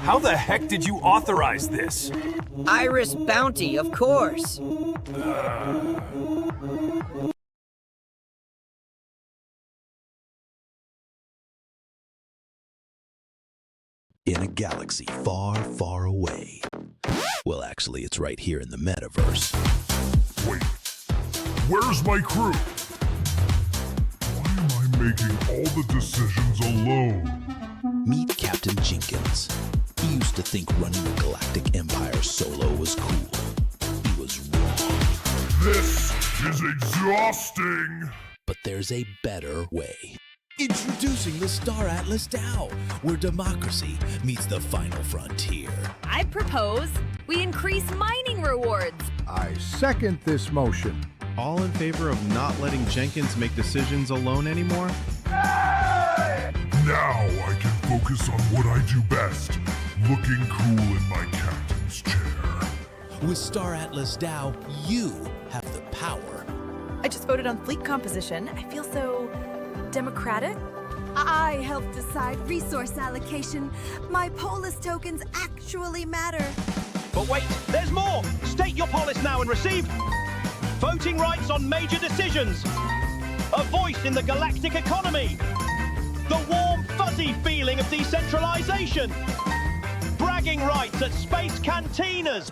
How the heck did you authorize this? Iris Bounty, of course. In a galaxy far, far away. Well, actually, it's right here in the metaverse. Wait, where's my crew? Why am I making all the decisions alone? Meet Captain Jenkins. He used to think running a galactic empire solo was cool. He was wrong. This is exhausting! But there's a better way. Introducing the Star Atlas DAO, where democracy meets the final frontier. I propose we increase mining rewards. I second this motion. All in favor of not letting Jenkins make decisions alone anymore? Now I can focus on what I do best, looking cool in my captain's chair. With Star Atlas DAO, you have the power. I just voted on fleet composition. I feel so democratic. I help decide resource allocation. My polis tokens actually matter. But wait, there's more! State your polis now and receive voting rights on major decisions, a voice in the galactic economy, the warm, fuzzy feeling of decentralization, bragging rights at space cantinas.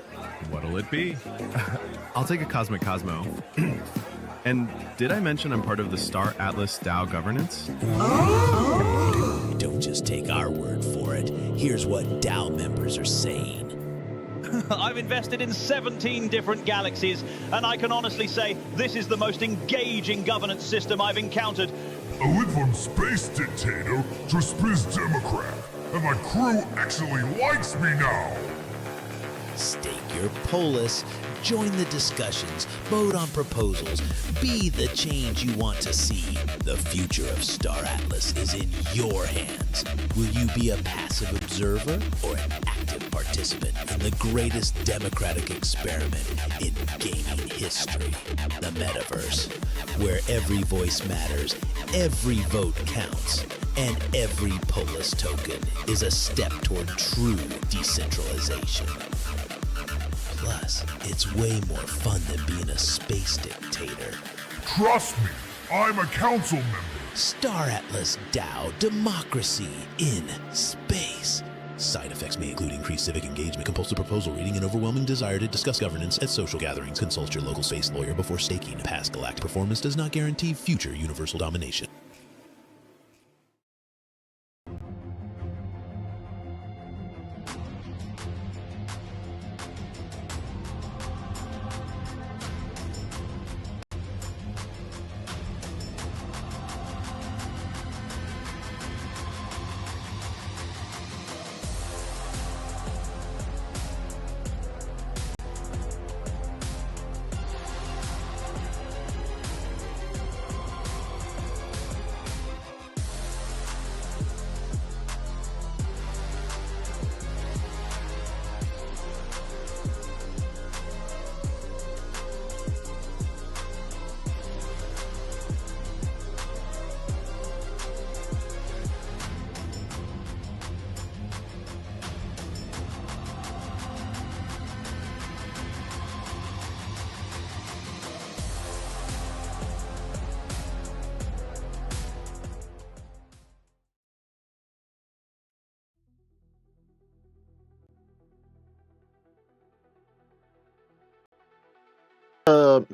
What'll it be? I'll take a Cosmic Cosmo. And did I mention I'm part of the Star Atlas DAO governance? Don't just take our word for it. Here's what DAO members are saying. I've invested in 17 different galaxies, and I can honestly say this is the most engaging governance system I've encountered. I went from space dictator to space democrat, and my crew actually likes me now. Stake your polis, join the discussions, vote on proposals, be the change you want to see. The future of Star Atlas is in your hands. Will you be a passive observer or an active participant in the greatest democratic experiment in gaming history? The metaverse, where every voice matters, every vote counts, and every polis token is a step toward true decentralization. Plus, it's way more fun than being a space dictator. Trust me, I'm a council member. Star Atlas DAO Democracy in Space. Side effects may include increased civic engagement, compulsive proposal reading, and overwhelming desire to discuss governance at social gatherings. Consult your local space lawyer before staking. Past galactic performance does not guarantee future universal domination.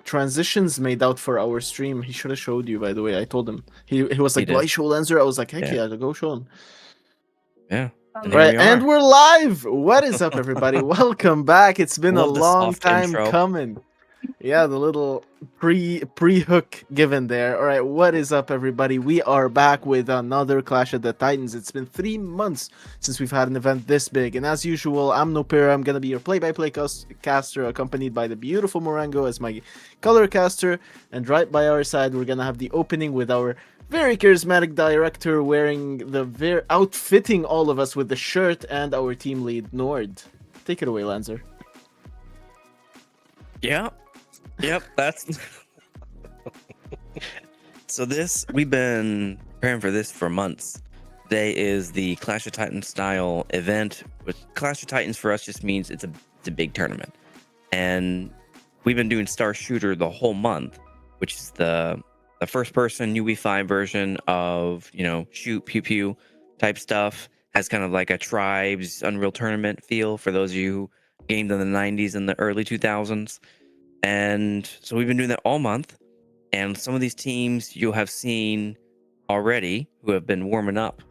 Transitions made out for our stream. He should have showed you, by the way. I told him. He was like, He do I did. show Lancer? I was like, heck Yeah. yeah, go show him. Yeah. And here Right, we and are. we're live. What is up, everybody? Welcome back. It's been Love a the long soft time intro. coming. Yeah, the little pre-hook given there. All right, what is up, everybody? We are back with another Clash of the Titans. It's been 3 months since we've had an event this big, and as usual, I'm Nopera. I'm gonna be your play-by-play caster, accompanied by the beautiful Morango as my color caster, and right by our side, we're gonna have the opening with our very charismatic director wearing the outfitting all of us with the shirt, and our team lead Nord. Take it away, Lancer. Yeah. Yep, that's so we've been preparing for this for months. Today is the Clash of Titans style event. Which Clash of Titans for us just means it's a big tournament, and we've been doing Star Shooter the whole month, which is the first person UE5 version of shoot pew pew type stuff. Has kind of like a Tribes Unreal Tournament feel for those of you who gamed in the 90s and the early 2000s. And so we've been doing that all month. And some of these teams you'll have seen already who have been warming up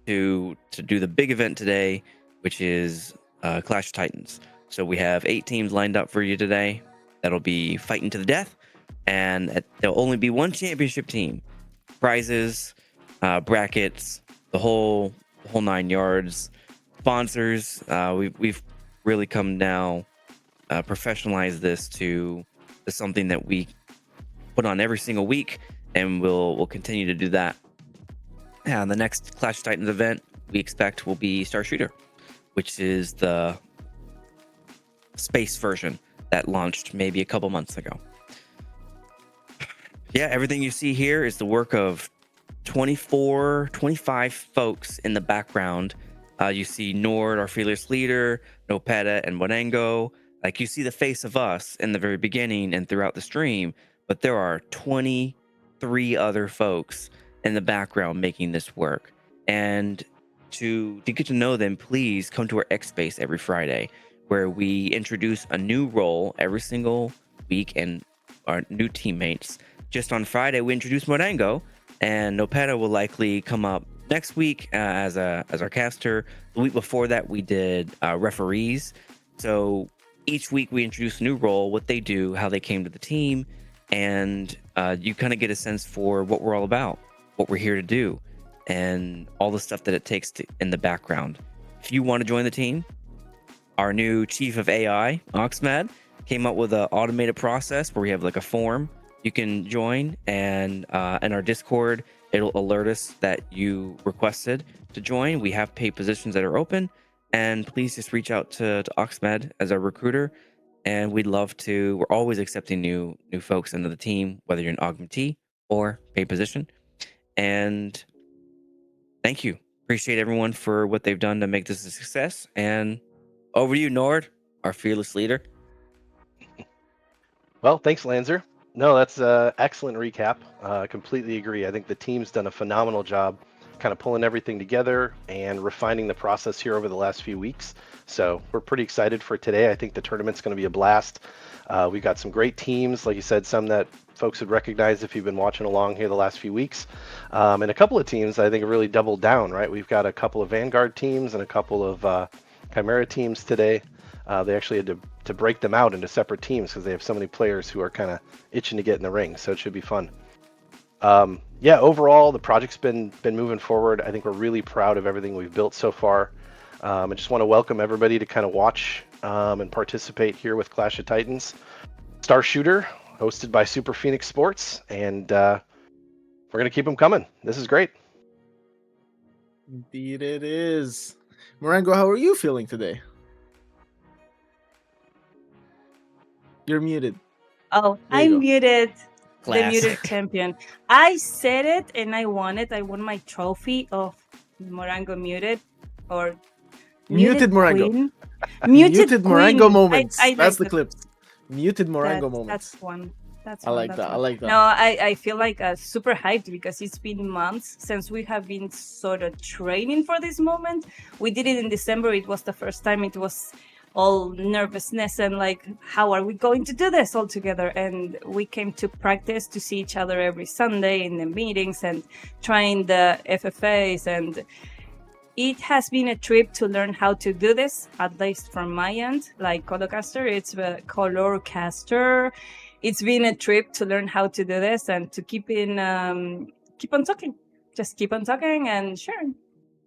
to do the big event today, which is Clash of Titans. So we have 8 teams lined up for you today that'll be fighting to the death, and there'll only be one championship team. Prizes, brackets, the whole 9 yards. Sponsors, we've really come now professionalize this to something that we put on every single week, and we'll continue to do that. And the next Clash of Titans event we expect will be Star Shooter, which is the space version that launched maybe a couple months ago. Yeah, everything you see here is the work of 25 folks in the background. You see Nord, our fearless leader, Nopeta, and Morengo. Like, you see the face of us in the very beginning and throughout the stream, but there are 23 other folks in the background making this work. And to get to know them, please come to our X Space every Friday, where we introduce a new role every single week and our new teammates. Just on Friday, we introduced Morengo, and Nopeta will likely come up next week as our caster. The week before that, we did referees. So each week we introduce a new role, what they do, how they came to the team, and you kind of get a sense for what we're all about, what we're here to do, and all the stuff that it takes in the background. If you want to join the team, our new chief of AI, Oxmed, came up with an automated process where we have like a form you can join, and in our Discord, it'll alert us that you requested to join. We have paid positions that are open, and please just reach out to Oxmed as our recruiter, and we'd love to. We're always accepting new folks into the team, whether you're an augmentee or paid position. And thank you. Appreciate everyone for what they've done to make this a success. And over to you, Nord, our fearless leader. Well, thanks, Lanzer. No, that's an excellent recap. Completely agree. I think the team's done a phenomenal job kind of pulling everything together and refining the process here over the last few weeks. So we're pretty excited for today. I think the tournament's going to be a blast. We've got some great teams, like you said, some that folks would recognize if you've been watching along here the last few weeks. And a couple of teams I think have really doubled down, right? We've got a couple of Vanguard teams and a couple of Chimera teams today. They actually had to break them out into separate teams because they have so many players who are kind of itching to get in the ring. So it should be fun. Yeah, overall, the project's been moving forward. I think we're really proud of everything we've built so far. I just want to welcome everybody to kind of watch and participate here with Clash of Titans. Star Shooter, hosted by Super Phoenix Sports, and we're going to keep them coming. This is great. Indeed it is. Morengo, how are you feeling today? You're muted. Oh, I'm muted. The muted champion. I said it and I won it. I won my trophy of Morengo muted or muted Morengo. Muted Morengo moments. I that's like the clips. Muted Morengo moments. That's one. I like that. I like that. No, I feel like super hyped because it's been months since we have been sort of training for this moment. We did it in December. It was the first time. It was all nervousness and like, how are we going to do this all together? And we came to practice to see each other every Sunday in the meetings and trying the FFAs. And it has been a trip to learn how to do this, at least from my end. Like Colocaster, it's the Colorcaster. It's been a trip to learn how to do this and to keep on talking. Just keep on talking and sharing.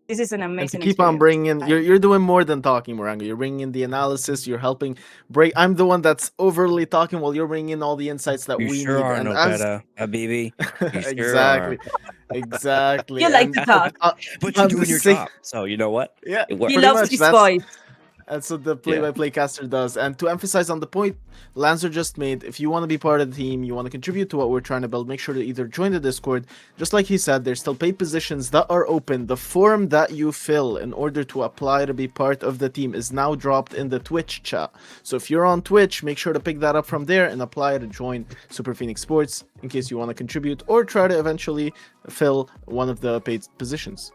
This is an amazing. And to keep on bringing, you're doing more than talking, Morengo. You're bringing in the analysis. You're helping break. I'm the one that's overly talking, while you're bringing in all the insights that we sure need. Are no better, Habibi. Exactly, exactly. You like to talk, but you're doing your job. So you know what? Yeah, he loves his voice. That's what the play-by-play caster does. And to emphasize on the point Lancer just made, if you want to be part of the team, you want to contribute to what we're trying to build, make sure to either join the Discord. Just like he said, there's still paid positions that are open. The form that you fill in order to apply to be part of the team is now dropped in the Twitch chat. So if you're on Twitch, make sure to pick that up from there and apply to join Super Phoenix Sports in case you want to contribute or try to eventually fill one of the paid positions.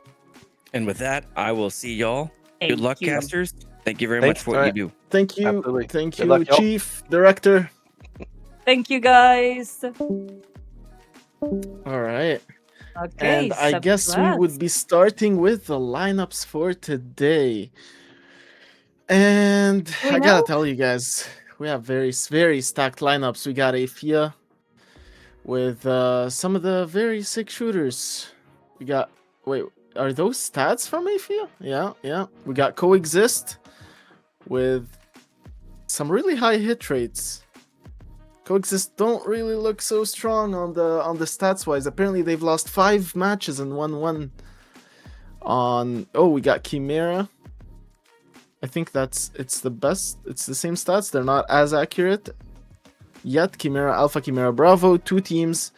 And with that, I will see y'all. Good luck, you. casters. Thank you very much for what you do. Thank you. Absolutely. Thank Good you, luck, y'all. Chief, Director. Thank you, guys. All right. Okay, And I guess we would be starting with the lineups for today. And I gotta tell you guys, we have very stacked lineups. We got Afia with some of the very sick shooters. We got, wait, are those stats from Afia? Yeah. We got Coexist with some really high hit rates. Coexist don't really look so strong on the stats wise. Apparently they've lost 5 matches and won 1 on we got Chimera. I think it's the best. It's the same stats. They're not as accurate yet. Chimera Alpha, Chimera Bravo, 2 teams.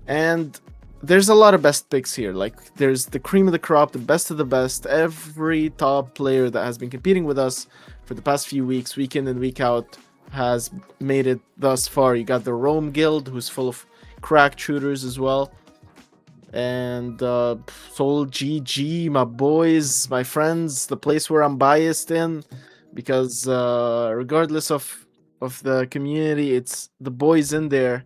And there's a lot of best picks here. Like, there's the cream of the crop, the best of the best. Every top player that has been competing with us for the past few weeks, week in and week out, has made it thus far. You got the Rome Guild, who's full of cracked shooters as well. And Soul GG, my boys, my friends, the place where I'm biased in. Because regardless of the community, it's the boys in there.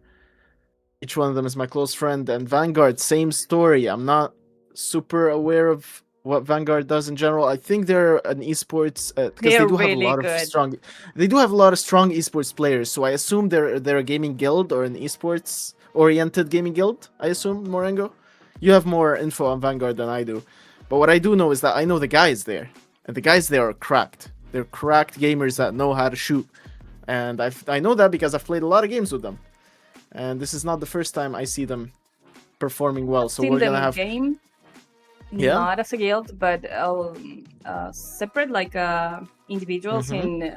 Each one of them is my close friend. And Vanguard, same story. I'm not super aware of what Vanguard does in general. I think they're an esports because they do have a lot of strong. They do have a lot of strong esports players. So I assume they're a gaming guild or an esports oriented gaming guild. I assume, Morengo. You have more info on Vanguard than I do. But what I do know is that I know the guys there, and the guys there are cracked. They're cracked gamers that know how to shoot, and I know that because I've played a lot of games with them. And this is not the first time I see them performing well. So we're gonna have game, not as a guild, but separate, like individuals in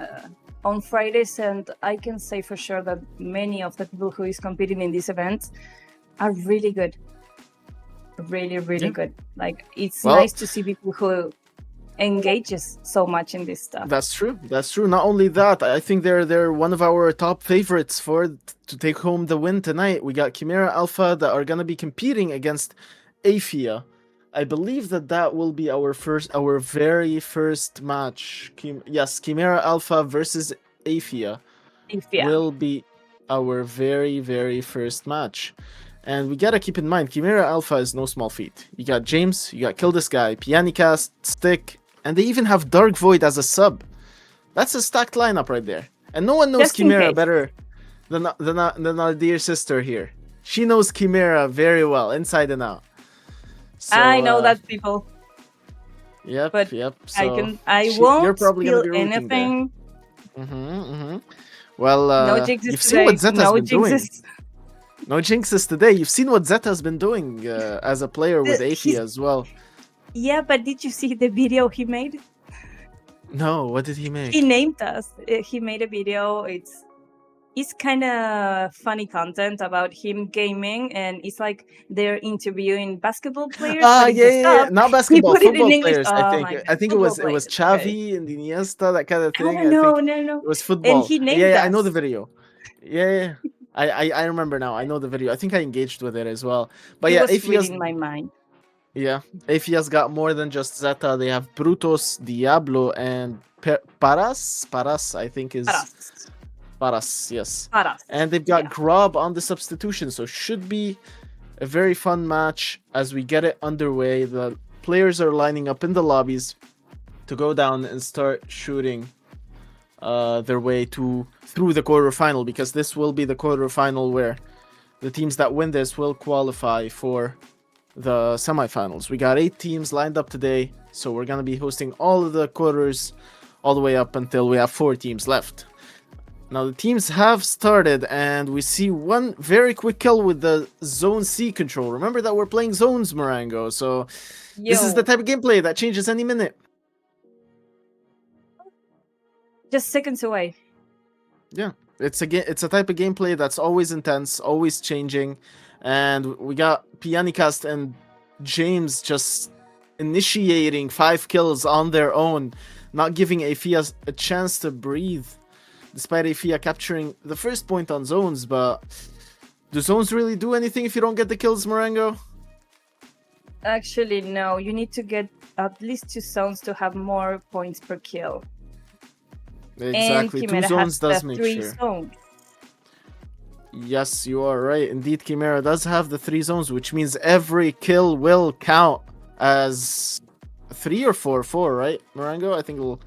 on Fridays. And I can say for sure that many of the people who is competing in this event are really good, really good. Like, it's nice to see people who engages so much in this stuff. That's true. Not only that, I think they're one of our top favorites to take home the win tonight. We got Chimera Alpha that are gonna be competing against Afia. I believe that will be our very first match. Yes, Chimera Alpha versus Afia will be our very first match. And we gotta keep in mind, Chimera Alpha is no small feat. You got James, you got Kill This Guy, Pianicast, Stick, and they even have Dark Void as a sub. That's a stacked lineup right there. And no one knows Chimera better than our dear sister here. She knows Chimera very well, inside and out. So, I know that, people. Yep. So I won't you're probably steal gonna be anything. Well, No jinxes you've seen what today. Zeta's been doing. No jinxes today. You've seen what Zeta's been doing as a player with Afia as well. Yeah, but did you see the video he made? No, what did he make? He named us. He made a video. It's kind of funny content about him gaming, and it's like they're interviewing basketball players. Yeah. Not basketball, football players. I think it was Xavi and Iniesta, that kind of thing. No. It was football. And he named us. I know the video. Yeah. I remember now. I know the video. I think I engaged with it as well. But it was reading my mind. Yeah, Afia's got more than just Zeta. They have Brutos, Diablo, and Paras. Paras, I think is Paras. Yes. Paras. And they've got Grob on the substitution, so should be a very fun match as we get it underway. The players are lining up in the lobbies to go down and start shooting their way through the quarterfinal, because this will be the quarterfinal where the teams that win this will qualify for the semifinals. We got 8 teams lined up today, so we're gonna be hosting all of the quarters all the way up until we have 4 teams left. Now the teams have started, and we see one very quick kill with the Zone C control. Remember that we're playing zones, Morango, so this is the type of gameplay that changes any minute. Just seconds away. Yeah, it's a type of gameplay that's always intense, always changing, and we got Pianicast and James just initiating 5 kills on their own, not giving Afia a chance to breathe, despite Afia capturing the first point on zones. But do zones really do anything if you don't get the kills, Marengo? Actually, no. You need to get at least 2 zones to have more points per kill. Exactly, And 2 Chimera zones has does the make 3 sure. zones. Yes, you are right. Indeed, Chimera does have the 3 zones, which means every kill will count as 3 or 4, right, Marengo? I think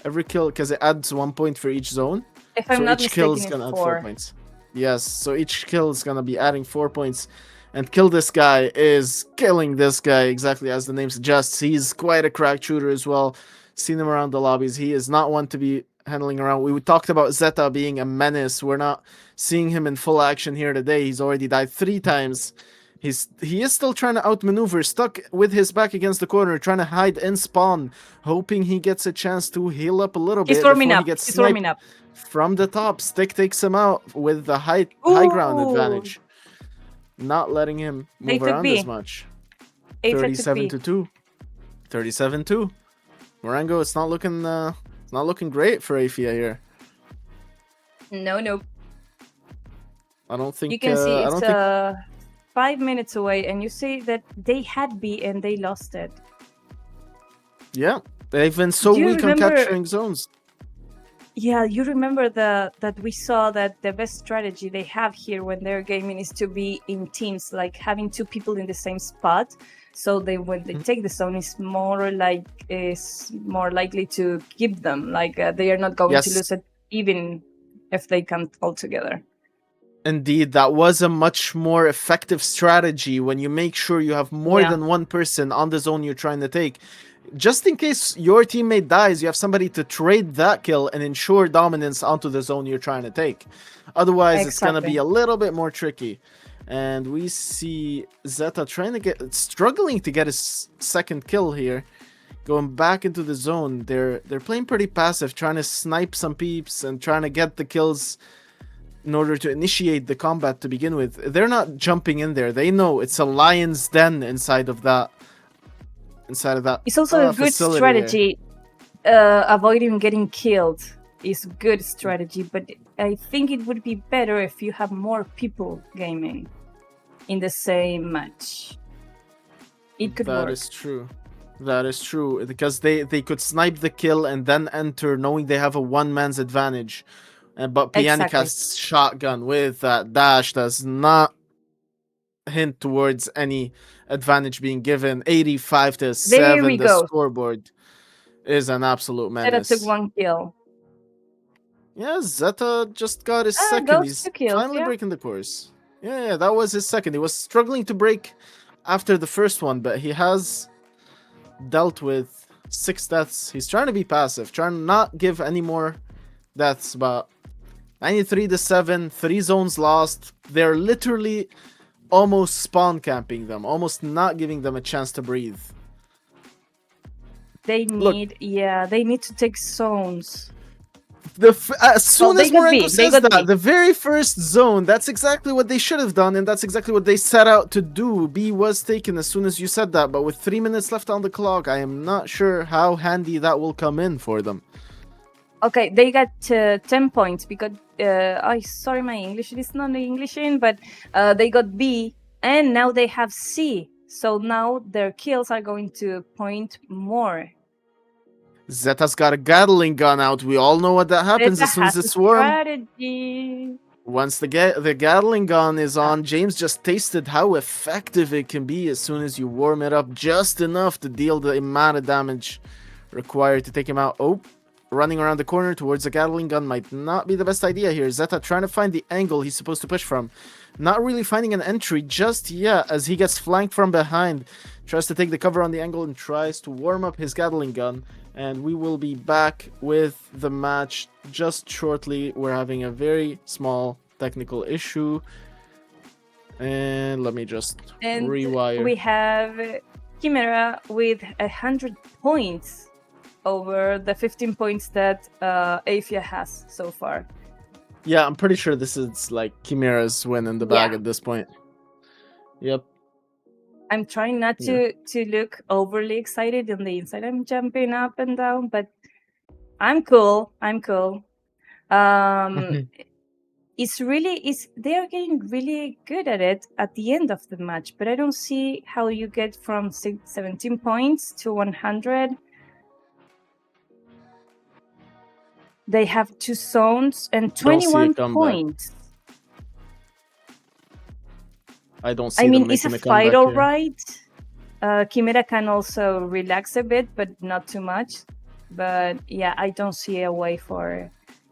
every kill, because it adds 1 point for each zone. If I'm so not each kill is mistaken, gonna it's add 4 4. points. Yes, so each kill is gonna be adding 4 points. And Kill This Guy is killing this guy, exactly as the name suggests. He's quite a crack shooter as well. Seen him around the lobbies. He is not one to be handling around. We talked about Zeta being a menace. We're not seeing him in full action here today. He's already died 3 times. He is still trying to outmaneuver, stuck with his back against the corner, trying to hide in spawn, hoping he gets a chance to heal up a little bit before he gets sniped from the top. Stick takes him out with the high ground advantage, not letting him move around as much. 37-2, 37-2. Marengo, it's not looking great for Afia here. No. I don't think you can see it's 5 minutes away, and you see that they had B and they lost it. Yeah, they've been so weak on capturing zones. Yeah, you remember that we saw that the best strategy they have here when they're gaming is to be in teams, like having 2 people in the same spot. So when they take the zone, is more likely to keep them. Like they are not going to lose it, even if they come all together. Indeed, that was a much more effective strategy when you make sure you have more than one person on the zone you're trying to take. Just in case your teammate dies, you have somebody to trade that kill and ensure dominance onto the zone you're trying to take. Otherwise, it's going to be a little bit more tricky. And we see Zeta struggling to get his second kill here. Going back into the zone. They're playing pretty passive, trying to snipe some peeps and trying to get the kills in order to initiate the combat to begin with. They're not jumping in there. They know it's a lion's den inside of that. It's also a good strategy. Avoiding getting killed is a good strategy, but I think it would be better if you have more people gaming in the same match. It could work. That is true, because they could snipe the kill and then enter knowing they have a one-man's advantage. But Pianicast's shotgun with that dash does not hint towards any advantage being given. 85-7, the scoreboard is an absolute menace. Zeta took 1 kill. Yeah, Zeta just got his second. He's finally breaking the course. Yeah, that was his second. He was struggling to break after the first one, but he has dealt with 6 deaths. He's trying to be passive, trying to not give any more deaths, but 93-7, 3 zones lost. They're literally almost spawn camping them, almost not giving them a chance to breathe. They need to take zones. As soon as Marengo says that, the very first zone, that's exactly what they should have done, and that's exactly what they set out to do. B was taken as soon as you said that, but with 3 minutes left on the clock, I am not sure how handy that will come in for them. Okay, they got 10 points because sorry, my English is not English but they got B and now they have C. So now their kills are going to point more. Zeta's got a Gatling gun out. We all know what that happens as soon as it's warm. Strategy. Once the Gatling gun is on, James just tasted how effective it can be as soon as you warm it up just enough to deal the amount of damage required to take him out. Oh, running around the corner towards the Gatling gun might not be the best idea here. Zeta trying to find the angle he's supposed to push from. Not really finding an entry just yet as he gets flanked from behind. Tries to take the cover on the angle and tries to warm up his Gatling gun. And we will be back with the match just shortly. We're having a very small technical issue. And let me just rewire. We have Chimera with 100 points over the 15 points that Afia has so far. Yeah, I'm pretty sure this is like Chimera's win in the bag at this point. Yep. I'm trying not to look overly excited on the inside. I'm jumping up and down, but I'm cool. They're getting really good at it at the end of the match, but I don't see how you get from 17 points to 100. They have 2 zones and 21 points. I don't see them making it's a fight, all here. right. Chimera can also relax a bit, but not too much. But yeah, I don't see a way for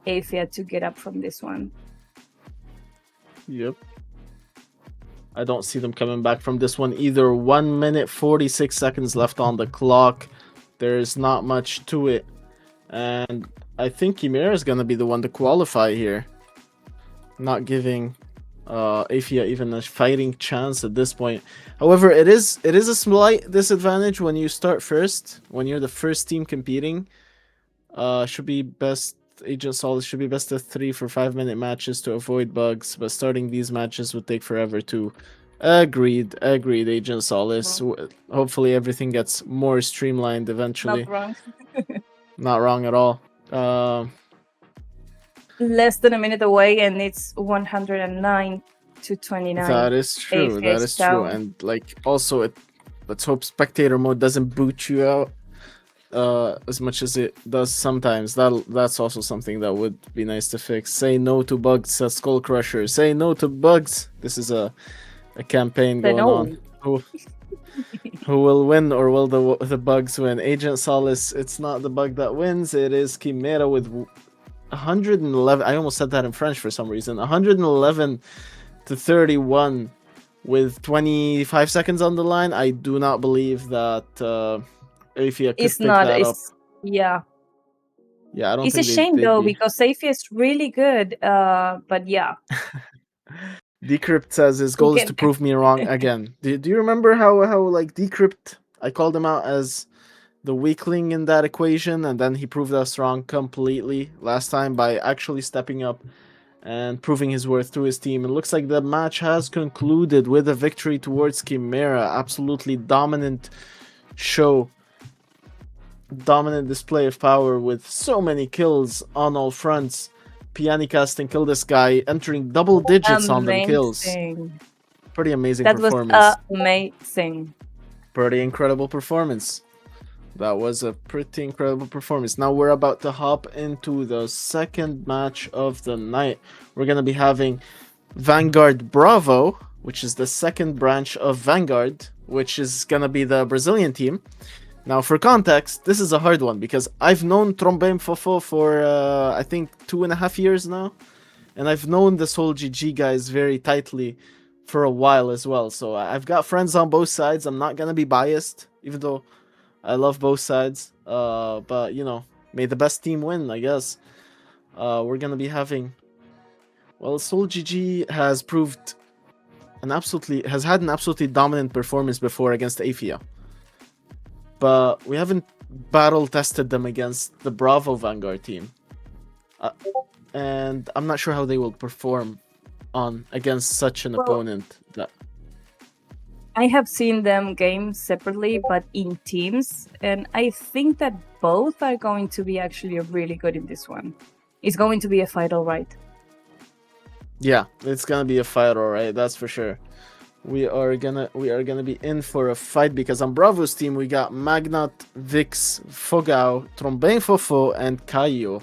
Afia to get up from this one. Yep. I don't see them coming back from this one either. 1 minute 46 seconds left on the clock. There's not much to it. And I think Chimera is going to be the one to qualify here. Not giving Afia even a fighting chance at this point. However, it is a slight disadvantage when you start first. When you're the first team competing. Should be best. Agent Solace should be best of 3 for 5-minute matches to avoid bugs, but starting these matches would take forever too. Agreed, Agent Solace. Hopefully everything gets more streamlined eventually. Not wrong. Not wrong at all. Less than a minute away, and it's 109 to 29. That is true. That is true. And like also, let's hope spectator mode doesn't boot you out as much as it does sometimes. That's also something that would be nice to fix. Say no to bugs, says Skull Crusher. Say no to bugs. This is a campaign going on. Who will win, or will the bugs win? Agent Solace, it's not the bug that wins. It is Chimera with 111. I almost said that in French for some reason. 111 to 31 with 25 seconds on the line. I do not believe that Afia could pick that up. Yeah. Yeah, I don't it's think a shame though, because Afia is really good. But yeah. Decrypt says his goal is to prove me wrong again. Do you remember how like Decrypt, I called him out as the weakling in that equation, and then he proved us wrong completely last time by actually stepping up and proving his worth to his team. It looks like the match has concluded with a victory towards Chimera. Absolutely dominant show. Dominant display of power with so many kills on all fronts. Pianicasting killed this guy, entering double digits on them kills. Pretty amazing performance. That was amazing. Pretty incredible performance. That was a pretty incredible performance. Now we're about to hop into the second match of the night. We're going to be having Vanguard Bravo, which is the second branch of Vanguard, which is going to be the Brazilian team. Now, for context, this is a hard one because I've known Trombem Fofo for, I think, 2.5 years now. And I've known this whole GG guys very tightly for a while as well. So I've got friends on both sides. I'm not going to be biased, even though I love both sides. But, you know, may the best team win, I guess. We're going to be having... Well, Soul GG has had an absolutely dominant performance before against Afia. But we haven't battle tested them against the Bravo Vanguard team. And I'm not sure how they will perform against such an opponent. I have seen them game separately, but in teams. And I think that both are going to be actually really good in this one. It's going to be a fight, all right. Yeah, it's going to be a fight, all right. That's for sure. We are gonna be in for a fight because on Bravo's team we got Magnat, Vix, Fogao, Trombem Fofo, and Kaio.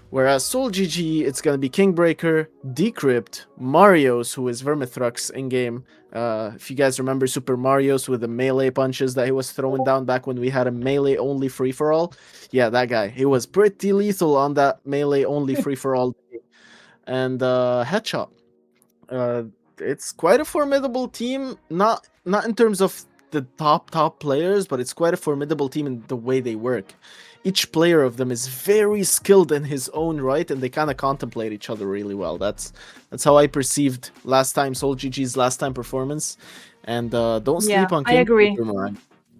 Whereas Soul GG, it's gonna be Kingbreaker, Decrypt, Marios, who is Vermithrux in game. If you guys remember Super Marios with the melee punches that he was throwing down back when we had a melee only free for all. Yeah, that guy. He was pretty lethal on that melee only free for all. And Headshot. It's quite a formidable team, not in terms of the top players, but it's quite a formidable team in the way they work. Each player of them is very skilled in his own right, and they kind of contemplate each other really well. That's how I perceived last time Soul GG's last time performance. And don't sleep on King. I agree.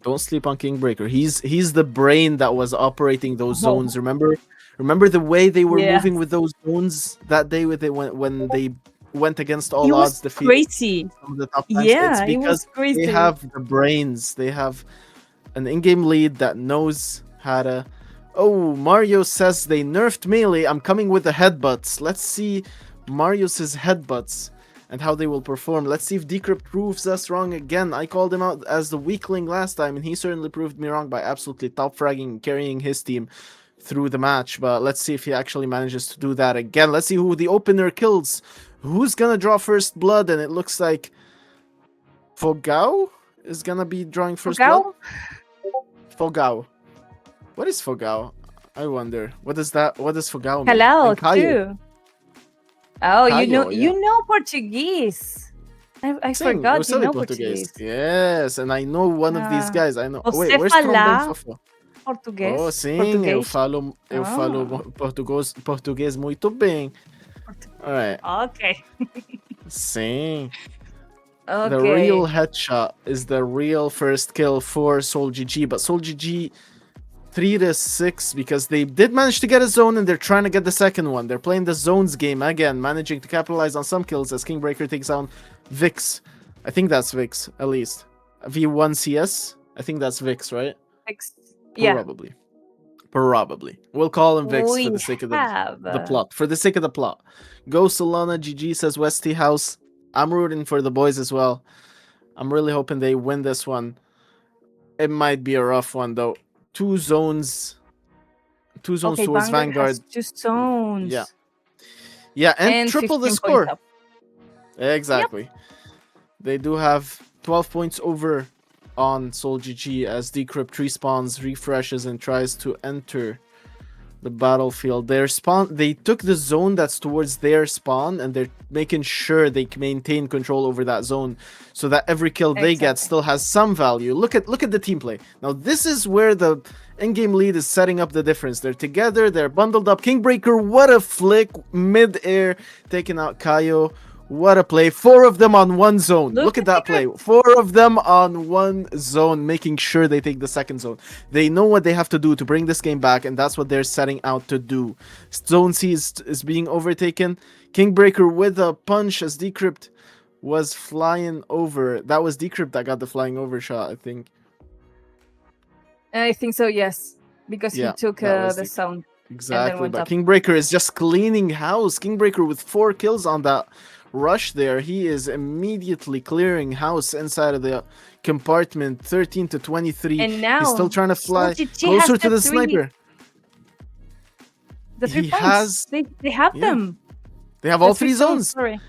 Don't sleep on Kingbreaker. He's the brain that was operating those Oh. zones. Remember the way they were Yes. moving with those zones that day with it when they went against all It was odds, defeating crazy. some of the top times. Yeah, It's it was because crazy. they have the brains. They have an in-game lead that knows how to. Oh, Mario says they nerfed melee. I'm coming with the headbutts. Let's see Mario's headbutts and how they will perform. Let's see if Decrypt proves us wrong again. I called him out as the weakling last time, and he certainly proved me wrong by absolutely top fragging and carrying his team through the match. But let's see if he actually manages to do that again. Let's see who the opener kills. Who's gonna draw first blood? And it looks like Fogao is gonna be drawing first blood. Fogao. What is Fogao? I wonder. What does Fogao mean? Hello And Caio. too. Oh, Caio, you know Portuguese. I Sim, forgot eu you sei know português. Portuguese. Yes, and I know one of these guys. I know. Você Wait, where's falar Trombone Fofo? português? Oh, sim, eu Português? falo português muito bem. Alright. Okay. Sim. Okay. The real headshot is the real first kill for Soul GG, but Soul GG 3-6 because they did manage to get a zone and they're trying to get the second one. They're playing the zones game again, managing to capitalize on some kills as Kingbreaker takes down Vix. I think that's Vix, at least. V1 CS? I think that's Vix, right? Vix. Yeah. Probably. We'll call him Vix We for the sake of the have, plot. For the sake of the plot. Go Solana GG says Westy House. I'm rooting for the boys as well. I'm really hoping they win this one. It might be a rough one though. Two zones Okay, towards Vanguard. has 2 zones. Yeah, and triple the 15 score. points up. Exactly. They do have 12 points over on Soul GG as Decrypt respawns, refreshes, and tries to enter the battlefield. They took the zone that's towards their spawn, and they're making sure they maintain control over that zone so that every kill they get still has some value. Look at the team play. Now this is where the in-game lead is setting up the difference. They're together, they're bundled up. Kingbreaker, what a flick, mid-air, taking out Caio. What a play. 4 of them on one zone. Look at that play. 4 of them on one zone, making sure they take the second zone. They know what they have to do to bring this game back, and that's what they're setting out to do. Zone C is being overtaken. Kingbreaker with a punch as Decrypt was flying over. That was Decrypt that got the flying over shot, I think. I think so, yes. Because he took the zone. Exactly, but Kingbreaker is just cleaning house. Kingbreaker with 4 kills on that rush there. He is immediately clearing house inside of the compartment. 13-23. And now he's still trying to fly OGG closer to the sniper. The 3 He points. has- They have them. They have The all 3 3 zones. Sorry.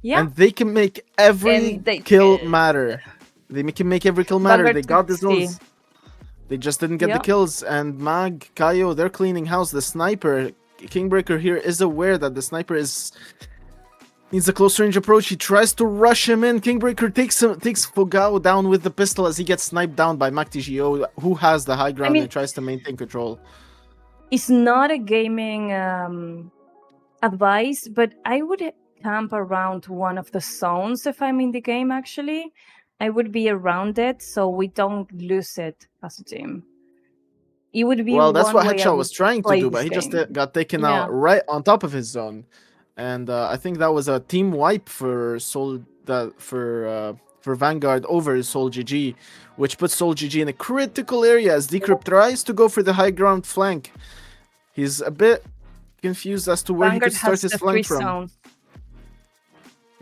Yeah. And they can make every And they- kill matter. They can make every kill matter. Vanguard They got the 60. zones. They just didn't get the Yeah. kills. And Mag, Caio, they're cleaning house. The sniper, Kingbreaker here is aware that the sniper needs a close range approach. He tries to rush him in. Kingbreaker takes Fogao down with the pistol as he gets sniped down by MacTGO, who has the high ground and tries to maintain control. It's not a gaming advice, but I would camp around one of the zones if I'm in the game, actually. I would be around it so we don't lose it as a team. It would be Well, that's one what way I Headshot would was trying to play do, but this he just game. got taken Yeah. out right on top of his zone. And I think that was a team wipe for Vanguard over Soul GG, which puts Soul GG in a critical area as Decrypt tries to go for the high ground flank. He's a bit confused as to where Vanguard he could start has his the flank 3 from. zones.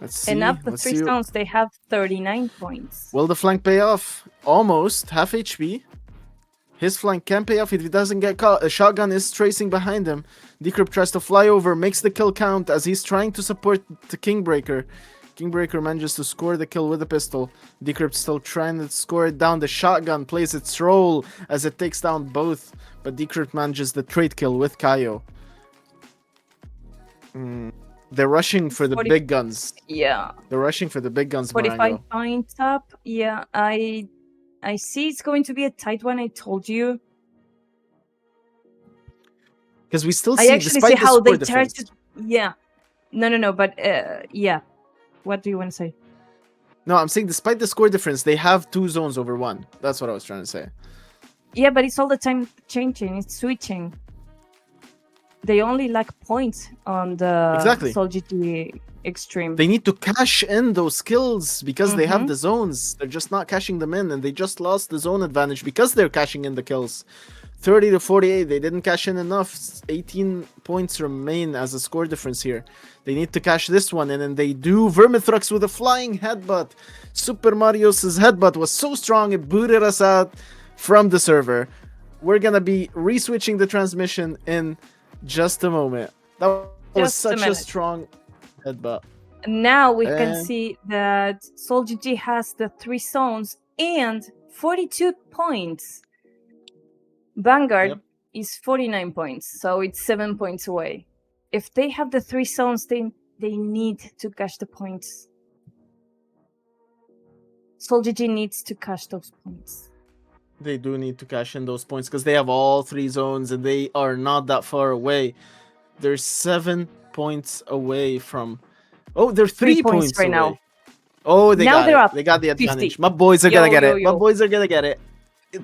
Let's see. And of the let's 3 see. zones, they have 39 points. Will the flank pay off? Almost. Half HP. His flank can pay off if he doesn't get caught. A shotgun is tracing behind him. Decrypt tries to fly over, makes the kill count as he's trying to support the Kingbreaker. Kingbreaker manages to score the kill with a pistol. Decrypt still trying to score it down. The shotgun plays its role as it takes down both. But Decrypt manages the trade kill with Caio. They're rushing for the 40 big guns. Yeah. They're rushing for the big guns, 45 Marango. points up. Yeah, I see it's going to be a tight one, I told you. Because we still I see, actually despite see the how score they try difference, to. Yeah. No, but yeah. What do you want to say? No, I'm saying despite the score difference, they have 2 zones over 1. That's what I was trying to say. Yeah, but it's all the time changing. It's switching. They only lack points on the Exactly. Sol GG Extreme. They need to cash in those kills because they have the zones. They're just not cashing them in, and they just lost the zone advantage because they're cashing in the kills. 30 to 48, they didn't cash in enough. 18 points remain as a score difference here. They need to cash this one in, and they do. Vermithrux with a flying headbutt. Super Mario's headbutt was so strong it booted us out from the server. We're gonna be re-switching the transmission in just a moment. That was Just a such a minute. strong headbutt. Now we can And- see that Sol GG has the 3 zones and 42 points. Vanguard is 49 points, so it's 7 points away. If they have the 3 zones, they need to cash the points. Sol GG needs to cash those points. They do need to cash in those points because they have all 3 zones and they are not that far away. They're 7 points away from. Oh, they're 3 points right away. now. Oh, they Now got they're it. up They got the 50. advantage. My boys are Yo, gonna get yo, it. yo. My boys are gonna get it.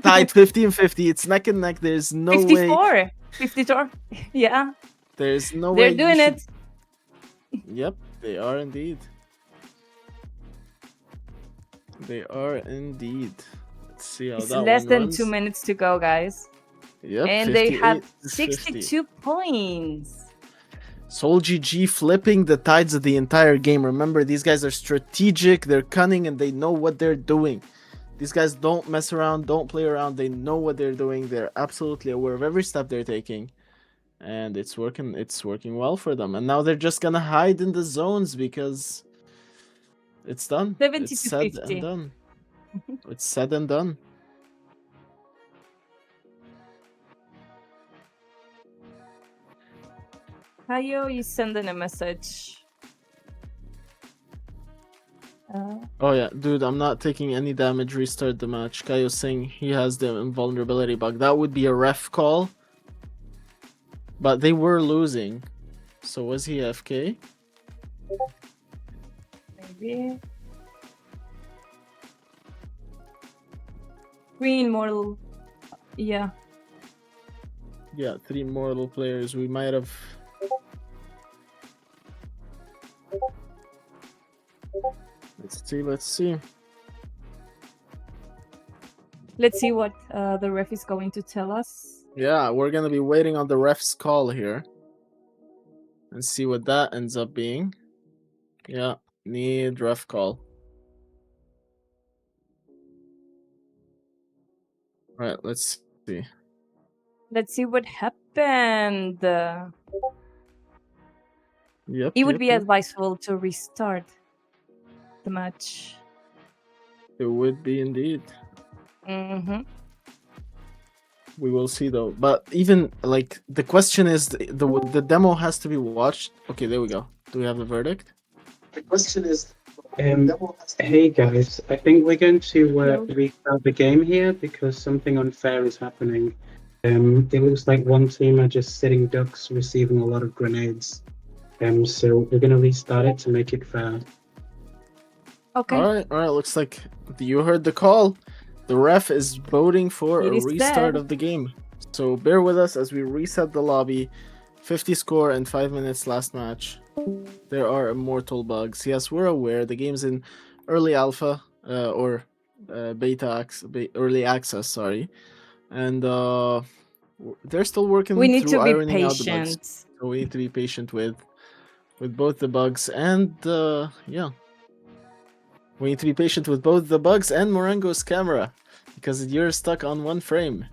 Tied 50 and 50. It's neck and neck. There's no way. 54. 54. Yeah. There's no They're way. doing you it. should- Yep, they are indeed. They are indeed. Let's see how It's that less one than runs. 2 minutes to go, guys. Yep, And they have 58 to 50. 62 points. Sol GG flipping the tides of the entire game. Remember, these guys are strategic, they're cunning, and they know what they're doing. These guys don't mess around, don't play around. They know what they're doing. They're absolutely aware of every step they're taking. And it's working well for them. And now they're just gonna hide in the zones because it's done. 70 It's to said 50. and done. It's said and done. Kayo is sending a message. Oh yeah, dude, I'm not taking any damage. Restart the match. Kayo's saying he has the invulnerability bug. That would be a ref call. But they were losing. So was he FK? Maybe. Green Mortal. Yeah. Yeah, 3 mortal players. We might have. Let's see. Let's see what the ref is going to tell us. Yeah, we're gonna be waiting on the ref's call here. And see what that ends up being. Yeah, need ref call. Alright, let's see. Let's see what happened. Yep. It would yep, be yep. advisable to restart the match. It would be indeed. Mm-hmm. We will see though. But even like the question is the demo has to be watched. Okay, there we go. Do we have a verdict? The question is Hey guys, I think we're going to restart the game here because something unfair is happening. It looks like one team are just sitting ducks receiving a lot of grenades. So we're going to restart it to make it fair. Okay. All right. Looks like you heard the call. The ref is voting for It a is restart said. of the game. So bear with us as we reset the lobby. 50 score and 5 minutes last match. There are immortal bugs. Yes, we're aware. The game's in early alpha or early access. Sorry, and they're still working. We need through to be ironing out the bugs. patient. So we need to be patient with both the bugs and yeah. We need to be patient with both the bugs and Morango's camera because you're stuck on one frame.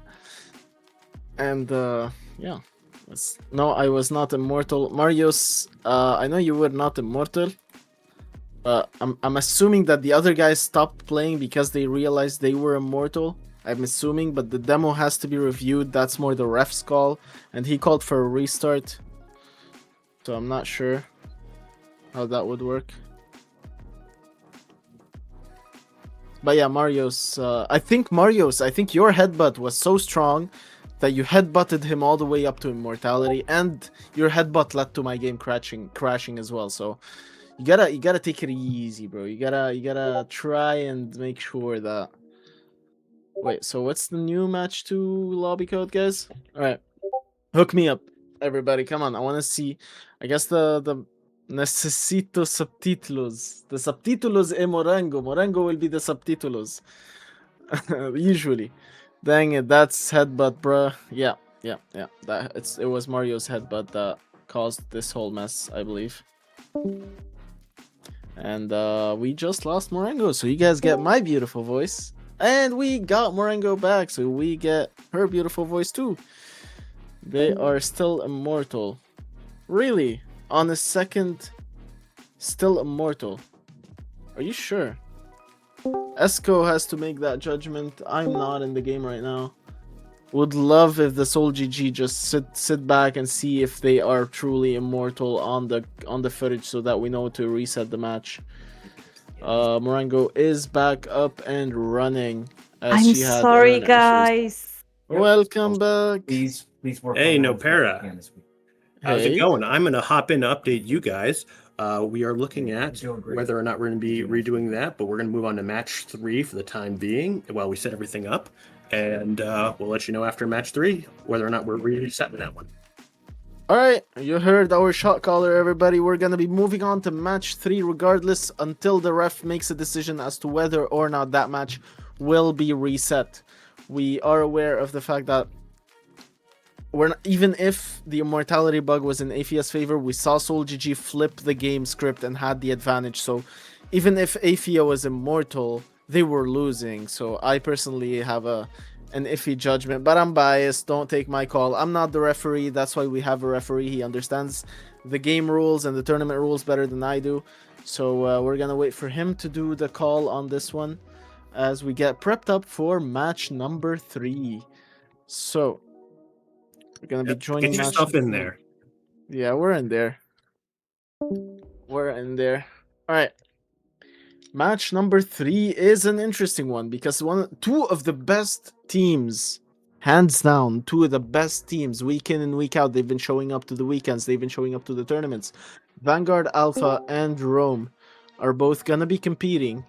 And yeah. No, I was not immortal. Marios, I know you were not immortal. I'm assuming that the other guys stopped playing because they realized they were immortal. I'm assuming, but the demo has to be reviewed. That's more the ref's call. And he called for a restart. So I'm not sure how that would work. But yeah, Marios, I think your headbutt was so strong that you headbutted him all the way up to immortality, and your headbutt led to my game crashing as well. So You gotta take it easy, bro. You gotta try and make sure that. Wait, so what's the new match 2 lobby code, guys? All right, hook me up, everybody. Come on, I want to see. I guess the necesito subtítulos. The subtítulos e Morango. Morango will be the subtítulos. Usually. Dang it, that's headbutt, bruh. Yeah. It was Mario's headbutt that caused this whole mess, I believe. And we just lost Morango, so you guys get my beautiful voice. And we got Morango back, so we get her beautiful voice too. They are still immortal. Really? On a second, still immortal. Are you sure? Esco has to make that judgment. I'm not in the game right now. Would love if the Soul GG just sit back and see if they are truly immortal on the footage, so that we know to reset the match. Morango is back up and running. I'm sorry, guys. Welcome back. Please work. Hey, Nopera. How's it going? I'm going to hop in to update you guys. We are looking at whether or not we're going to be redoing that, but we're going to move on to match 3 for the time being while we set everything up. And we'll let you know after match 3 whether or not we're resetting that one. Alright, you heard our shot caller, everybody. We're going to be moving on to match 3 regardless until the ref makes a decision as to whether or not that match will be reset. We are aware of the fact that even if the immortality bug was in Aphia's favor, we saw Soul GG flip the game script and had the advantage. So even if Aphia was immortal, they were losing. So I personally have an iffy judgment, but I'm biased. Don't take my call. I'm not the referee. That's why we have a referee. He understands the game rules and the tournament rules better than I do. So we're gonna wait for him to do the call on this one as we get prepped up for match number 3. So we're gonna be joining. Get yourself in there. Yeah, we're in there. We're in there. All right. Match number 3 is an interesting one because two of the best teams, hands down, 2 of the best teams, week in and week out. They've been showing up to the weekends. They've been showing up to the tournaments. Vanguard Alpha and Rome are both gonna be competing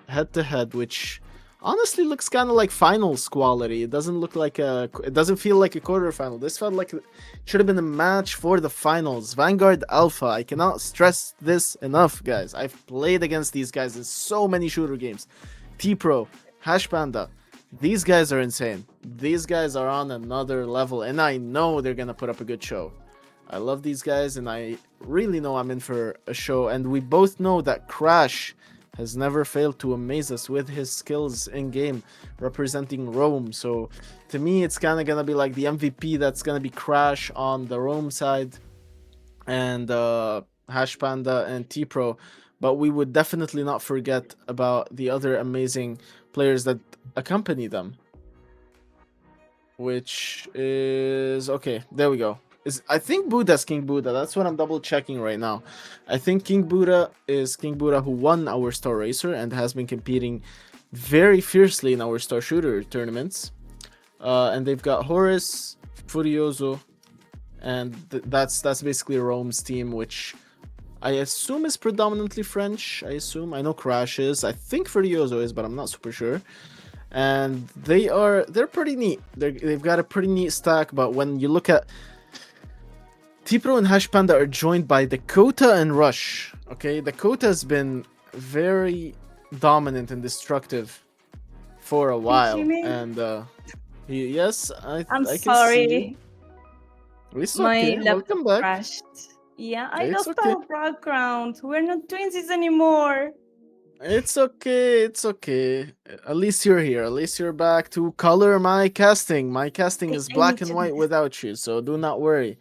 head to head, which honestly looks kind of like finals quality. It doesn't look like it doesn't feel like a quarterfinal. This felt like it should have been a match for the finals. Vanguard Alpha, I cannot stress this enough, guys. I've played against these guys in so many shooter games. T-Pro, Hash Panda, these guys are insane. These guys are on another level, and I know they're gonna put up a good show. I love these guys, and I really know I'm in for a show, and we both know that Crash has never failed to amaze us with his skills in game representing Rome. So to me, it's kind of gonna be like the MVP. That's gonna be Crash on the Rome side, and Hash Panda and T-Pro. But we would definitely not forget about the other amazing players that accompany them, which is okay. There we go. I think Buddha's King Buddha. That's what I'm double checking right now. I think King Buddha is King Buddha, who won our Star Racer and has been competing very fiercely in our Star Shooter tournaments. And they've got Horus, Furioso, and that's basically Rome's team, which I assume is predominantly French. I know Crash is. I think Furioso is, but I'm not super sure. And they're pretty neat. They've got a pretty neat stack. But when you look at T-Pro and Hash Panda are joined by Dakota and Rush. Okay, Dakota has been very dominant and destructive for a while, and yes, I can sorry. See it's my okay. laptop Welcome back. crashed. Yeah, I It's lost okay. our background. We're not twinsies anymore. It's okay. It's okay. At least you're here. At least you're back to color my casting. My casting is black and white without you, so do not worry.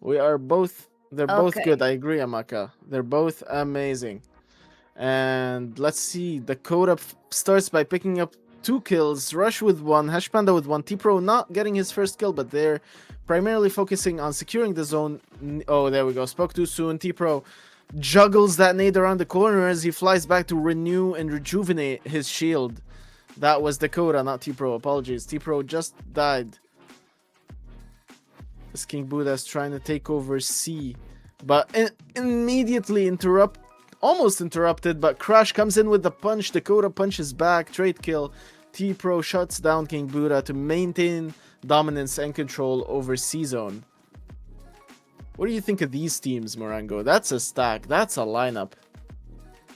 We are both. They're both Okay. good. I agree, Amaka. They're both amazing. And let's see. Dakota starts by picking up 2 kills. Rush with 1. Hash Panda with 1. T-Pro not getting his first kill, but they're primarily focusing on securing the zone. Oh, there we go. Spoke too soon. T-Pro juggles that nade around the corner as he flies back to renew and rejuvenate his shield. That was Dakota, not T-Pro. Apologies. T-Pro just died. This King Buddha is trying to take over C, but immediately almost interrupted, but Crash comes in with the punch. Dakota punches back. Trade kill. T-Pro shuts down King Buddha to maintain dominance and control over C-Zone. What do you think of these teams, Morango? That's a stack. That's a lineup.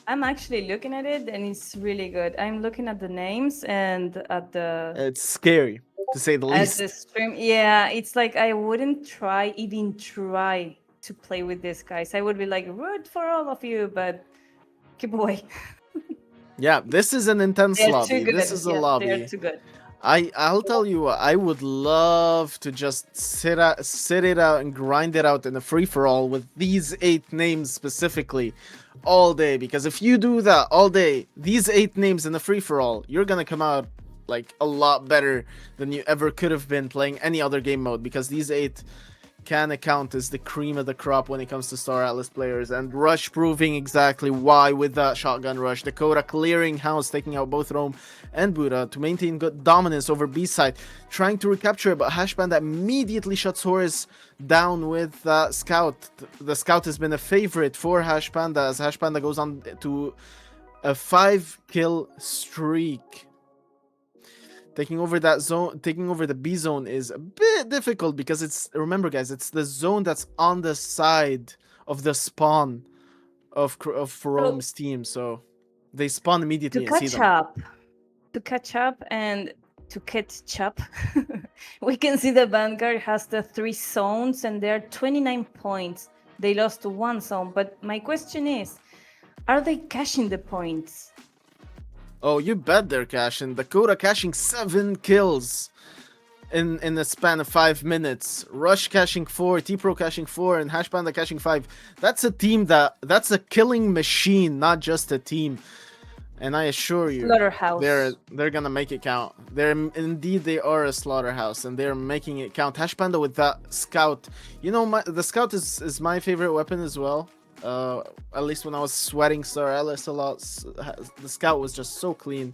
I'm actually looking at it, and it's really good. I'm looking at the names and at the... It's scary, to say the least. At the stream. Yeah, it's like I wouldn't even try to play with these guys. I would be like, root for all of you, but keep away. Yeah, this is an intense They're lobby. too good. This is a lobby. They're too good. I'll tell you what, I would love to just sit it out and grind it out in a free-for-all with these 8 names specifically all day, because if you do that all day, these 8 names in a free-for-all, you're gonna come out like a lot better than you ever could have been playing any other game mode, because these 8 can account as the cream of the crop when it comes to Star Atlas players, and Rush proving exactly why with that shotgun rush. Dakota clearing house, taking out both Rome and Buddha to maintain good dominance over B-side, trying to recapture it, but Hash Panda immediately shuts Horus down with Scout. The Scout has been a favorite for Hash Panda as Hash Panda goes on to a 5-kill streak. Taking over that zone, taking over the B zone is a bit difficult because it's, remember guys, it's the zone that's on the side of the spawn of Rome's team, so they spawn immediately and see them. To catch up and to catch up, we can see the Vanguard has the 3 zones and they're 29 points. They lost to 1 zone, but my question is, are they cashing the points? Oh, you bet they're cashing. Dakota cashing 7 kills in the span of 5 minutes. Rush cashing 4, T-Pro cashing 4, and Hash Panda cashing 5. That's a team that's a killing machine, not just a team. And I assure you, slaughterhouse. They're gonna make it count. They are a slaughterhouse, and they're making it count. Hash Panda with that Scout. You know, the Scout is my favorite weapon as well. At least when I was sweating Star Atlas a lot, the Scout was just so clean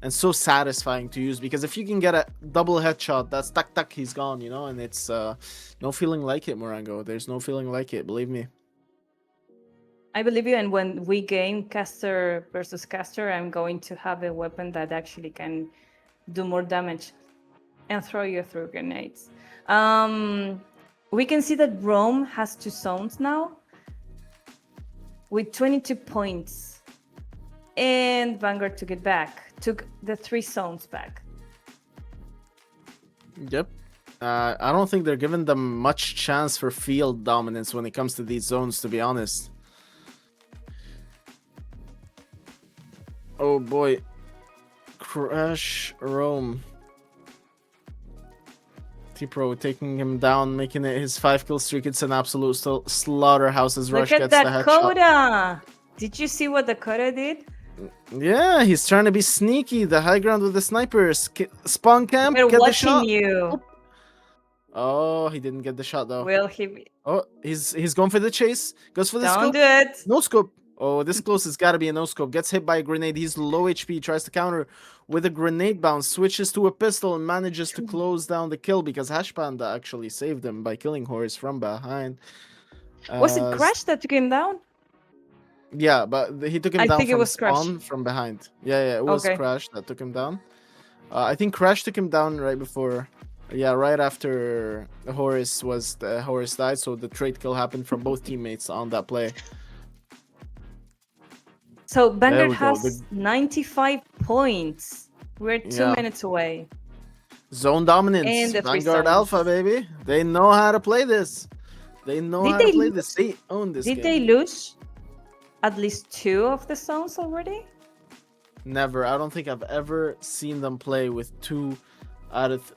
and so satisfying to use, because if you can get a double headshot, that's tuck, he's gone, you know, and it's no feeling like it, Morango. There's no feeling like it, believe me. I believe you, and when we game caster versus caster, I'm going to have a weapon that actually can do more damage and throw you through grenades. We can see that Rome has 2 zones now, with 22 points, and Vanguard took the 3 zones back. Yep. I don't think they're giving them much chance for field dominance when it comes to these zones, to be honest. Oh boy. Crash Rome. T-Pro taking him down, making it his 5-kill streak. It's an absolute slaughterhouse as Rush gets the headshot. Look at Dakota! Did you see what Dakota did? Yeah, he's trying to be sneaky. The high ground with the sniper. Spawn camp, We're get the watching shot. you. Oh, he didn't get the shot though. Will he? Oh, he's going for the chase. Goes for the Don't scope. do it. No scope. Oh, this close has got to be a no scope. Gets hit by a grenade. He's low HP. Tries to counter with a grenade bounce. Switches to a pistol and manages to close down the kill because Hash Panda actually saved him by killing Horus from behind. Was it Crash that took him down? Yeah, but he took him I down think it from was spawn Crash. from behind. Yeah, it was Okay. Crash that took him down. I think Crash took him down right before. Yeah, right after Horus died, so the trade kill happened from both teammates on that play. So There Vanguard we go. has 95 points. We're 2 Yeah. minutes away. Zone dominance. And the 3 Vanguard zones. Alpha, baby. They know how to play this. They know Did how they to play lose? this. They own this Did game. they lose at least 2 of the zones already? Never. I don't think I've ever seen them play with 2 out of...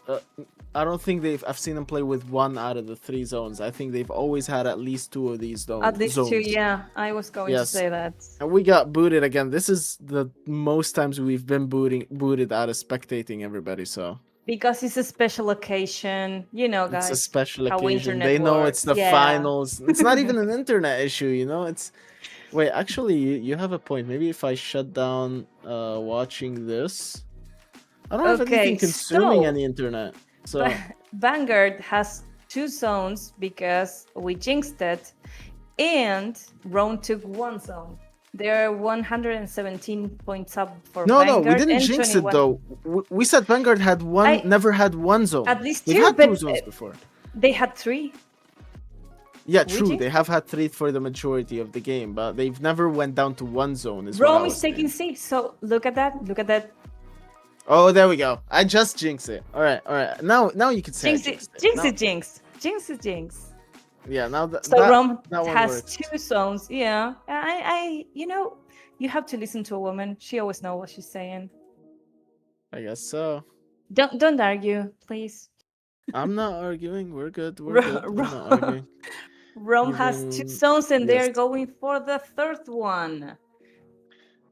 I don't think I've seen them play with 1 out of the 3 zones. I think they've always had at least 2 of these zones. At least 2, yeah. I was going to say that. And we got booted again. This is the most times we've been booted out of spectating everybody, so... Because it's a special occasion, you know, guys. It's a special how occasion. internet They know works. it's the Yeah. finals. It's not even an internet issue, you know? It's... Wait, actually, you have a point. Maybe if I shut down watching this... I don't have anything consuming any internet. So Vanguard has 2 zones because we jinxed it, and Rome took 1 zone. They're 117 points up for No, Vanguard. we didn't and jinx 21. it though. We said Vanguard had never had one zone. At least They've two, had but two zones before. they had 3. Yeah, We true. jinxed They have had 3 for the majority of the game, but they've never went down to one zone. Is what I Rome was is taking saying. C. So look at that. Look at that. Oh, there we go. I just jinxed it. All right. Now you can say Jinx I it. jinxed it. Jinx Now- it. Jinx. Jinx it. Jinx. Yeah. Now So Rome that one has works. 2 zones. Yeah. You have to listen to a woman. She always knows what she's saying. I guess so. Don't argue, please. I'm not arguing. We're good. We're good. I'm not arguing. Rome has 2 Even- zones and they're yes. going for the third one.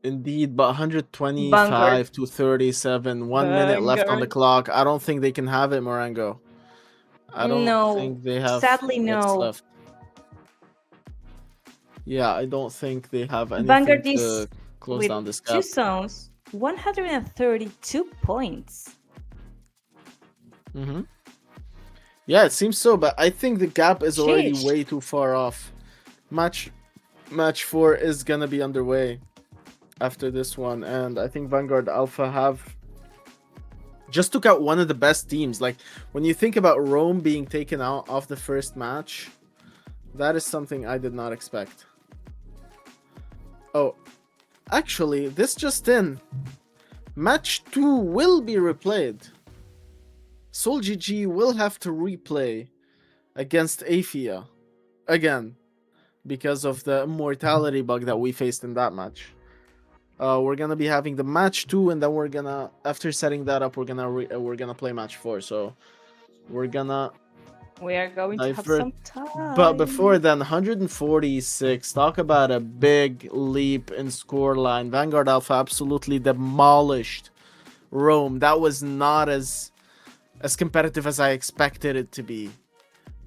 Indeed, but 125 Vanguard. to 37, 1 minute left on the Vanguard. clock. I don't think they can have it, Morango. I don't No, think they have sadly, what's no. left. Yeah, I don't think they have anything Vanguard to is close with down this 2 gap. zones, 132 points. Mm-hmm. Yeah, it seems so, but I think the gap is already Sheesh. way too far off. Match 4 is gonna be underway after this one, and I think Vanguard Alpha have just took out one of the best teams. Like, when you think about Rome being taken out off the first match, that is something I did not expect. Oh, actually, this just in. Match 2 will be replayed. Soul GG will have to replay against Aphia again because of the immortality bug that we faced in that match. We're gonna be having the match 2, and then we're gonna, after setting that up, we're gonna play match 4. So we're gonna We are going to have divert. some time. But before then, 146. Talk about a big leap in scoreline. Vanguard Alpha absolutely demolished Rome. That was not as competitive as I expected it to be.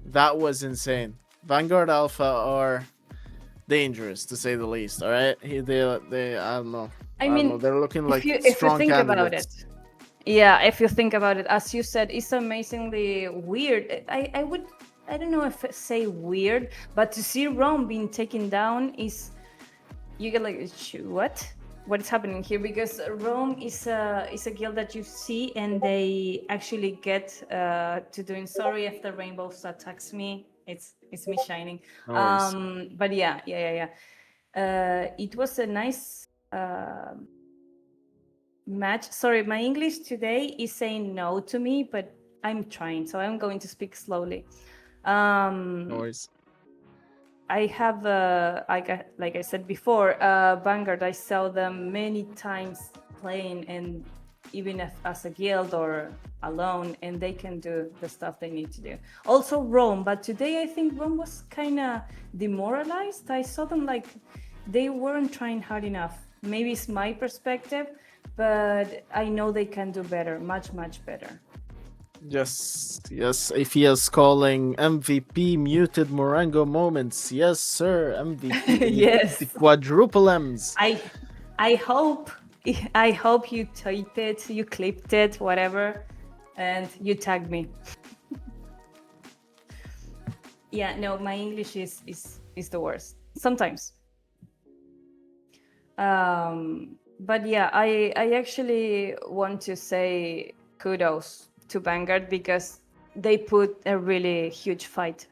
That was insane. Vanguard Alpha are dangerous, to say the least. All right, they I don't know. I don't mean, know. They're looking like if you strong think about candidates. it, yeah, if you think about it, as you said, it's amazingly weird. I don't know if I say weird, but to see Rome being taken down is, you get like, what is happening here? Because Rome is a guild that you see, and they actually get to doing sorry if the rainbows attacks me. It's me shining. No worries. But yeah. It was a nice match. Sorry, my English today is saying no to me, but I'm trying, so I'm going to speak slowly. No worries. I have, like I said before, Vanguard. I saw them many times playing, and even if as a guild or alone, and they can do the stuff they need to do. Also Rome, but today I think Rome was kind of demoralized. I saw them like they weren't trying hard enough. Maybe it's my perspective, but I know they can do better, much better. Yes. Aphia's calling MVP muted Morango moments. Yes, sir. MVP. Yes. The quadruple M's. I hope you typed it, you clipped it, whatever, and you tagged me. Yeah, no, my English is the worst sometimes. But yeah, I actually want to say kudos to Vanguard because they put a really huge fight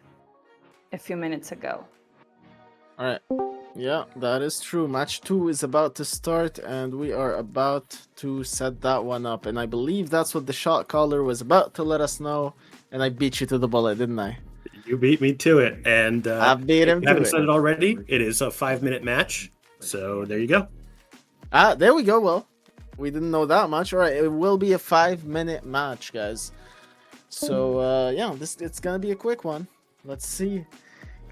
a few minutes ago. All right. Yeah, that is true. Match 2 is about to start, and we are about to set that one up. And I believe that's what the shot caller was about to let us know. And I beat you to the bullet, didn't I? You beat me to it. And I beat him if you to haven't it. said it already, it is a 5-minute match. So there you go. There we go. Well, we didn't know that much. All right, it will be a 5-minute match, guys. So, yeah, it's going to be a quick one. Let's see.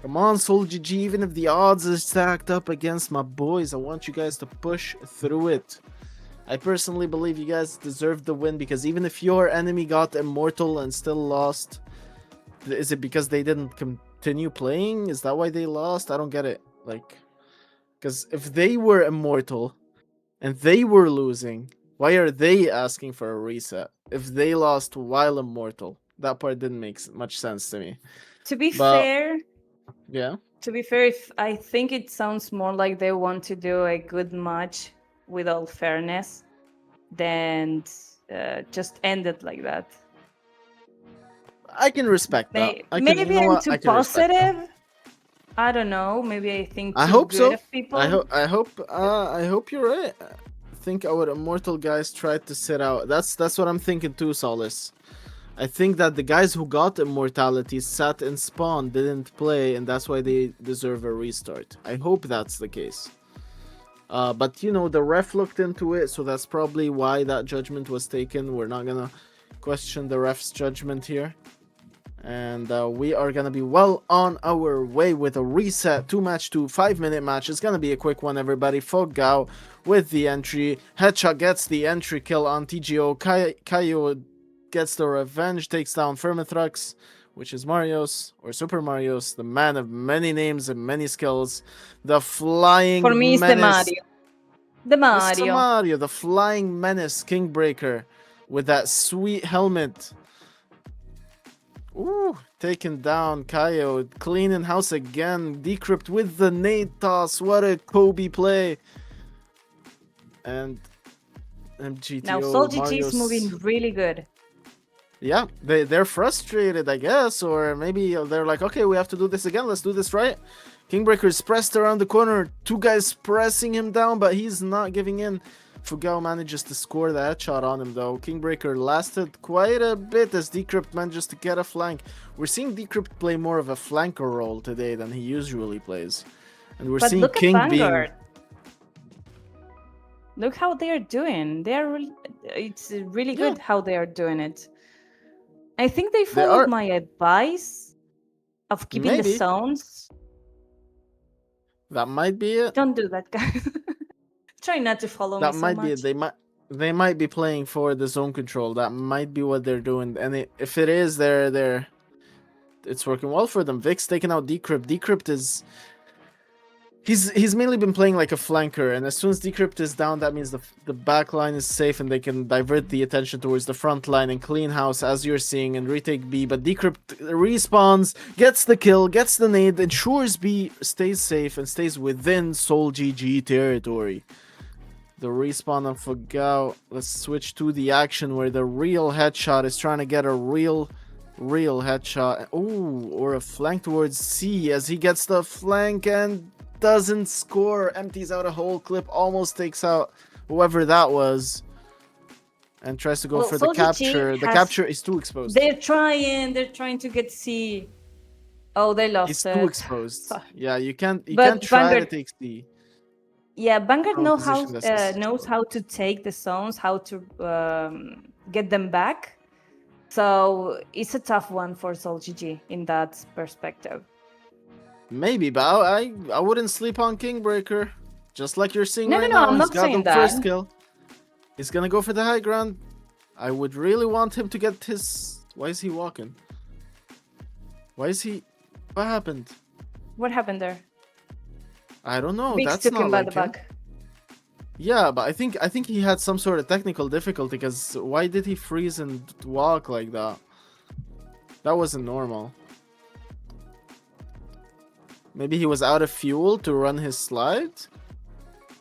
Come on, Soul GG. Even if the odds are stacked up against my boys, I want you guys to push through it. I personally believe you guys deserve the win because even if your enemy got immortal and still lost, is it because they didn't continue playing? Is that why they lost? I don't get it. Like, because if they were immortal and they were losing, why are they asking for a reset? If they lost while immortal, that part didn't make much sense to me. To be fair, yeah, To be fair, I think it sounds more like they want to do a good match with all fairness than just end it like that. I can respect that. Maybe you know I'm what? too I can respect that. positive. I don't know. Maybe I think I too hope good so. of people. I hope you're right. I think our immortal guys tried to sit out. That's what I'm thinking too, Solace. I think that the guys who got immortality sat in spawn, didn't play, and that's why they deserve a restart. I hope that's the case. But you know, the ref looked into it, so that's probably why that judgment was taken. We're not gonna question the ref's judgment here. And we are gonna be well on our way with a reset 2-match to 5-minute match. It's gonna be a quick one, everybody. Fogao with the entry. Headshot gets the entry kill on TGO. Kaio gets the revenge, takes down Firmithrux, which is Marios, or Super Marios, the man of many names and many skills. The flying For me, it's the menace. Mario. The Mario. It's the Mario, the flying menace Kingbreaker with that sweet helmet. Ooh, taking down Kaio, cleaning house again. Decrypt with the nade toss. What a Kobe play. And MGTO. Now Soul GG is moving really good. Yeah, they're frustrated, I guess, or maybe they're like, okay, we have to do this again. Let's do this right. Kingbreaker is pressed around the corner. 2 guys pressing him down, but he's not giving in. Fugao manages to score the headshot on him, though. Kingbreaker lasted quite a bit as Decrypt manages to get a flank. We're seeing Decrypt play more of a flanker role today than he usually plays. And we're seeing King being... Look how they are doing. It's really good how they are doing it. I think they followed my advice of keeping the zones. That might be it. Don't do that, guys. Try not to follow me so much. That might be it. They might be playing for the zone control. That might be what they're doing. And if it is, it's working well for them. Vic's taking out Decrypt. Decrypt is... He's mainly been playing like a flanker, and as soon as Decrypt is down, that means the back line is safe and they can divert the attention towards the front line and clean house, as you're seeing, and retake B. But Decrypt respawns, gets the kill, gets the nade, ensures B stays safe and stays within Soul GG territory. The respawn of Fogao. Let's switch to the action where the real headshot is trying to get a real headshot. Ooh, or a flank towards C as he gets the flank and doesn't score, empties out a whole clip, almost takes out whoever that was, and tries to go for the capture. The capture is too exposed. They're trying to get C. Oh, they lost It's it. too exposed. Yeah, you can't try to take C. Yeah, Vanguard knows how to take the zones, how to get them back. So it's a tough one for Soul GG in that perspective. Maybe, but I wouldn't sleep on Kingbreaker. Just like you're seeing right now. No, I'm not saying that. First kill. He's gonna go for the high ground. I would really want him to get his... Why is he walking? Why is he... What happened? What happened there? I don't know. Biggs That's took not him by like the back. Yeah, but I think he had some sort of technical difficulty, because why did he freeze and walk like that? That wasn't normal. Maybe he was out of fuel to run his slide?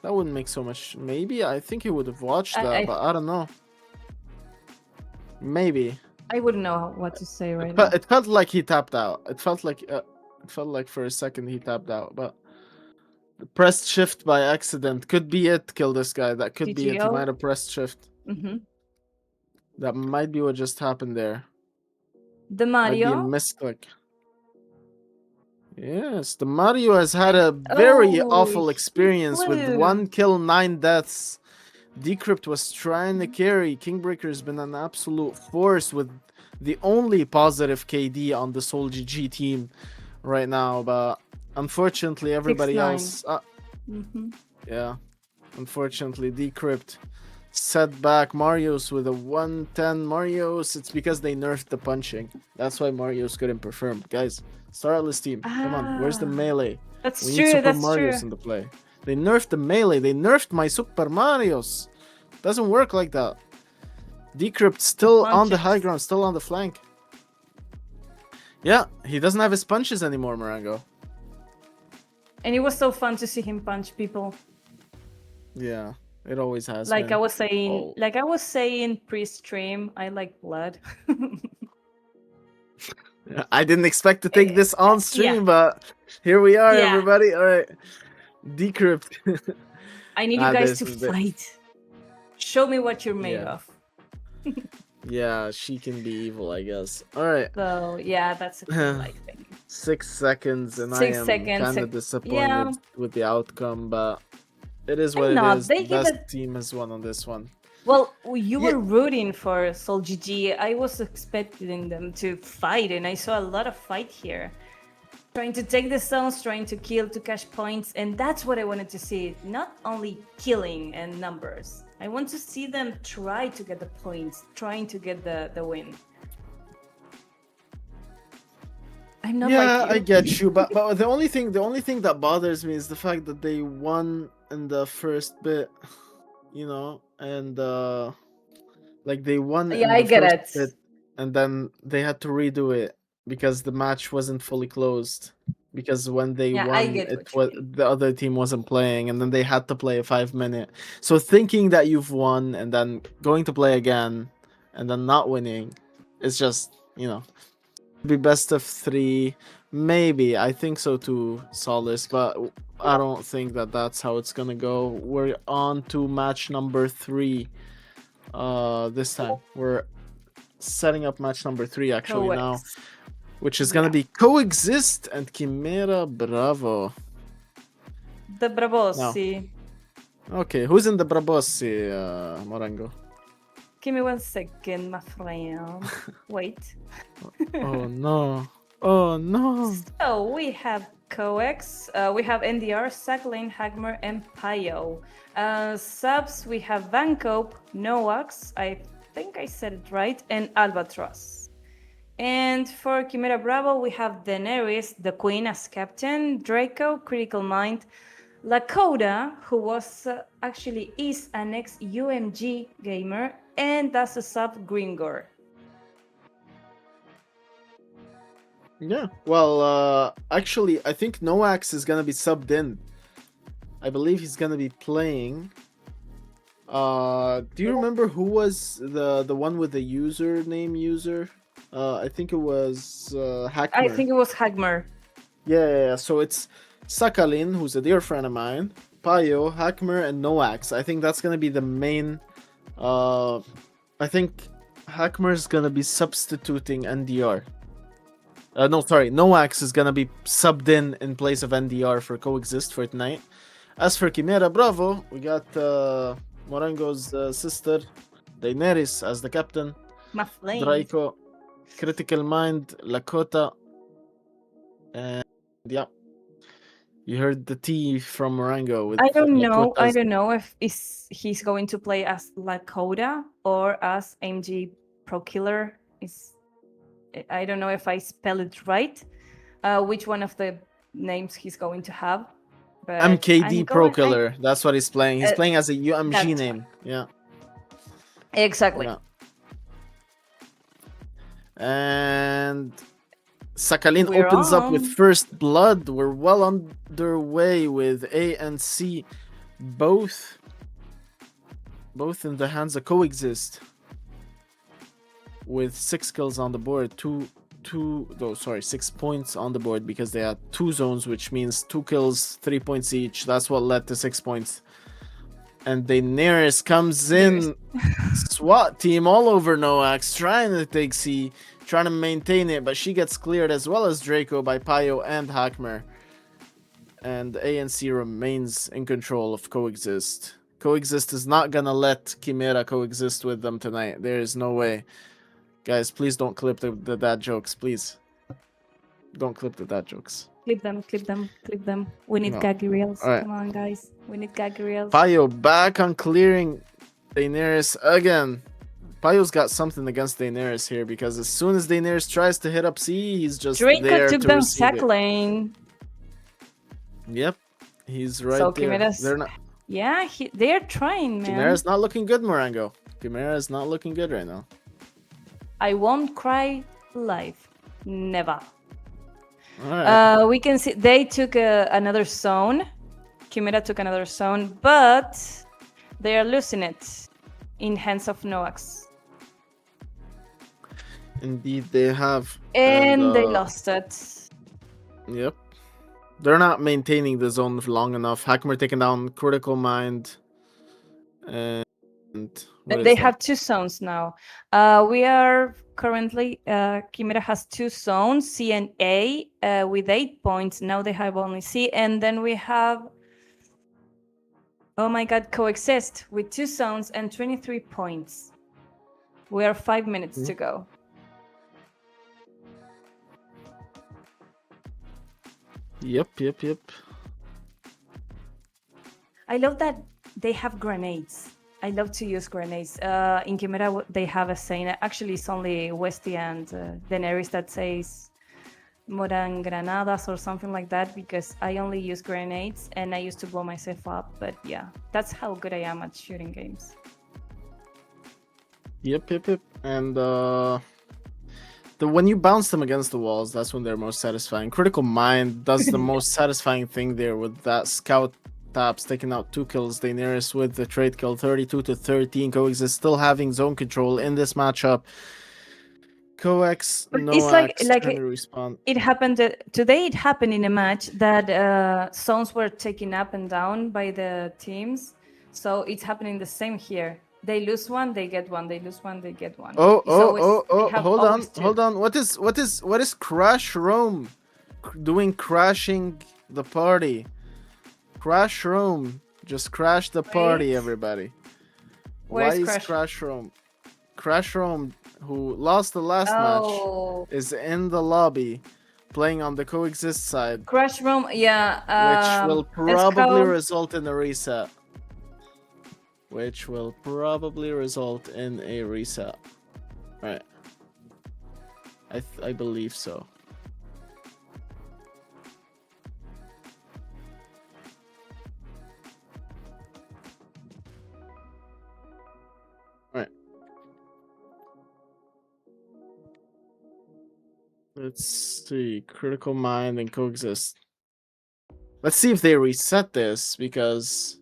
That wouldn't make so much... Maybe? I think he would have watched that, but I don't know. Maybe. I wouldn't know what to say right now. It felt like he tapped out. It felt like for a second he tapped out, but... Pressed shift by accident. Could be it, kill this guy. That could be it. He might have pressed shift. That might be what just happened there. The Mario? Might be a misclick. Yes, the Mario has had a very awful experience with 1 kill, 9 deaths. Decrypt was trying to carry. Kingbreaker has been an absolute force with the only positive KD on the Soul GG team right now, but unfortunately everybody else... Yeah, unfortunately Decrypt set back Marios with a 110. Marios, it's because they nerfed the punching. That's why Marios couldn't perform. Guys, Star Atlas team, come on, where's the melee? That's we true, need Super that's Marios true. in the play. They nerfed the melee, they nerfed my Super Marios. Doesn't work like that. Decrypt still on the high ground, still on the flank. Yeah, he doesn't have his punches anymore, Marango. And it was so fun to see him punch people. Yeah, it always has. Like been. I was saying pre-stream, I like blood. I didn't expect to take this on stream, yeah. but here we are, Yeah. everybody. All right, decrypt. I need you guys to fight. Show me what you're made of. Yeah, she can be evil, I guess. All right. So yeah, that's a cool life thing. 6 seconds, and I am kind of disappointed with the outcome, but it is what it is. The best team has won on this one. Well, you were rooting for Sol GG. I was expecting them to fight, and I saw a lot of fight here. Trying to take the zones, trying to kill, to cash points, and that's what I wanted to see. Not only killing and numbers. I want to see them try to get the points, trying to get the win. I'm not like you. I get you, but the only thing that bothers me is the fact that they won in the first bit, you know, and like they won. Yeah, I get it. Bit, and then they had to redo it because the match wasn't fully closed. Because when they won, the other team wasn't playing, and then they had to play a 5-minute. So thinking that you've won and then going to play again and then not winning, it's just, you know, be best of 3, maybe. I think so too, Solace, but I don't think that that's how it's gonna go. We're on to match number 3. This time we're setting up match number 3 actually now. Which is gonna be Coexist and Chimera Bravo. The Bravossi. No. Okay, who's in the Bravossi, Morango? Give me 1 second, my friend. Wait. Oh no. Oh no. So we have Coex, we have NDR, Sackling, Hagmer, and Pio. Subs, we have Vancope, Noax, I think I said it right, and Albatross. And for Chimera Bravo, we have Daenerys, the Queen, as captain, Draco, Critical Mind, Lakota, who was actually is an ex-UMG gamer, and that's a sub, Gringor. Yeah, well, actually, I think Noax is gonna be subbed in. I believe he's gonna be playing. Do you remember who was the one with the user? I think it was Hagmer. I think it was Hagmer. Yeah. So it's Sakalin, who's a dear friend of mine, Payo, Hagmer, and Noax. I think that's gonna be the main. I think Hagmer's gonna be substituting NDR. Noax is gonna be subbed in place of NDR for Coexist for tonight. As for Chimera Bravo, we got Morango's sister, Daenerys, as the captain. Draco, Critical Mind, Lakota, and yeah, you heard the T from Morango. With I don't know if he's going to play as Lakota or as MG Pro Killer. I don't know if I spell it right. Which one of the names he's going to have? But MKD Pro Killer. That's what he's playing. He's playing as a UMG name. Yeah. Exactly. Yeah. And Sakalin opens up with First Blood. We're well underway with A and C, both in the hands of Coexist, with 6 kills on the board. 6 points on the board because they had 2 zones, which means 2 kills, 3 points each. That's what led to 6 points. And Daenerys comes in, SWAT team all over Noax, trying to take C, trying to maintain it, but she gets cleared as well as Draco by Payo and Hagmer. And ANC remains in control of Coexist. Coexist is not gonna let Chimera coexist with them tonight. There is no way. Guys, please don't clip the dad jokes, please. Don't clip the dad jokes. Clip them. We need gaggy reels. Right. Come on, guys. We need gaggy reels. Payo back on clearing Daenerys again. Payo's got something against Daenerys here because as soon as Daenerys tries to hit up C, he's just Draco there took to down receive sack it. lane. Yep, he's right So there. Chimera's, They're not. yeah, they're trying, man. Chimera's not looking good, Morango. Chimera's not looking good right now. I won't cry live. Never. Alright. We can see they took another zone. Chimera took another zone, but they are losing it in hands of Noax. Indeed, they have. And they lost it. Yep. They're not maintaining the zone for long enough. Hakmer taking down Critical Mind. And what They is have that? 2 zones now. We are currently, Chimera has 2 zones, C and A, with 8 points. Now they have only C. And then we have, oh my god, Coexist with 2 zones and 23 points. We are 5 minutes to go. Yep. I love that they have grenades. I love to use grenades. In Chimera, they have a saying. Actually, it's only Westy and Daenerys that says Moran Granadas or something like that, because I only use grenades and I used to blow myself up. But yeah, that's how good I am at shooting games. Yep. And when you bounce them against the walls, that's when they're most satisfying. Critical Mind does the most satisfying thing there with that scout taps, taking out 2 kills. Daenerys with the trade kill, 32-13. Coexist still having zone control in this matchup. Coex, It's like trying to respawn. It happened today. It happened in a match that zones were taken up and down by the teams. So it's happening the same here. They lose one, they get one. They lose one, they get one. Hold on. What is Crash Rome doing? Crashing the party. Crash Rome just crashed the party, everybody. Why is Crash Rome? Crash Rome, who lost the last match, is in the lobby playing on the Coexist side. Crash Rome, yeah. Which will probably result in a reset. Alright. I believe so. Alright. Let's see. Critical Mind and Coexist. Let's see if they reset this, because...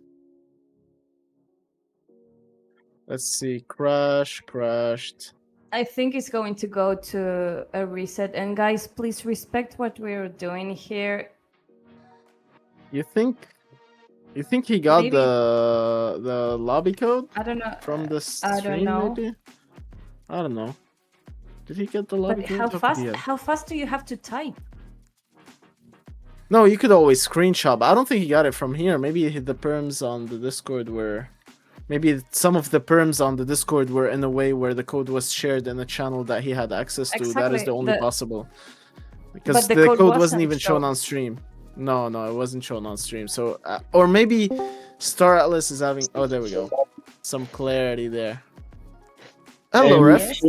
Let's see. Crashed. I think it's going to go to a reset. And guys, please respect what we're doing here. You think he got the lobby code? I don't know. From the stream, I don't know. maybe? I don't know. Did he get the lobby code? How fast do you have to type? No, you could always screenshot. I don't think he got it from here. Maybe the perms on the Discord were... Maybe some of the perms on the Discord were in a way where the code was shared in a channel that he had access to. Exactly. That is the only possible. Because the code wasn't even shown on stream. No, it wasn't shown on stream. So, or maybe Star Atlas is having... Oh, there we go. Some clarity there. Hello, Ref.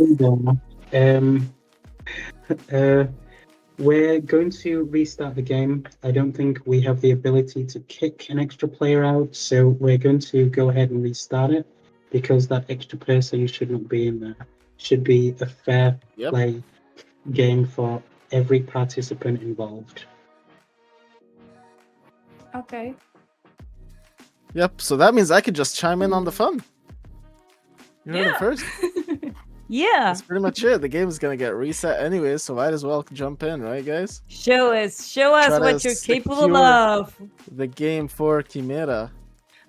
We're going to restart the game. I don't think we have the ability to kick an extra player out, so we're going to go ahead and restart it, because that extra person should not be in there. Should be a fair play game for every participant involved. Okay. Yep, so that means I could just chime in on the fun. You heard it first? Yeah. That's pretty much it. The game is gonna get reset anyway, so might as well jump in, right, guys? Show us what you're capable of. The game for Chimera.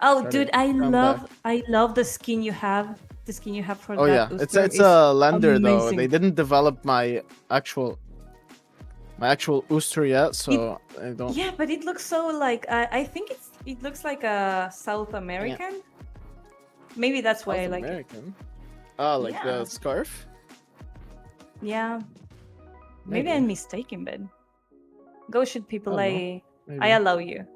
Oh, dude, I love the skin you have. The skin you have for that. Oh yeah, it's a lender though. They didn't develop my actual Ooster yet, so I don't. Yeah, but it looks so like I think it looks like a South American. Yeah. Maybe that's why I like American. Oh, like the scarf? Yeah. Maybe I'm mistaken, but go shoot people. I allow you.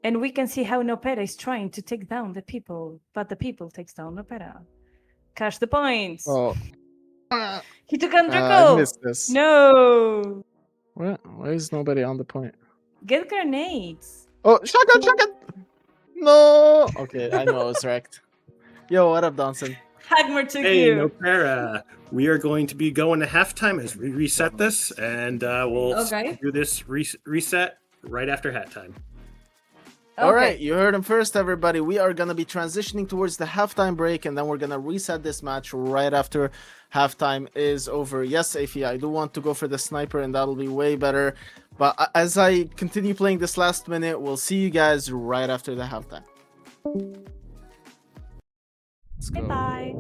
And we can see how Nopera is trying to take down the people, but the people takes down Nopera. Cash the points. Oh. He took on Draco. I missed this. No. What? Why is nobody on the point? Get grenades. Oh, shotgun! No. Okay, I know I was wrecked. Yo, what up, Donson? Hagmer took Hey, you. no para. We are going to be going to halftime as we reset this, and we'll Okay. do this reset right after halftime. All right, you heard him first, everybody. We are going to be transitioning towards the halftime break, and then we're going to reset this match right after halftime is over. Yes, Afi, I do want to go for the sniper, and that'll be way better. But as I continue playing this last minute, we'll see you guys right after the halftime. Let's go. Bye.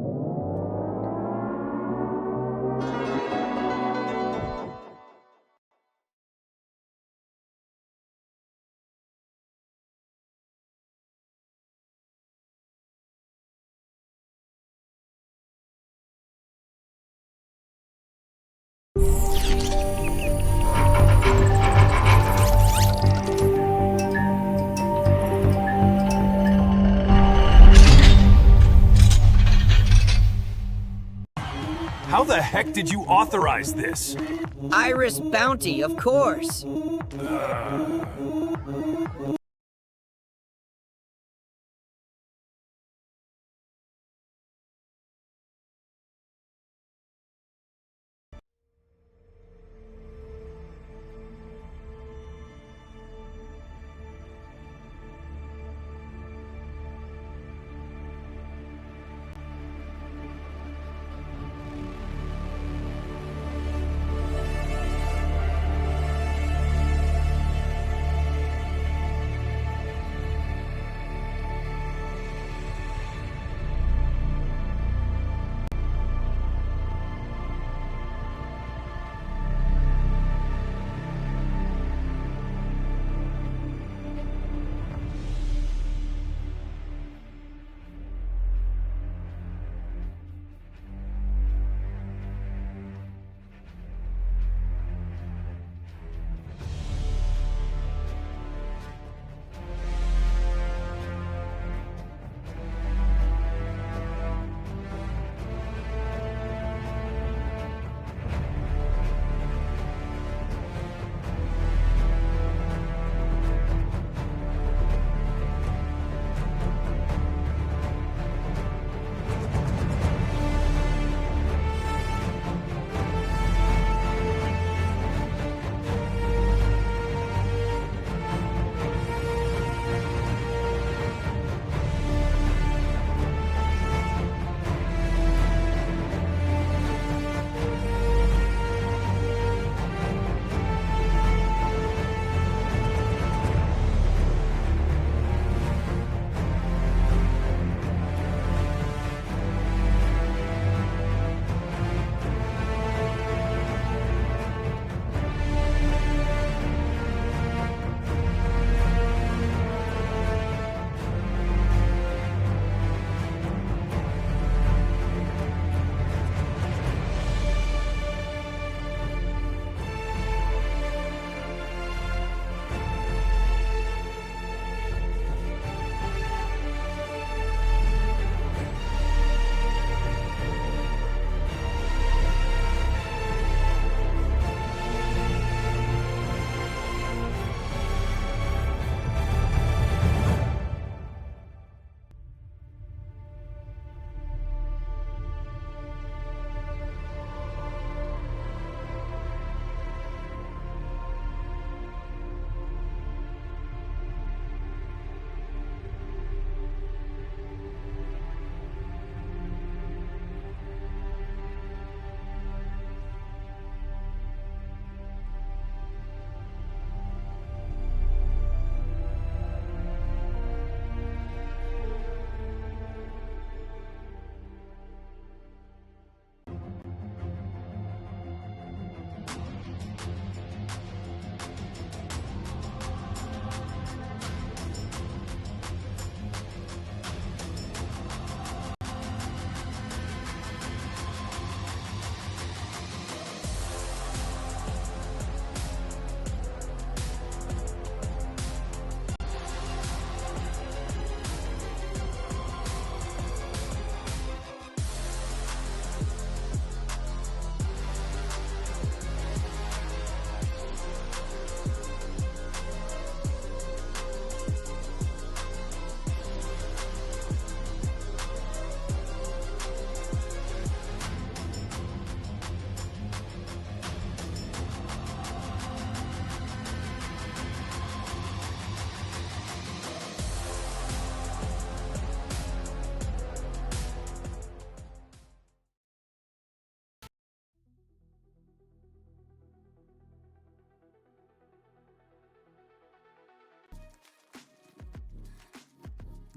How the heck did you authorize this? Iris Bounty, of course.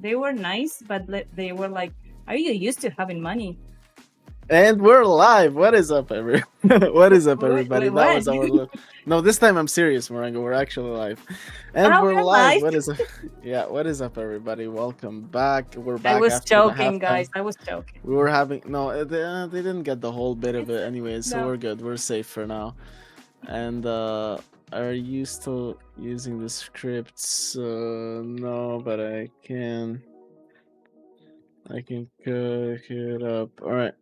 they were nice, but they were like, "Are you used to having money?" And we're live. What is up, What is up, everybody? Wait, That was what? our. No, this time I'm serious, Morango. We're actually live, and Oh, we're we're live. live? What is up? Yeah, what is up, everybody? Welcome back. We're back. I was after joking, the guys. halftime. I was joking. We were having they didn't get the whole bit of it anyways, so No. we're good. We're safe for now. And are you still using the scripts? No, but I can cook it up. All right.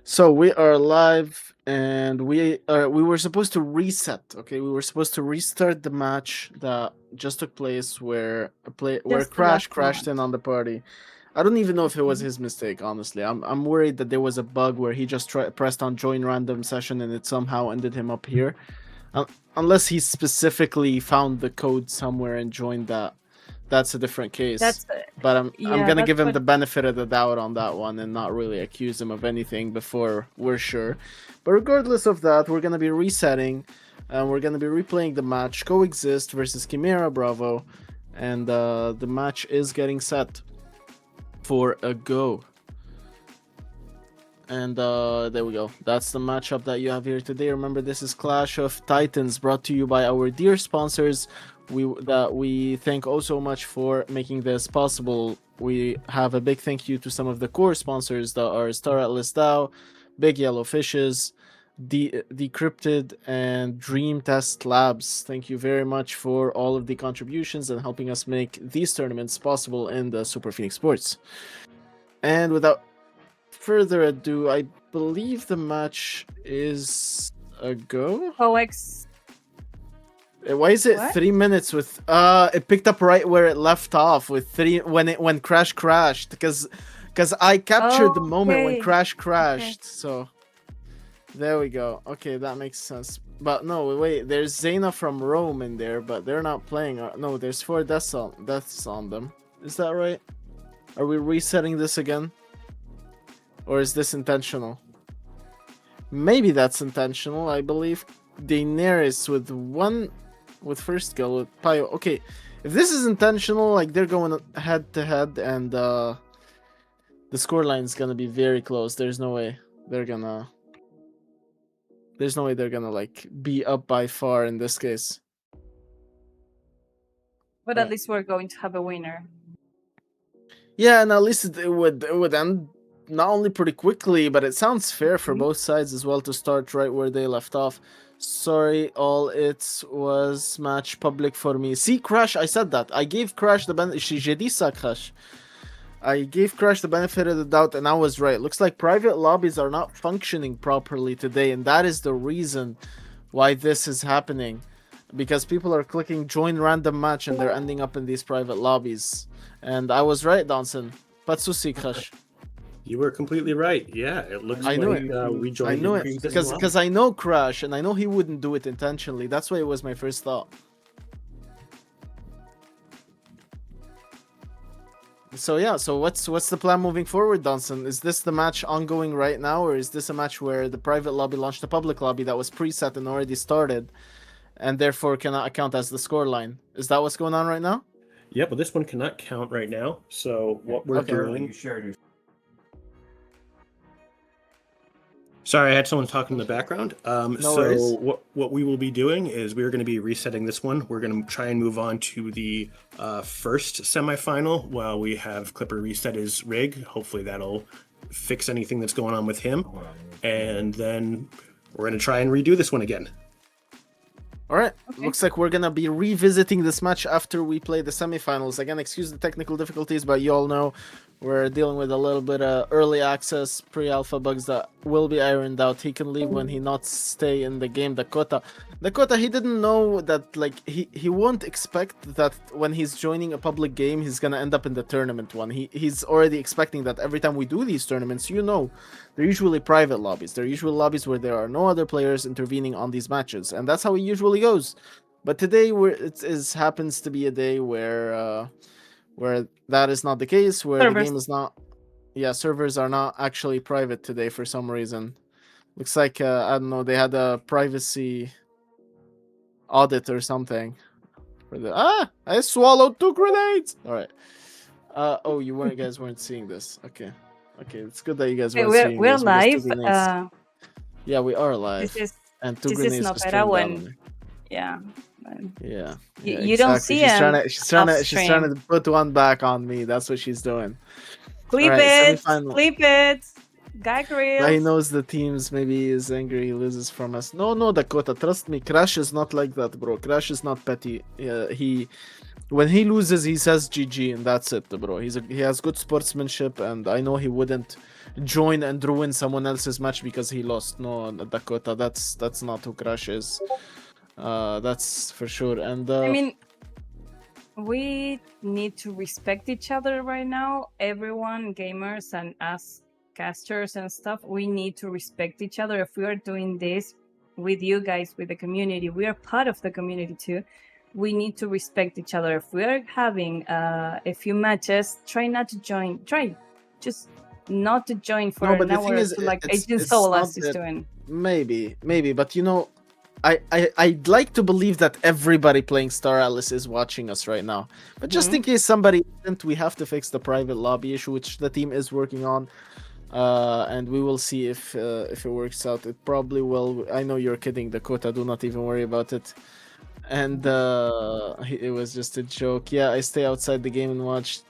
So we are live, and we were supposed to reset. Okay, we were supposed to restart the match that just took place where Just the Crash last crashed in on the party. I don't even know if it was his mistake, honestly. I'm worried that there was a bug where he just pressed on join random session and it somehow ended him up here. Unless he specifically found the code somewhere and joined that. That's a different case. But I'm gonna give him the benefit of the doubt on that one and not really accuse him of anything before we're sure. But regardless of that, we're gonna be resetting and we're gonna be replaying the match Coexist versus Chimera Bravo, and the match is getting set for a go. And there we go. That's the matchup that you have here today. Remember, this is Clash of Titans, brought to you by our dear sponsors. We thank oh so much for making this possible. We have a big thank you to some of the core sponsors that are Star Atlas DAO, Big Yellow Fishes, Decrypted, and Dream Test Labs. Thank you very much for all of the contributions and helping us make these tournaments possible in the Super Phoenix Sports. And without further ado, I believe the match is a go. Why is it 3 minutes with it picked up right where it left off with 3 when Crash crashed, because I captured the moment when Crash crashed. So there we go. Okay, that makes sense. But no, wait, there's Zayna from Rome in there, but they're not playing. No, there's 4 deaths on them. Is that right? Are we resetting this again? Or is this intentional? Maybe that's intentional. I believe Daenerys with first kill with Pio. Okay, if this is intentional, like they're going head to head, and the scoreline is gonna be very close. There's no way they're gonna like be up by far in this case. But at least we're going to have a winner. Yeah, and at least it would end not only pretty quickly, but it sounds fair for both sides as well to start right where they left off. Sorry, all it was match public for me. See, Crash, I said that. I gave Crash the benefit. I gave Crash the benefit of the doubt, and I was right. Looks like private lobbies are not functioning properly today, and that is the reason why this is happening. Because people are clicking join random match, and they're ending up in these private lobbies. And I was right, Donson. Patsusi, Crash. You were completely right. Yeah, it looks like we joined. I knew it because I know Crash, and I know he wouldn't do it intentionally. That's why it was my first thought. So yeah, so what's the plan moving forward, Donson? Is this the match ongoing right now, or is this a match where the private lobby launched a public lobby that was preset and already started, and therefore cannot account as the scoreline? Is that what's going on right now? Yeah, but this one cannot count right now. So what we're doing. Sorry, I had someone talking in the background. So what we will be doing is we're going to be resetting this one. We're going to try and move on to the first semifinal while we have Clipper reset his rig. Hopefully that'll fix anything that's going on with him. And then we're going to try and redo this one again. All right. Okay. Looks like we're going to be revisiting this match after we play the semifinals. Again, excuse the technical difficulties, but you all know we're dealing with a little bit of early access pre-alpha bugs that will be ironed out. He can leave when he not stay in the game. Dakota, he didn't know that, like, he won't expect that when he's joining a public game, he's gonna end up in the tournament one. He's already expecting that every time we do these tournaments, they're usually private lobbies. They're usually lobbies where there are no other players intervening on these matches, and that's how it usually goes. But today, happens to be a day where that is not the case, where the game is not. Yeah, servers are not actually private today for some reason. Looks like I don't know, they had a privacy audit or something. I swallowed 2 grenades. All right. Oh, guys weren't seeing this. Okay. It's good that you guys weren't seeing we're this. Because 2 live. grenades. Yeah, we are live. This is And 2 this is grenades not just better came down on when me. yeah. Yeah. You don't see him. She's trying to put one back on me. That's what she's doing. Clip All right, it. semifinal. Clip it. Guy Grills. He knows the teams. Maybe he is angry. He loses from us. No, Dakota. Trust me. Crash is not like that, bro. Crash is not petty. When he loses, he says GG, and that's it, bro. He has good sportsmanship, and I know he wouldn't join and ruin someone else's match because he lost. No, Dakota. That's not who Crash is. That's for sure. And I mean, we need to respect each other right now. Everyone, gamers and us casters and stuff, we need to respect each other. If we are doing this with you guys, with the community, we are part of the community too. We need to respect each other. If we are having a few matches, try not to join. Try just not to join for an hour or two, like Agent Solas is doing. Maybe, but I'd like to believe that everybody playing Star Atlas is watching us right now. But just in case somebody isn't, we have to fix the private lobby issue, which the team is working on. And we will see if it works out. It probably will. I know you're kidding, Dakota. Do not even worry about it. And it was just a joke. Yeah, I stay outside the game and watch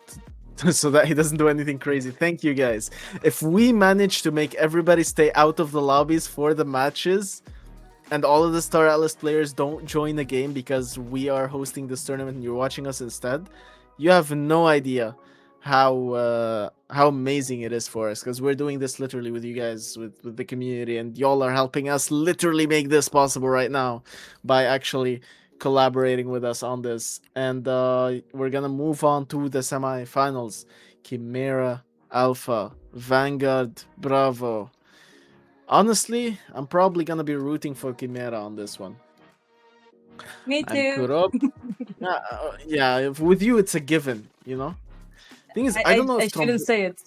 so that he doesn't do anything crazy. Thank you, guys. If we manage to make everybody stay out of the lobbies for the matches, and all of the Star Atlas players don't join the game because we are hosting this tournament and you're watching us instead, you have no idea how amazing it is for us, because we're doing this literally with you guys, with the community, and y'all are helping us literally make this possible right now by actually collaborating with us on this. And we're gonna move on to the semifinals. Chimera, Alpha, Vanguard, Bravo. Honestly, I'm probably gonna be rooting for Chimera on this one. Me too. Yeah, with you it's a given, you know. Thing is, I don't know if I shouldn't say it.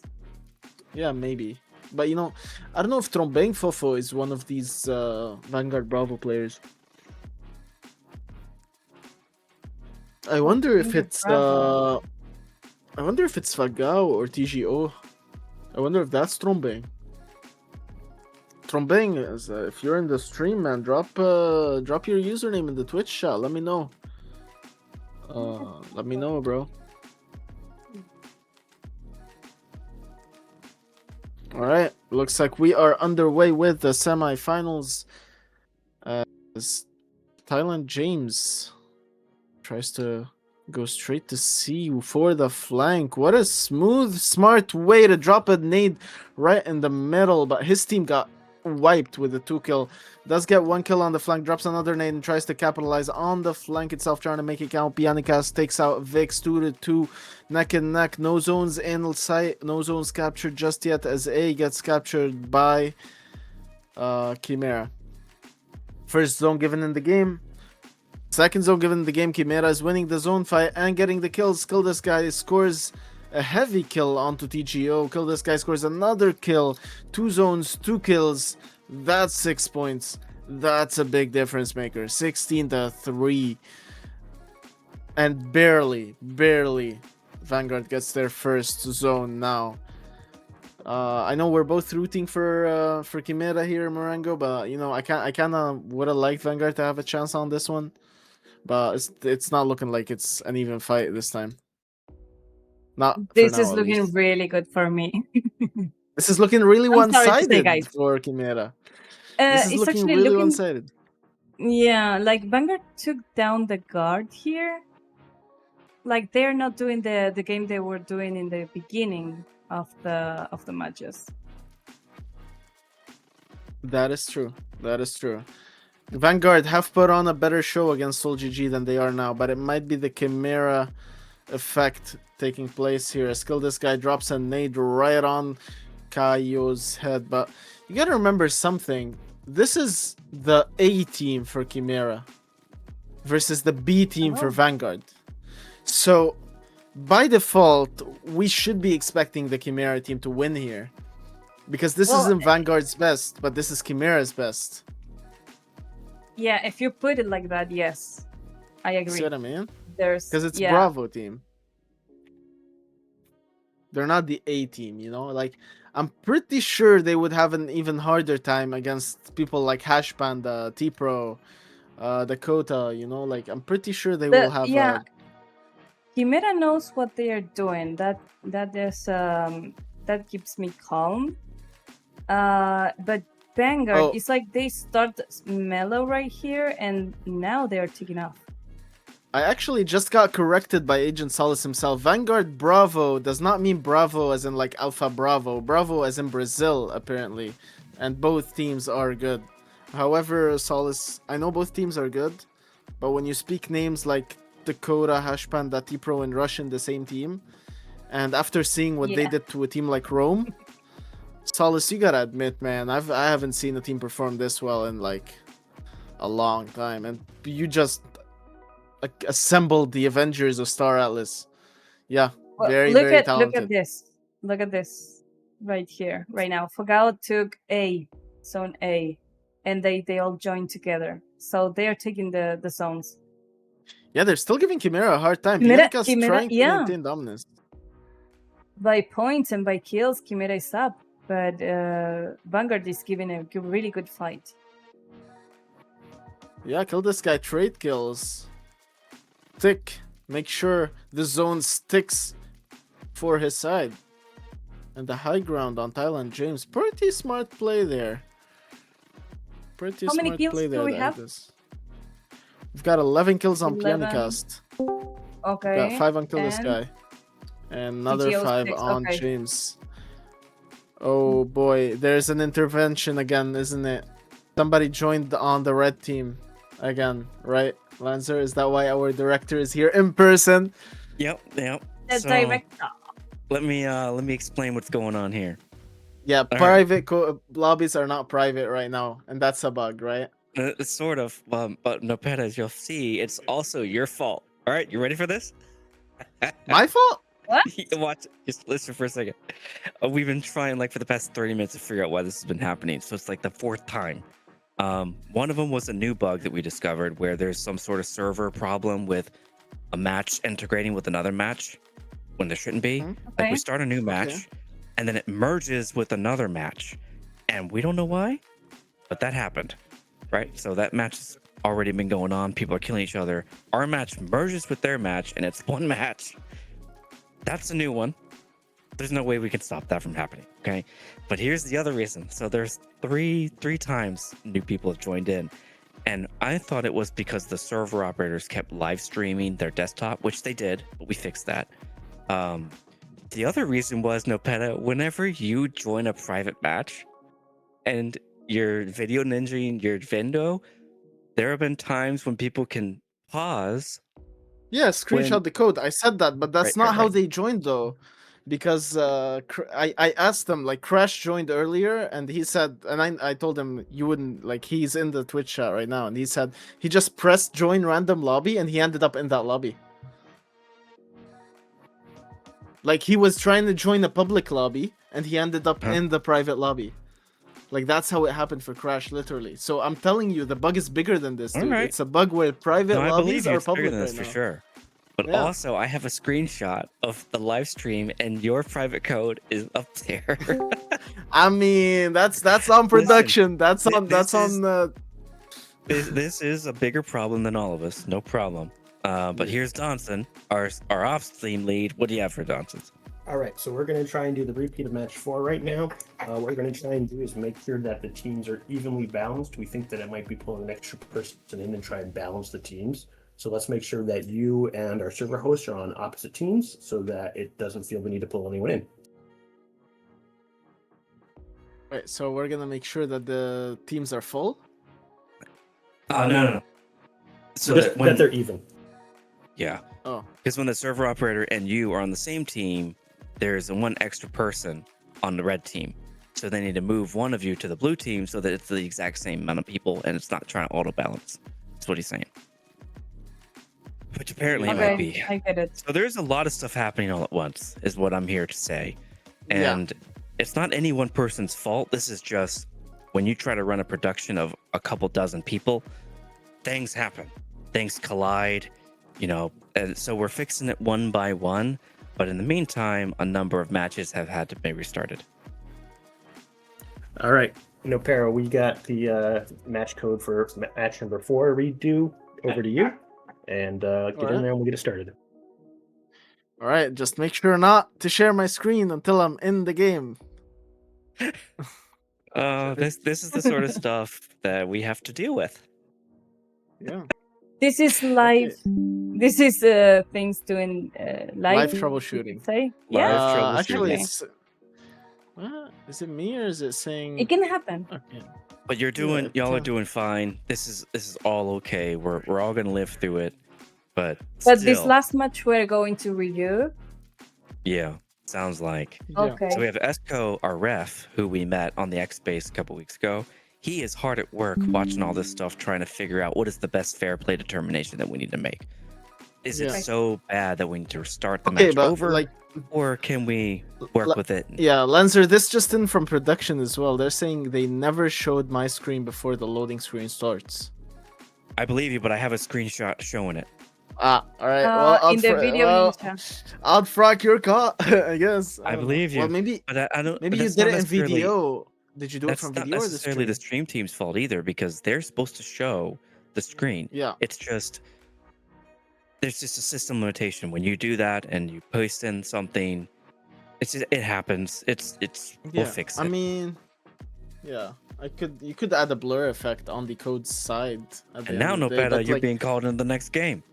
Yeah, maybe, but I don't know if Trombeng Fofo is one of these Vanguard Bravo players. I wonder if it's Fagao or TGO. I wonder if that's Trombeng. Trombeng, if you're in the stream, man, drop your username in the Twitch chat. Let me know. Let me know, bro. All right, looks like we are underway with the semifinals. Thailand James tries to go straight to C for the flank. What a smooth, smart way to drop a nade right in the middle, but his team got wiped with a 2-kill. Does get 1 kill on the flank, drops another nade and tries to capitalize on the flank itself, trying to make it count. Pianikas takes out Vix 2-2, neck and neck. No zones in sight, no zones captured just yet, as A gets captured by Chimera. First zone given in the game. Second zone given in the game. Chimera is winning the zone fight and getting the kills. Kill this guy scores a heavy kill onto TGO. Kill this guy scores another kill. 2 zones, 2 kills. That's 6 points. That's a big difference maker. 16-3. And barely Vanguard gets their first zone now. I know we're both rooting for Chimera here, Marengo, but I kind of would have liked Vanguard to have a chance on this one. But it's not looking like it's an even fight this time. This is looking really good for me. This is looking really one-sided for Chimera. This is it's looking actually really one-sided. Yeah, like Vanguard took down the guard here. Like they're not doing the game they were doing in the beginning of the matches. That is true. Vanguard have put on a better show against Soul GG than they are now, but it might be the Chimera effect taking place here. As this guy drops a nade right on Kaio's head, but you gotta remember something. This is the A team for Chimera versus the B team for Vanguard. So by default, we should be expecting the Chimera team to win here, because this isn't Vanguard's best, but this is Chimera's best. Yeah, if you put it like that, yes, I agree. See what I mean? there's Because it's yeah. Bravo team. They're not the A team, you know? Like, I'm pretty sure they would have an even harder time against people like Hash Panda, T-Pro, Dakota, you know? Like, I'm pretty sure they will have Yeah. a... Chimera knows what they are doing. That is that keeps me calm. But Vanguard, it's like they start mellow right here, and now they're taking off. I actually just got corrected by Agent Solace himself. Vanguard Bravo does not mean Bravo as in like Alpha Bravo. Bravo as in Brazil, apparently. And both teams are good. However, Solace, I know both teams are good, but when you speak names like Dakota, Hash Panda, T-Pro, and Rush in the same team, and after seeing what they did to a team like Rome, Solace, you gotta admit, man, I haven't seen a team perform this well in like a long time. And you just assembled the Avengers of Star Atlas. Yeah, Well, very talented. Look at this. Look at this right here, right now. Fogao took zone A, and they all joined together. So they are taking the zones. Yeah, they're still giving Chimera a hard time. Chimera, trying to maintain dominance. By points and by kills, Chimera is up, but Vanguard is giving a really good fight. Yeah, kill this guy. Trade kills. Tick. Make sure the zone sticks for his side. And the high ground on Thailand James. Pretty smart play there. Pretty How smart many kills play there. do we have? We've got 11 kills on 11. Pianicast. Okay. Got 5 on Kill This Guy. And another PTO 5 6, on okay. James. Oh boy, there's an intervention again, isn't it? Somebody joined on the red team again, right? Lancer, is that why our director is here in person? Yep. The So, director. let me explain what's going on here. Yeah, All private lobbies are not private right now, and that's a bug, right? Sort of, but no, Peta, as you'll see, it's also your fault. All right, you ready for this? My fault? What? Watch, just listen for a second. We've been trying like for the past 30 minutes to figure out why this has been happening. So it's like the 4th time. One of them was a new bug that we discovered where there's some sort of server problem with a match integrating with another match when there shouldn't be. Like we start a new match and then it merges with another match, and we don't know why, but that happened, right? So that match has already been going on. People are killing each other. Our match merges with their match, and it's one match. That's a new one. There's no way we can stop that from happening. Okay. But here's the other reason. So there's three times new people have joined in. And I thought it was because the server operators kept live streaming their desktop, which they did, but we fixed that. The other reason was, Nopeta, whenever you join a private match and your video ninja, your Vendo, there have been times when people can pause. Yeah, screenshot the code. I said that, but that's not how they joined though. Because I asked them, like, Crash joined earlier, and he said, and I told him you wouldn't, like, he's in the Twitch chat right now, and he said he just pressed join random lobby, and he ended up in that lobby. Like, he was trying to join a public lobby, and he ended up in the private lobby. Like, that's how it happened for Crash, literally. So I'm telling you, the bug is bigger than this, dude. Right. It's a bug where private No, I lobbies believe you. are It's bigger public than this right for now. sure. But Yeah. also, I have a screenshot of the live stream, and your private code is up there. I mean, that's on production. That's on. This is a bigger problem than all of us. No problem. But here's Donson, our ops team lead. What do you have for Donson? All right, so we're going to try and do the repeat of match 4 right now. What we're going to try and do is make sure that the teams are evenly balanced. We think that it might be pulling an extra person in and try and balance the teams. So let's make sure that you and our server hosts are on opposite teams so that it doesn't feel the need to pull anyone in. Right, so we're gonna make sure that the teams are full. No. So Just that they're even. Yeah. Oh. Because when the server operator and you are on the same team, there's one extra person on the red team. So they need to move one of you to the blue team so that it's the exact same amount of people and it's not trying to auto balance. That's what he's saying. Which apparently it might be. I get it. So there's a lot of stuff happening all at once, is what I'm here to say. And it's not any one person's fault. This is just when you try to run a production of a couple dozen people, things happen. Things collide. And so we're fixing it one by one. But in the meantime, a number of matches have had to be restarted. All right. Nopera, we got the match code for match number 4 redo over to you. And get in there and we'll get it started. All right, just make sure not to share my screen until I'm in the game. This is the sort of stuff that we have to deal with. Yeah. This is live. This is things doing live troubleshooting. Say yeah. Actually, it's. Is it me or is it saying? It can happen. Okay. But y'all are doing fine. This is all okay. We're all gonna live through it. But this last match we're going to review. Yeah, sounds like. Okay. So we have Esco, our ref, who we met on the X Base a couple weeks ago. He is hard at work watching all this stuff, trying to figure out what is the best fair play determination that we need to make. Is it so bad that we need to start the match over, or can we work with it? Yeah, Lenzer, this just in from production as well. They're saying they never showed my screen before the loading screen starts. I believe you, but I have a screenshot showing it. All right. Well, in the video, I'll frog your call, I guess. I believe you. Well, maybe, but I don't. Maybe you did it in VDO. Did you do it from That's VDO not or necessarily the the stream team's fault either, because they're supposed to show the screen. Yeah. It's just there's just a system limitation when you do that and you post in something. It happens. We'll fix it. I mean, yeah. You could add a blur effect on the code side. And now, no better, you're being called into the next game.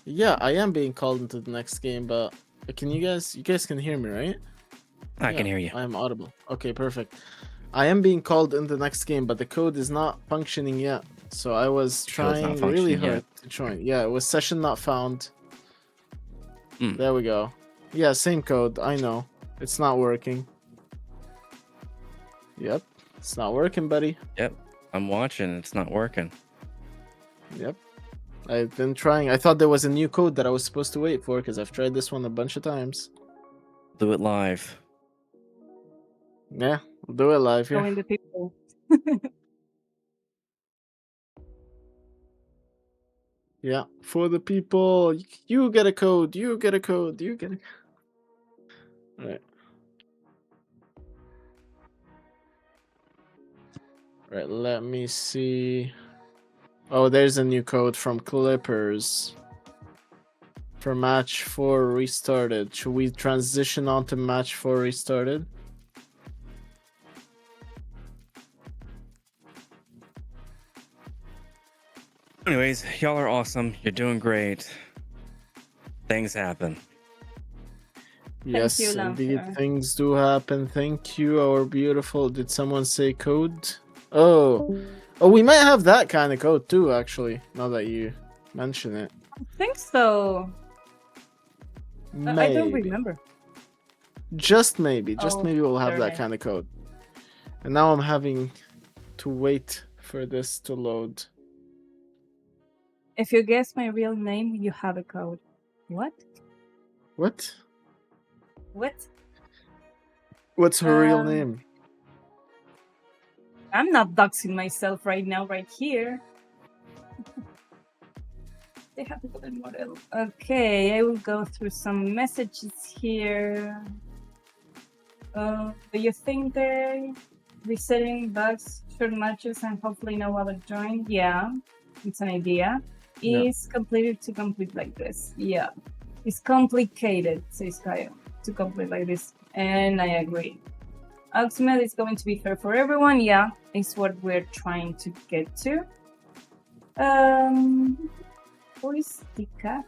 Yeah, I am being called into the next game, but can you guys can hear me, right? I can hear you. I am audible. Okay, perfect. I am being called in the next game, but the code is not functioning yet. So I was trying really hard to join. Yeah, it was session not found. There we go. Yeah, same code. I know. It's not working. Yep. It's not working, buddy. Yep. I'm watching. It's not working. Yep. I've been trying. I thought there was a new code that I was supposed to wait for because I've tried this one a bunch of times. Do it live. Yeah, we'll do it live here. Showing the people. Yeah, for the people. You get a code. You get a code. You get a... All right. All right, let me see. Oh, there's a new code from Clippers. For match 4 restarted. Should we transition on to match 4 restarted? Anyways, y'all are awesome. You're doing great. Things happen. Yes, you, indeed. Lancer. Things do happen. Thank you, our beautiful... Did someone say code? Oh, we might have that kind of code too, actually, now that you mention it. I think so. I don't remember. Just maybe we'll have that alright. kind of code. And now I'm having to wait for this to load. If you guess my real name, you have a code. What? What? What? What's her real name? I'm not doxing myself right now, right here. They have a good model. Okay, I will go through some messages here. Do you think they're resetting bugs, short matches, and hopefully no other join? Yeah, it's an idea. Is completed to complete like this. Yeah, it's complicated, says Kyle, to complete like this, and I agree. Ultimate is going to be fair for everyone. Yeah, it's what we're trying to get to. Who is Tika?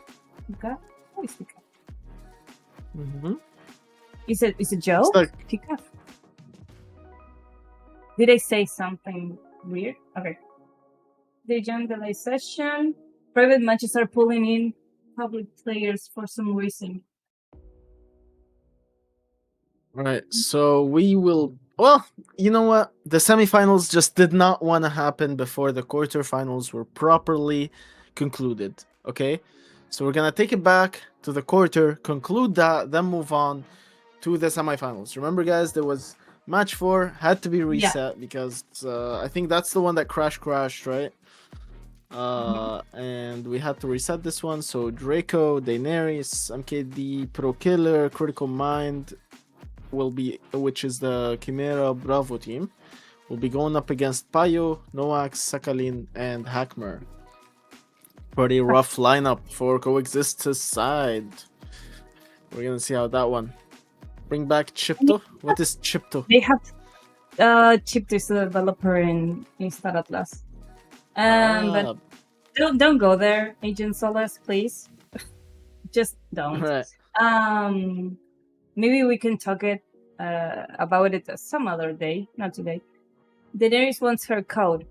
Tika? Who is Tika? Is it Joe? Tika? Did I say something weird? Okay. They joined the live session. Private matches are pulling in public players for some reason. Alright, so we will... Well, you know what? The semifinals just did not want to happen before the quarterfinals were properly concluded, okay? So we're going to take it back to the quarter, conclude that, then move on to the semifinals. Remember, guys, there was match 4, had to be reset because I think that's the one that crashed, right? And and we had to reset this one. So Draco, Daenerys, MKD, Pro Killer, Critical Mind will be, which is the Chimera Bravo team, will be going up against Payo, Noax, Sakalin, and Hackmer. Pretty rough lineup for Coexist's side. We're gonna see how that one. Bring back Chipto. What is Chipto? They have Chipto is a developer in Star Atlas. But don't go there, Agent Solace, please. Just don't. Right. Maybe we can talk about it some other day, not today. Daenerys wants her code.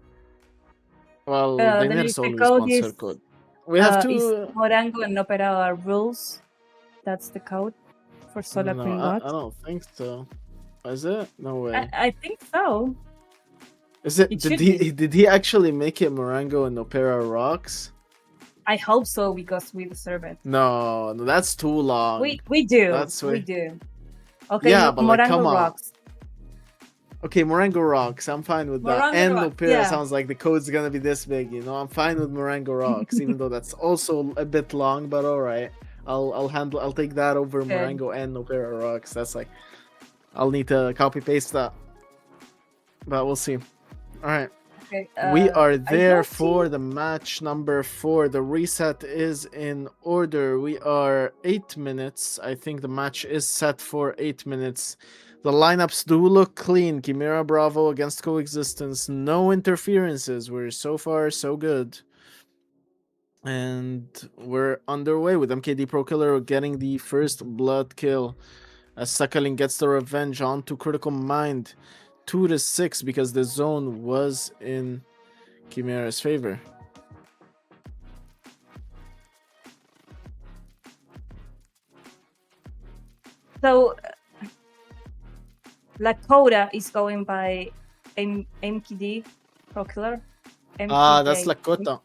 Well, Daenerys only wants her code. We have two. Morango and Opera are rules. That's the code for Solar Queen I God. don't think so. Is it? No way. I think so. Is it? Did he actually make it Morango and Opera Rocks? I hope so because we deserve it. No, that's too long. We do. We do. Okay, yeah, but Morango come on. Rocks. Okay, Morango Rocks. I'm fine with that. And Opera sounds like the code's gonna be this big. You know, I'm fine with Morango Rocks, even though that's also a bit long. But all right, I'll take that over Morango and Opera Rocks. That's like, I'll need to copy paste that. But we'll see. All right. Okay, we are there for the match number 4. The reset is in order. We are 8 minutes. I think the match is set for 8 minutes. The lineups do look clean. Chimera Bravo against Coexistence. No interferences. We're so far so good. And we're underway with MKD Pro Killer getting the first blood kill. As Sakalin gets the revenge onto Critical Mind. 2-6 because the zone was in Chimera's favor. So Lakota is going by MKD Pro Killer. That's Lakota.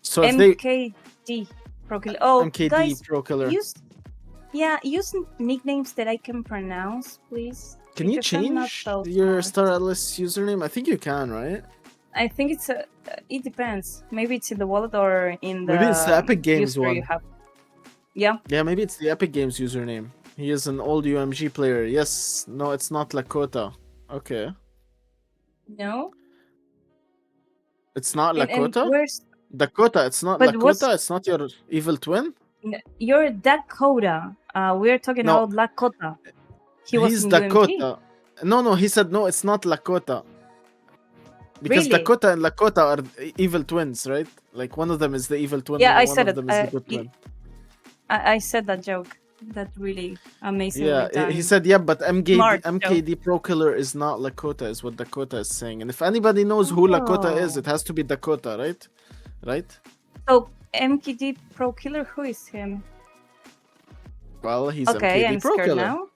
So if MKD Pro Killer. Oh, MKD guys, Pro Killer. Use nicknames that I can pronounce, please. Can you change your Star Atlas username? I think you can, right? I think it's it depends. Maybe it's in the wallet or in the. Maybe it's the Epic Games one. Yeah. Yeah, maybe it's the Epic Games username. He is an old UMG player. Yes. No, it's not Lakota. Okay. No. It's not Lakota. And where's Dakota? It's not Lakota. It's not your evil twin. You're Dakota. We're talking about Lakota. He's Dakota. No, he said no, it's not Lakota. Because really? Dakota and Lakota are evil twins, right? Like one of them is the evil twin. Yeah, I one said of it. them is the good twin. I said that joke. That really amazing. Yeah, he said but MKD Pro Killer is not Lakota, is what Dakota is saying. And if anybody knows who Lakota is, it has to be Dakota, right? Right? So MKD Pro Killer, who is him? Well, he's okay, MKD I'm Pro scared Killer. Now.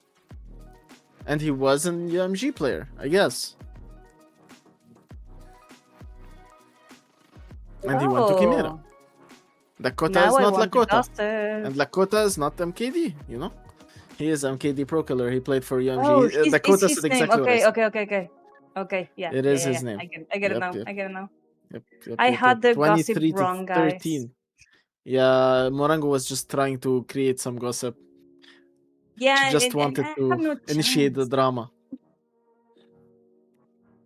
And he was an UMG player, I guess. And he went to Chimera. Dakota now is not Lakota. And Lakota is not MKD, you know? He is MKD Pro Killer. He played for UMG. Oh, Dakota his said name. exactly Okay, yeah. It is his name. I get it now. I get it now. Yep, I had the gossip wrong, guys. Yeah, Morango was just trying to create some gossip. Yeah, she just wanted to initiate the drama.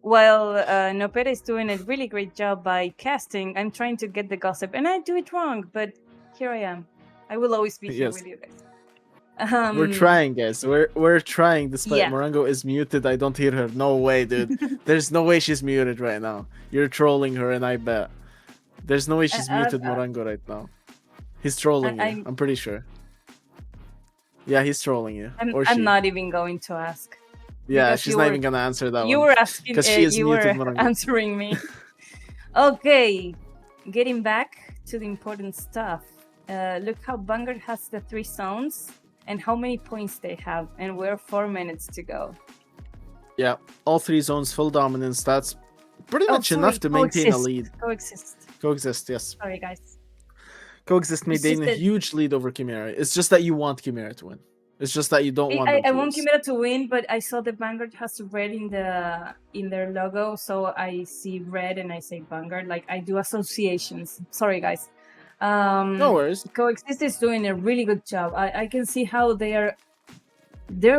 Well, Nopera is doing a really great job by casting. I'm trying to get the gossip, and I do it wrong, but here I am. I will always be here with you guys. We're trying, guys. We're trying. Despite Morango is muted, I don't hear her. No way, dude. There's no way she's muted right now. You're trolling her, and I bet there's no way she's muted Morango right now. He's trolling you. I'm pretty sure. Yeah, he's trolling you. I'm not even going to ask. Yeah, she's not even gonna answer that one. You were asking. Because she is you muted, were Morango. answering me. Okay, getting back to the important stuff. Look how Vanguard has the 3 zones and how many points they have, and we're 4 minutes to go. Yeah, all 3 zones full dominance. That's pretty much enough to maintain a lead. Coexist, yes. Sorry, guys. Coexist maintain a huge lead over Chimera. It's just that you want Chimera to win. It's just that you don't want them to I want lose. Chimera to win, but I saw the Vanguard has red in their logo, so I see red and I say Vanguard. Like I do associations. Sorry, guys. No worries. Coexist is doing a really good job. I can see how they're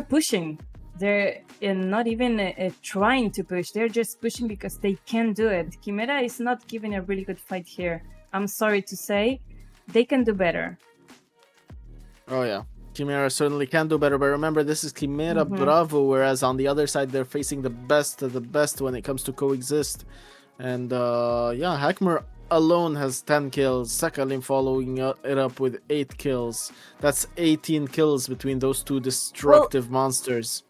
pushing. They're not even trying to push. They're just pushing because they can do it. Chimera is not giving a really good fight here. I'm sorry to say, they can do better. Oh yeah, Chimera certainly can do better. But remember, this is Chimera Bravo, whereas on the other side they're facing the best of the best when it comes to Coexist. And yeah, Hackmer alone has 10 kills. Sakalin following it up with 8 kills. That's 18 kills between those two destructive monsters.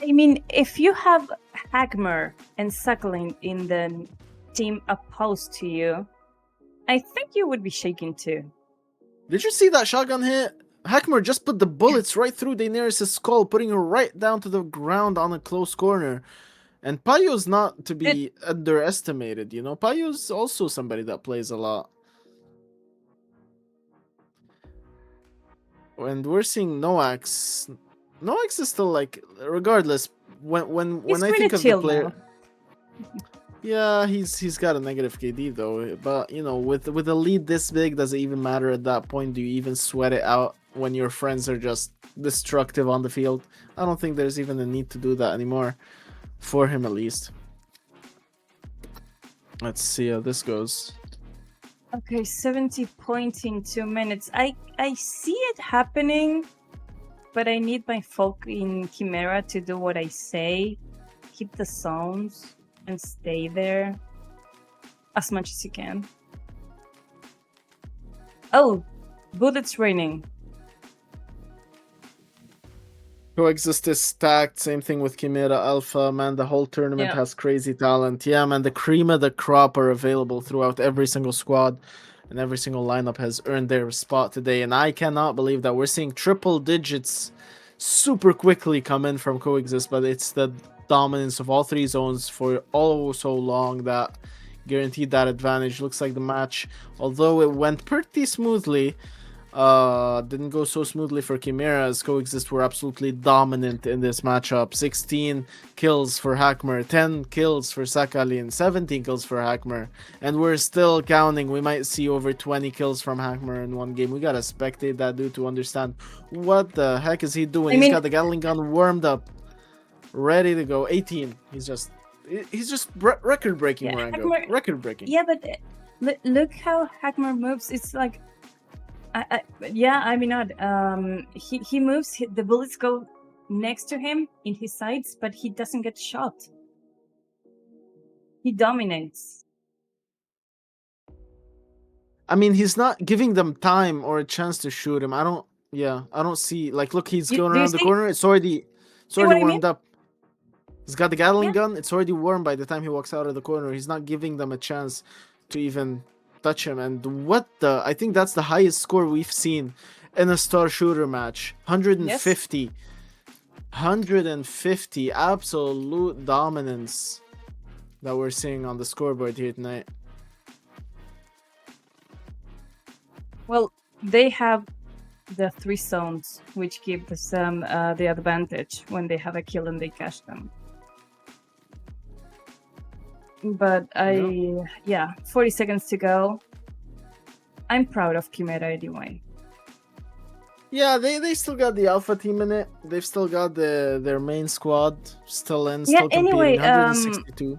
I mean, if you have Hackmer and Sakalin in the team opposed to you, I think you would be shaking too. Did you see that shotgun hit? Hackmer just put the bullets right through Daenerys' skull, putting her right down to the ground on a close corner. And Payo's not to be underestimated, you know? Payo's also somebody that plays a lot. And we're seeing Noax. Noax is still like, regardless, when I think of the player... Now. Yeah, he's got a negative KD though, but you know, with a lead this big, does it even matter at that point? Do you even sweat it out when your friends are just destructive on the field? I don't think there's even a need to do that anymore, for him at least. Let's see how this goes. Okay, 70 points in 2 minutes. I see it happening, but I need my folk in Chimera to do what I say. Keep the zones and stay there as much as you can. Oh, bullets raining. Coexist is stacked. Same thing with Chimera Alpha. Man, the whole tournament has crazy talent. Yeah, man, the cream of the crop are available throughout every single squad. And every single lineup has earned their spot today. And I cannot believe that we're seeing triple digits super quickly come in from Coexist. But it's the dominance of all three zones for so long that guaranteed that advantage. Looks like the match, although it went pretty smoothly, didn't go so smoothly for Chimera, as Coexist were absolutely dominant in this matchup. 16 kills for Hackmer, 10 kills for Sakalin, 17 kills for Hackmer, and we're still counting. We might see over 20 kills from Hackmer in one game. We gotta spectate that dude to understand what the heck is he doing. He's got the Gatling gun warmed up, ready to go. 18. He's just record breaking. Hackmer, record breaking. Yeah, but look how Hackmer moves. It's like, he moves. The bullets go next to him in his sides, but he doesn't get shot. He dominates. I mean, he's not giving them time or a chance to shoot him. I don't see, like, look, he's going around the corner. It's already warmed up. He's got the Gatling gun. It's already warm by the time he walks out of the corner. He's not giving them a chance to even touch him. And I think that's the highest score we've seen in a star shooter match. 150. Yes. 150 absolute dominance that we're seeing on the scoreboard here tonight. Well, they have the 3 zones, which give them the advantage when they have a kill and they cash them. But 40 seconds to go. I'm proud of Chimera anyway. Yeah, they still got the alpha team in it. They've still got their main squad still in. Yeah, still anyway, 162.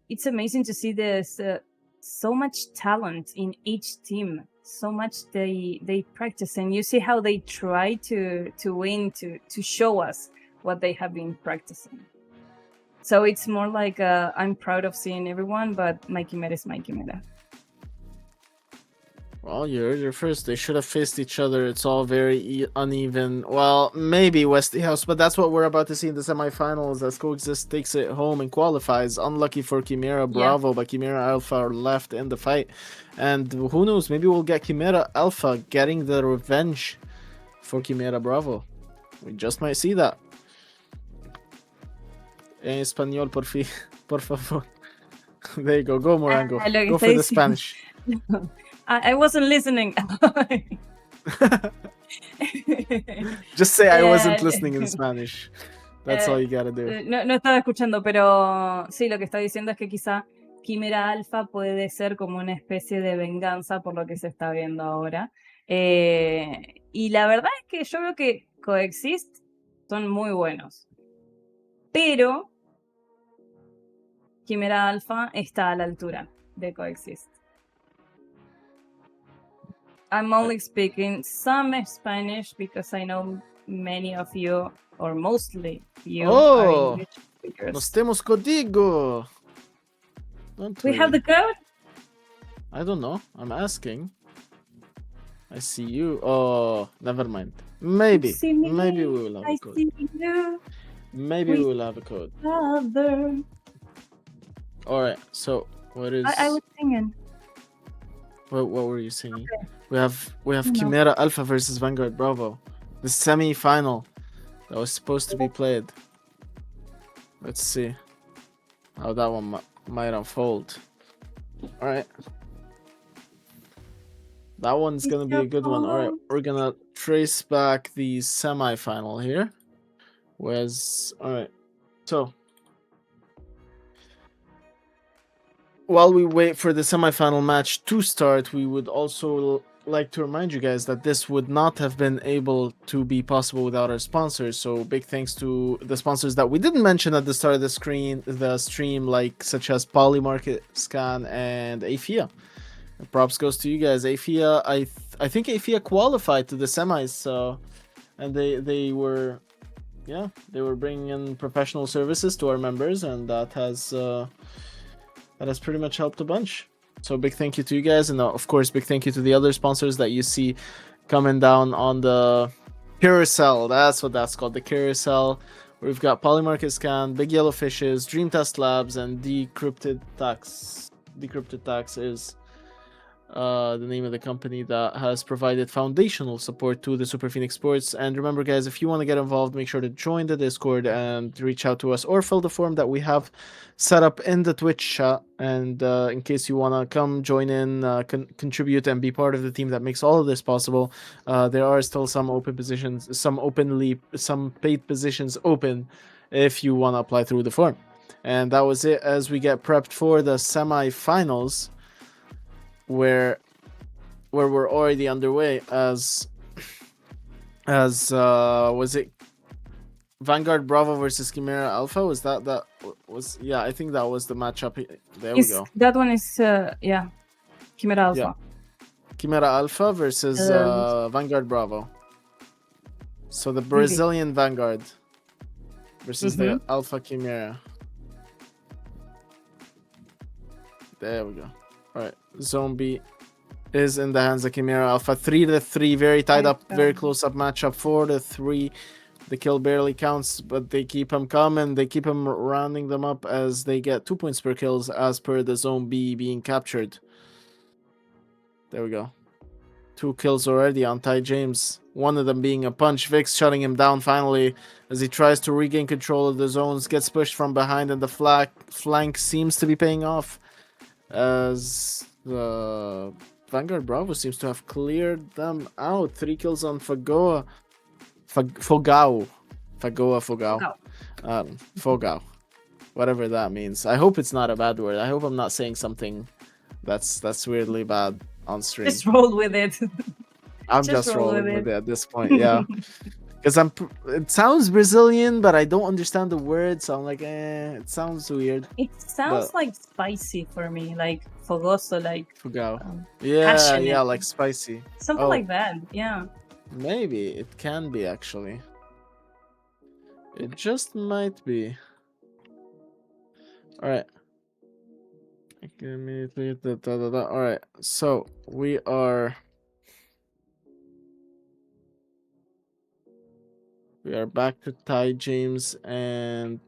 It's amazing to see this so much talent in each team. So much they practice, and you see how they try to win, to show us what they have been practicing. So it's more like I'm proud of seeing everyone, but my Chimera is my Chimera. Well, you heard it first. They should have faced each other. It's all very uneven. Well, maybe Westinghouse, but that's what we're about to see in the semifinals as Coexist takes it home and qualifies. Unlucky for Chimera Bravo, but Chimera Alpha are left in the fight. And who knows, maybe we'll get Chimera Alpha getting the revenge for Chimera Bravo. We just might see that. En español, por favor. There you go. Go, Morango. Go for the Spanish. I wasn't listening. Just say I wasn't listening in Spanish. That's all you gotta do. No estaba escuchando, pero sí, lo que está diciendo es que quizá Quimera Alpha puede ser como una especie de venganza por lo que se está viendo ahora. Y la verdad es que yo veo que Coexist son muy buenos. Pero Quimera Alpha está a la altura de Coexist. I'm only speaking some Spanish because I know many of you, or mostly you, are English speakers. Nos temos contigo. We have the code? I don't know. I'm asking. I see you. Oh, never mind. Maybe. Maybe we will have a code. Maybe we will have a code. Alright, so what is... I was singing. What were you singing? Okay. We have Chimera Alpha versus Vanguard Bravo. The semi-final that was supposed to be played. Let's see how that one might unfold. Alright. That one's gonna be a good one. Alright, we're gonna trace back the semi-final here. Alright, so while we wait for the semi-final match to start, we would also like to remind you guys that this would not have been able to be possible without our sponsors. So big thanks to the sponsors that we didn't mention at the start of the stream, like such as Polymarket Scan and AFIA. Props goes to you guys. AFIA, I think AFIA qualified to the semis, so, and they were bringing in professional services to our members, and that has pretty much helped a bunch. So big thank you to you guys, and of course big thank you to the other sponsors that you see coming down on the carousel. That's what that's called, the carousel. We've got Polymarket Scan, Big Yellow Fishes, Dream Test Labs, and Decrypted Tax. Decrypted Tax is the name of the company that has provided foundational support to the Super Phoenix Sports. And remember guys, if you want to get involved, make sure to join the Discord and reach out to us, or fill the form that we have set up in the Twitch chat. And in case you want to come join in, contribute and be part of the team that makes all of this possible, there are still some open positions, some paid positions open if you want to apply through the form. And that was it as we get prepped for the semi-finals, where we're already underway as was it Vanguard Bravo versus Chimera Alpha? Was that yeah, I think that was the matchup. There we go. That one is yeah, Chimera Alpha. Yeah. Chimera Alpha versus Vanguard Bravo. So the Brazilian Vanguard versus the Alpha Chimera. There we go. Alright, Zone B is in the hands of Chimera Alpha. 3-3, very tied up, very close up matchup. 4-3, the kill barely counts, but they keep him coming. They keep him rounding them up as they get 2 points per kills as per the Zone B being captured. There we go. 2 kills already on Ty James. One of them being a punch. Vix shutting him down finally as he tries to regain control of the zones. Gets pushed from behind, and the flank seems to be paying off, as the Vanguard Bravo seems to have cleared them out. 3 kills on Fogao. Fogao. Whatever that means. I hope it's not a bad word. I hope I'm not saying something that's weirdly bad on stream. Just roll with it. I'm just rolling with it at this point, yeah. Because it sounds Brazilian, but I don't understand the word, so I'm like, it sounds weird. It sounds like spicy for me, like fogoso, like Fogao. Yeah, passionate. Yeah, like spicy. Something like that, yeah. Maybe it can be actually. It just might be. All right. All right. So we are back to Ty James and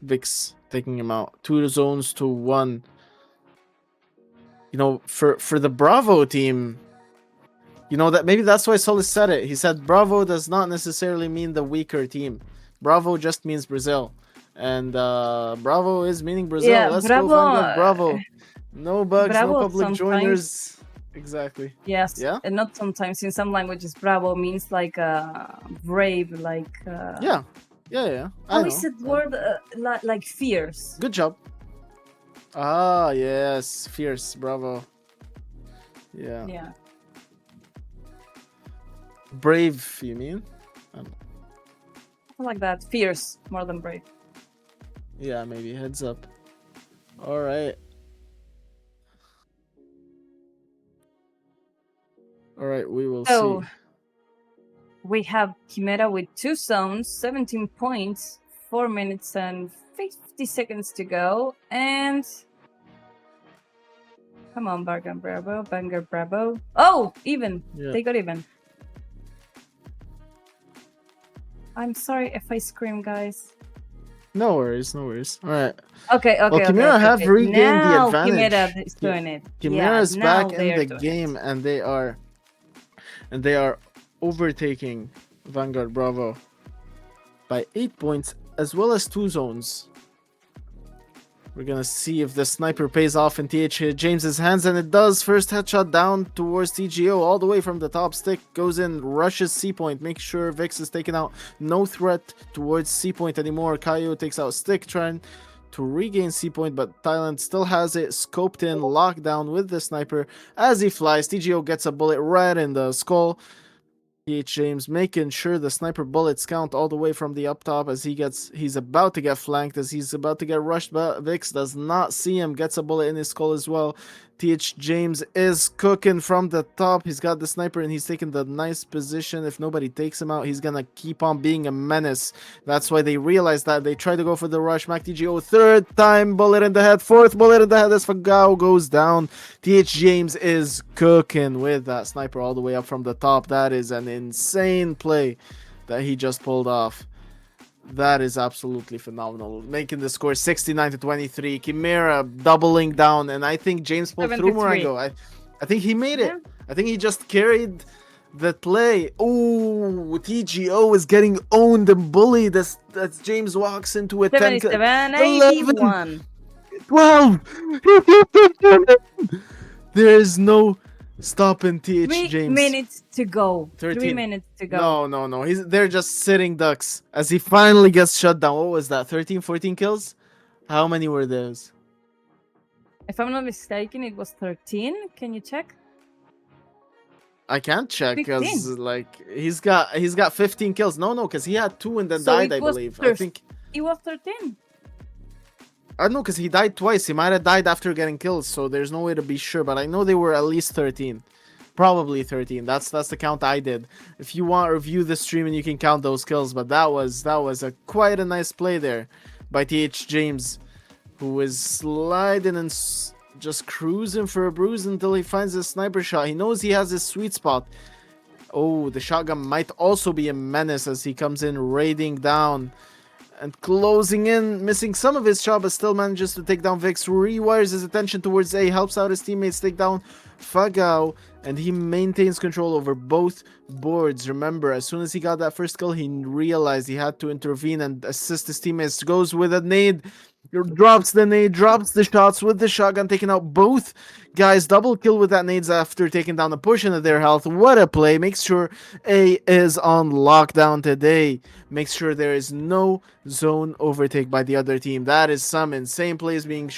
Vix taking him out. 2 zones to 1. You know, for the Bravo team, you know, that maybe that's why Solis said it. He said Bravo does not necessarily mean the weaker team. Bravo just means Brazil. And Bravo is meaning Brazil. Yeah, Let's Bravo, go Vanguard Bravo. No bugs, Bravo no public sometimes, joiners. Exactly. Yes. Yeah. And not sometimes. In some languages, Bravo means like brave, like. Yeah. I How know. is it word like fierce? Good job. Ah, yes. Fierce. Bravo. Yeah. Yeah. Brave, you mean? I like that. Fierce more than brave. Yeah, maybe. Heads up. All right. All right, we will So see. we have Chimera with 2 zones, 17 points, 4 minutes and 50 seconds to go. And come on, Banger Bravo. Oh, even. Yeah. They got even. I'm sorry if I scream, guys. No worries, no worries. All right. Okay. Well, Chimera have regained now the advantage. Chimera is doing it. Chimera's now back they in are the doing game, and they are overtaking Vanguard Bravo by 8 points, as well as 2 zones. We're gonna see if the sniper pays off in TH James's hands, and it does. First headshot down towards TGO, all the way from the top stick, goes in, rushes C point, makes sure Vix is taken out. No threat towards C point anymore. Kaio takes out stick, trying to regain C point, but Thailand still has it scoped in, locked down with the sniper as he flies. TGO gets a bullet right in the skull. TH James making sure the sniper bullets count all the way from the up top as he's about to get flanked, as he's about to get rushed, but Vix does not see him, gets a bullet in his skull as well. TH James is cooking from the top. He's got the sniper and he's taking the nice position. If nobody takes him out, he's gonna keep on being a menace. That's why they realized that. They try to go for the rush. MacTGO, 3rd time bullet in the head, 4th bullet in the head as Fagao goes down. TH James is cooking with that sniper all the way up from the top. That is an insane play that he just pulled off. That is absolutely phenomenal. Making the score 69-23. Chimera doubling down, and I think James pulled through Morango. I think he made it. I think he just carried the play. Oh, TGO is getting owned and bullied as James walks into a 10. 81. 12. There is no stopping TH 3 James. minutes to go. 13. 3 minutes to go. No. They're just sitting ducks as he finally gets shut down. What was that? 13, 14 kills? How many were those? If I'm not mistaken, it was 13. Can you check? I can't check because 15. like he's got 15 kills. No, because he had 2 and then died, I believe. I think it was 13. I don't know, because he died twice. He might have died after getting kills, so there's no way to be sure. But I know they were at least 13. Probably 13. That's the count I did. If you want, review the stream and you can count those kills. But that was quite a nice play there by TH James, who is sliding and just cruising for a bruise until he finds a sniper shot. He knows he has his sweet spot. Oh, the shotgun might also be a menace as he comes in raiding down and closing in, missing some of his shot, but still manages to take down Vix. Rewires his attention towards A, helps out his teammates take down Fagao, and he maintains control over both boards. Remember, as soon as he got that first kill, he realized he had to intervene and assist his teammates. Goes with a nade, drops the nade, drops the shots with the shotgun, taking out both guys. Double kill with that nades after taking down a portion of their health. What a play. Makes sure A is on lockdown today. Makes sure there is no zone overtake by the other team. That is some insane plays being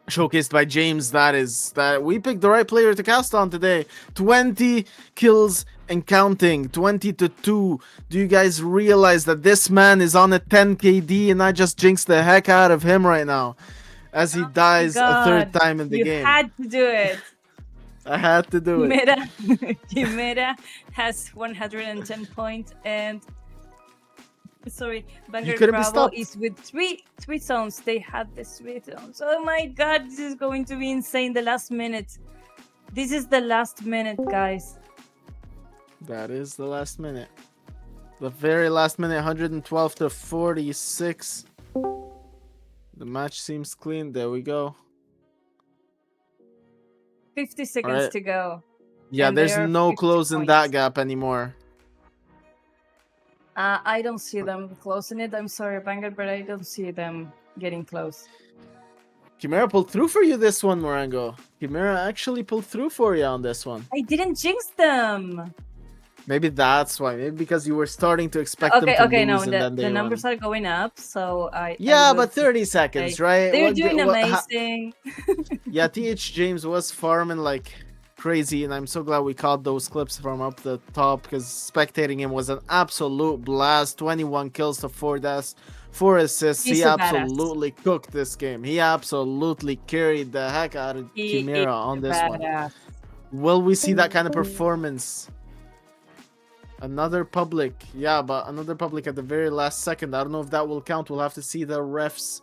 showcased by James. That we picked the right player to cast on today. 20 kills and counting, 20-2. Do you guys realize that this man is on a 10 KD and I just jinxed the heck out of him right now as he dies a 3rd time in the game? You had to do it. I had to do it. Chimera has 110 points and Vanguard couldn't be Bravo stopped. is with three zones. They had the 3 zones. Oh my god, this is going to be insane. The last minute. This is the last minute, guys. That is the last minute. The very last minute, 112-46. The match seems clean. There we go. 50 seconds to go. Yeah, And there's they are no 50 closing points. that gap anymore. I don't see them closing it. I'm sorry, Vanguard, but I don't see them getting close. Chimera pulled through for you this one, Morango. Chimera actually pulled through for you on this one. I didn't jinx them. Maybe that's why. Maybe because you were starting to expect them Okay, to okay, no, lose and then the they won. numbers are going up, so I Yeah, will but 30 say seconds, right? they're What? doing What? amazing. Yeah, TH James was farming like crazy, and I'm so glad we caught those clips from up the top because spectating him was an absolute blast. 21 kills to 4 deaths, 4 assists. He's He a badass. absolutely cooked this game. He absolutely carried the heck out of He is Chimera on a this one. badass. Will we see that kind of performance? Another public, yeah, but another public at the very last second. I don't know if that will count. We'll have to see the ref's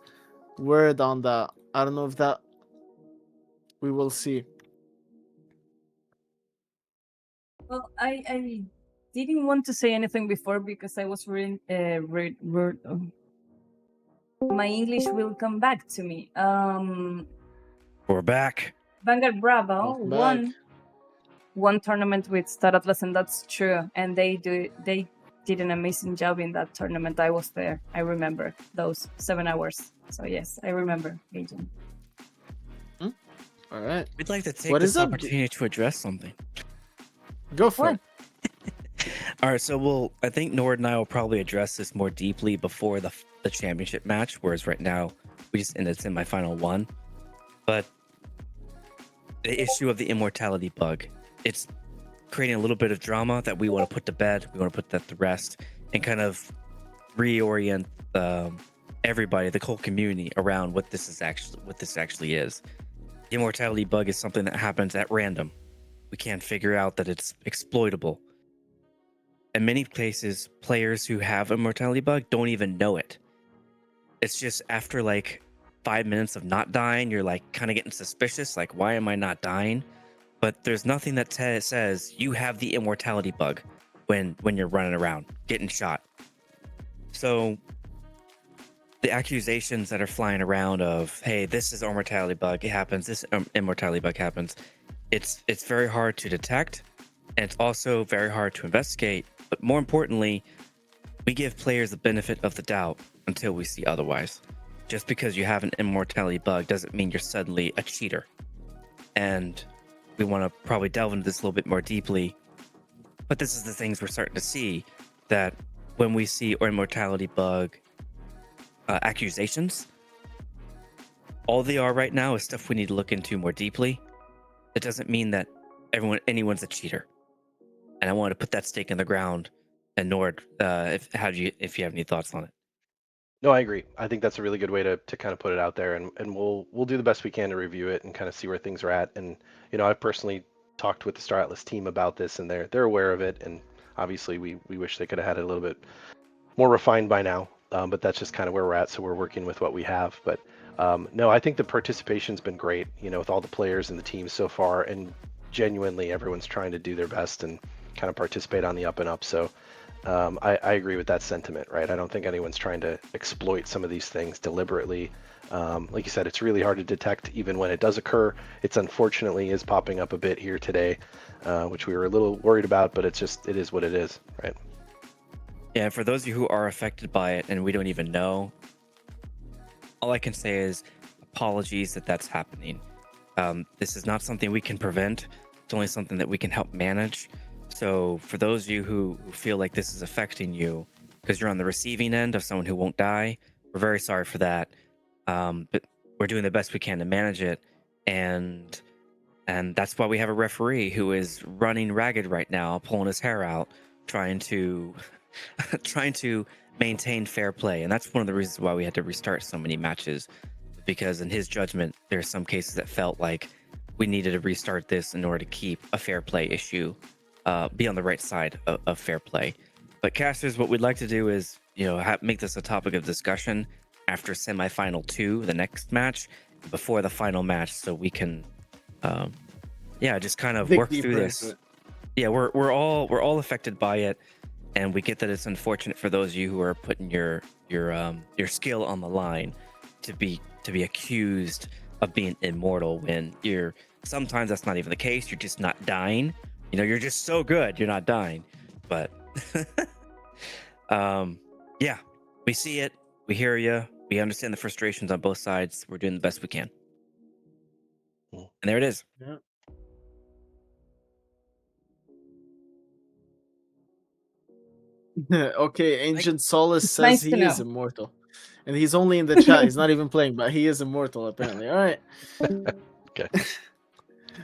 word on that. I don't know if that we will see. Well, I didn't want to say anything before because I was reading. My English will come back to me. We're back. Vanguard Bravo Welcome back. won one tournament with Star Atlas, and that's true. And they did an amazing job in that tournament. I was there. I remember those 7 hours. So yes, I remember, Agent. All right. We'd like to take What this is up? opportunity to address something. Go for it. All right, so I think Nord and I will probably address this more deeply before the championship match, whereas right now we just in the semifinal one. But the issue of the immortality bug, it's creating a little bit of drama that we want to put to bed. We want to put that to rest and kind of reorient everybody, the whole community, around what this actually is. The immortality bug is something that happens at random. We can't figure out that it's exploitable. In many cases, players who have immortality bug don't even know it. It's just after like 5 minutes of not dying, you're like kind of getting suspicious, like, why am I not dying? But there's nothing that says you have the immortality bug when you're running around getting shot. So the accusations that are flying around of, hey, this is immortality bug, it happens, this immortality bug happens, it's very hard to detect, and it's also very hard to investigate. But more importantly, we give players the benefit of the doubt until we see otherwise. Just because you have an immortality bug doesn't mean you're suddenly a cheater. And we want to probably delve into this a little bit more deeply. But this is the things we're starting to see, that when we see immortality bug accusations, all they are right now is stuff we need to look into more deeply. It doesn't mean that anyone's a cheater. And I want to put that stake in the ground. And Nord, if you have any thoughts on it. No, I agree. I think that's a really good way to kind of put it out there, and we'll do the best we can to review it and kind of see where things are at. And I've personally talked with the Star Atlas team about this, and they're aware of it. And obviously, we wish they could have had it a little bit more refined by now. But that's just kind of where we're at. So we're working with what we have. But no, I think the participation's been great. With all the players and the teams so far, and genuinely everyone's trying to do their best and kind of participate on the up and up. So I agree with that sentiment, right? I don't think anyone's trying to exploit some of these things deliberately. Like you said, it's really hard to detect even when it does occur. It's unfortunately is popping up a bit here today, which we were a little worried about, but it is what it is, right? Yeah, for those of you who are affected by it and we don't even know, all I can say is apologies that that's happening. This is not something we can prevent. It's only something that we can help manage. So for those of you who feel like this is affecting you because you're on the receiving end of someone who won't die, we're very sorry for that. But we're doing the best we can to manage it. And that's why we have a referee who is running ragged right now, pulling his hair out, trying to maintain fair play. And that's one of the reasons why we had to restart so many matches, because in his judgment, there's some cases that felt like we needed to restart this in order to keep a fair play issue, be on the right side of fair play. But casters, what we'd like to do is, make this a topic of discussion after semifinal 2, the next match, before the final match, so we can, just kind of work through this. Yeah, we're all affected by it, and we get that it's unfortunate for those of you who are putting your skill on the line to be accused of being immortal when sometimes that's not even the case. You're just not dying. You're just so good you're not dying. But we see it, we hear you, we understand the frustrations on both sides. We're doing the best we can. And there it is. Yeah. Okay, Ancient Solace says nice to he is know. immortal. And he's only in the chat. He's not even playing, but he is immortal, apparently. All right. Okay.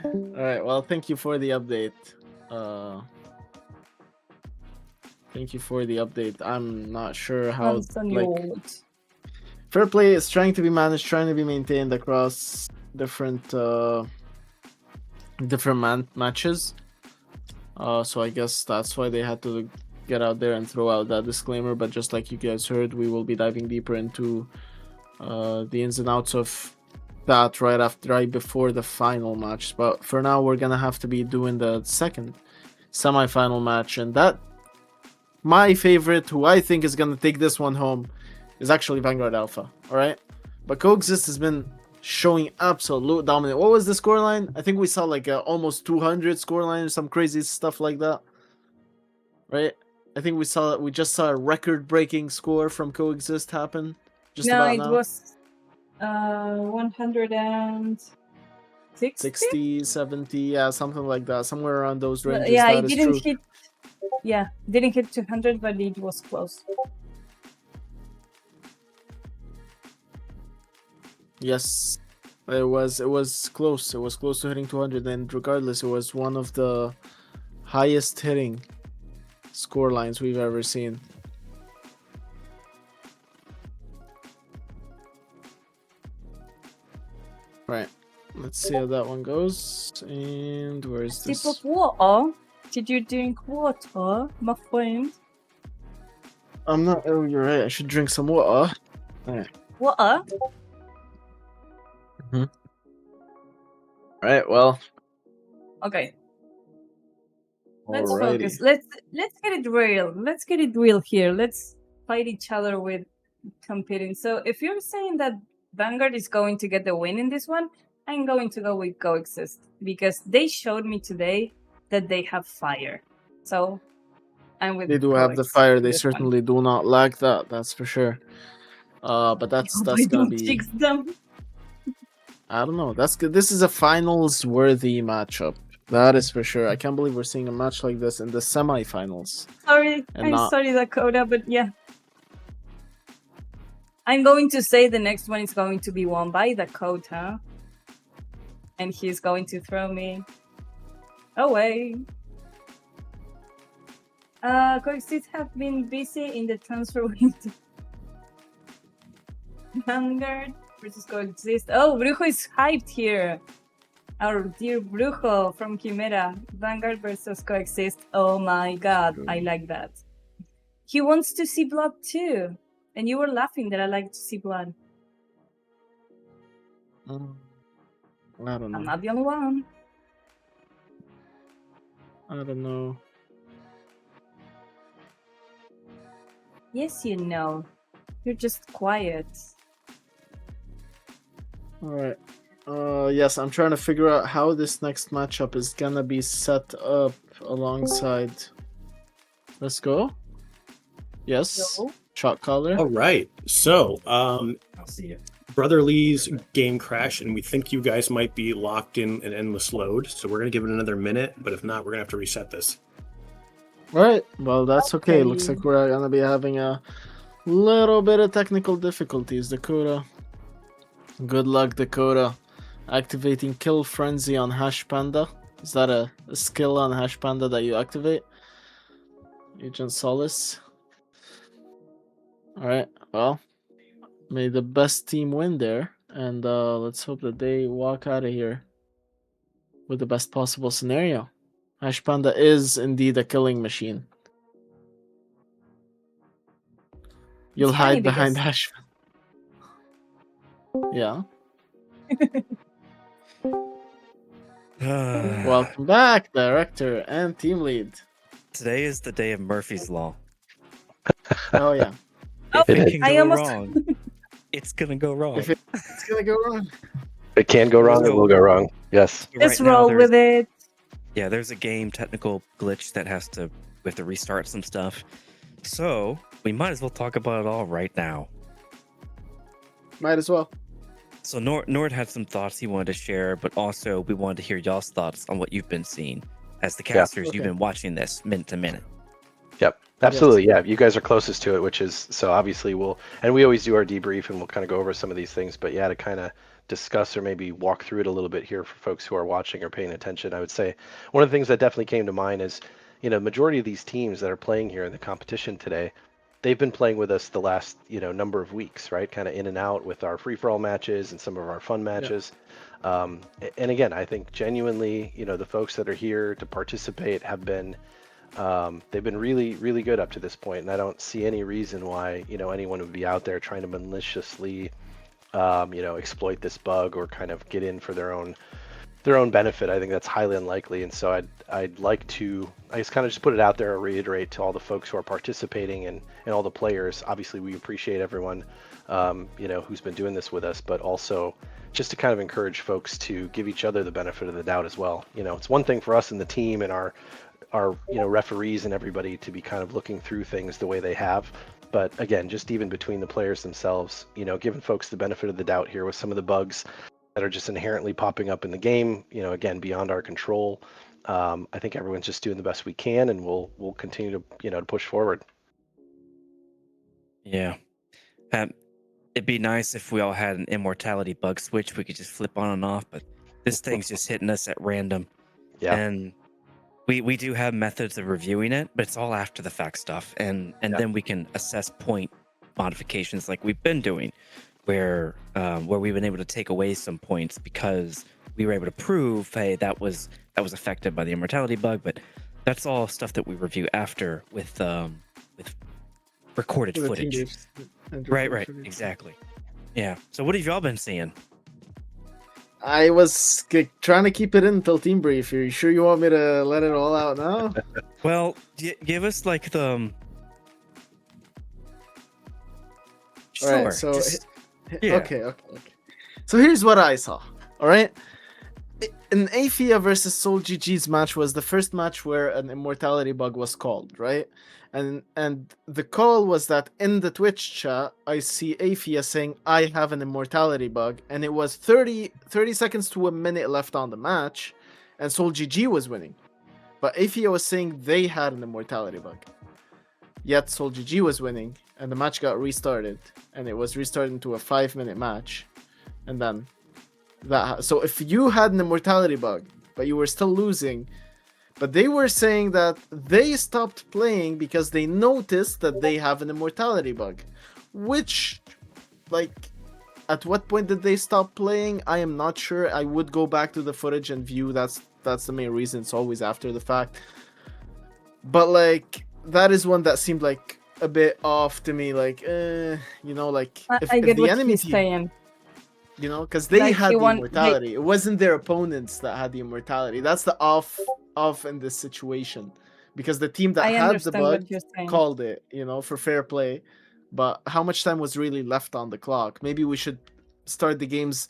All right. Well, thank you for the update. Thank you for the update. I'm not sure how, fair play is trying to be managed, trying to be maintained across different matches. So I guess that's why they had to get out there and throw out that disclaimer. But just like you guys heard, we will be diving deeper into the ins and outs of that right before the final match. But for now, we're gonna have to be doing the second semi-final match, and that my favorite, who I think is gonna take this one home, is actually Vanguard Alpha. All right, but Coexist has been showing absolute dominance. What was the scoreline? I think we saw like almost 200 scoreline or some crazy stuff like that, right? I think we just saw a record-breaking score from Coexist happen. Was 160, 60, 70, yeah, something like that, somewhere around those ranges. Yeah, that it didn't hit. Yeah, didn't hit 200, but it was close. Yes, it was close. It was close to hitting 200, and regardless, it was one of the highest hitting score lines we've ever seen. Right, let's see how that one goes. And where is this? Sip of water? Did you drink water, my friend? I'm not. Oh, you're right. I should drink some water. Alright. Water? Right. Well. Okay. Let's Alrighty. focus. Let's get it real. Let's get it real here. Let's fight each other with competing. So if you're saying that Vanguard is going to get the win in this one, I'm going to go with Coexist because they showed me today that they have fire. So I'm with. They do have the fire. They certainly do not lack that. That's for sure. But that's gonna be. Fix them. I don't know. That's good. This is a finals worthy matchup. That is for sure. I can't believe we're seeing a match like this in the semifinals. Sorry, sorry, Dakota, but yeah. I'm going to say the next one is going to be won by Dakota. And he's going to throw me away. Coexist have been busy in the transfer window. Vanguard versus Coexist. Oh, Brujo is hyped here. Our dear Brujo from Chimera. Vanguard versus Coexist. Oh my god, I like that. He wants to see blood too. And you were laughing that I like to see blood. I don't know. I'm not the only one. I don't know. Yes, you know. You're just quiet. Alright. Yes, I'm trying to figure out how this next matchup is gonna be set up alongside. Let's go. Yes. Shot caller. All right. So, I'll see it. Brother Lee's game crashed, and we think you guys might be locked in an endless load. So we're gonna give it another minute, but if not, we're gonna have to reset this. Alright, well that's okay. Looks like we're gonna be having a little bit of technical difficulties, Dakota. Good luck, Dakota. Activating Kill Frenzy on Hash Panda. Is that a skill on Hash Panda that you activate? Agent Solace. Alright, well, may the best team win there, and let's hope that they walk out of here with the best possible scenario. Hash Panda is indeed a killing machine. You'll hide behind Hash Panda. Yeah. Welcome back, director and team lead. Today is the day of Murphy's Law. Oh yeah. If it can go wrong, it's gonna go wrong. If it's gonna go wrong. It can go wrong, it will go wrong. Yes. Let's roll with it. Yeah, there's a game technical glitch that we have to restart some stuff. So we might as well talk about it all right now. Might as well. So Nord had some thoughts he wanted to share, but also we wanted to hear y'all's thoughts on what you've been seeing. As the casters, you've been watching this minute to minute. Yep. Absolutely, yeah. You guys are closest to it, which is so obviously we always do our debrief and we'll kind of go over some of these things. But yeah, to kind of discuss or maybe walk through it a little bit here for folks who are watching or paying attention, I would say one of the things that definitely came to mind is, majority of these teams that are playing here in the competition today, they've been playing with us the last, number of weeks, right? Kind of in and out with our free-for-all matches and some of our fun matches. And again, I think genuinely, the folks that are here to participate have been they've been really, really good up to this point, and I don't see any reason why anyone would be out there trying to maliciously, exploit this bug or kind of get in for their own benefit. I think that's highly unlikely, and so I'd like to, I guess, kind of just put it out there and reiterate to all the folks who are participating and all the players. Obviously, we appreciate everyone, who's been doing this with us, but also just to kind of encourage folks to give each other the benefit of the doubt as well. It's one thing for us in the team and our referees and everybody to be kind of looking through things the way they have, but again, just even between the players themselves, giving folks the benefit of the doubt here with some of the bugs that are just inherently popping up in the game, again, beyond our control. I think everyone's just doing the best we can, and we'll continue to to push forward. Yeah. It'd be nice if we all had an immortality bug switch we could just flip on and off, but this thing's just hitting us at random. Yeah. And we do have methods of reviewing it, but it's all after the fact stuff, and then we can assess point modifications like we've been doing, where we've been able to take away some points because we were able to prove, hey, that was affected by the immortality bug. But that's all stuff that we review after with recorded footage. Right, exactly. Yeah. So what have y'all been seeing? I was trying to keep it in until team brief. Are you sure you want me to let it all out now? Well, give us like the. All right, so okay. So here's what I saw. All right, in Afia versus Soul GG's match was the first match where an immortality bug was called, right? And the call was that in the Twitch chat, I see Afia saying, I have an immortality bug, and it was 30 seconds to a minute left on the match, and Soul GG was winning. But Afia was saying they had an immortality bug. Yet Soul GG was winning, and the match got restarted, and it was restarted into a 5-minute match. And then so if you had an immortality bug, but you were still losing, but they were saying that they stopped playing because they noticed that they have an immortality bug. Which, like, at what point did they stop playing? I am not sure. I would go back to the footage and view. That's the main reason. It's always after the fact. But, like, that is one that seemed like a bit off to me. Like, like, if the enemy team, saying. Because they had the immortality. It wasn't their opponents that had the immortality. That's the off in this situation. Because the team that had the bug called it, for fair play. But how much time was really left on the clock? Maybe we should start the games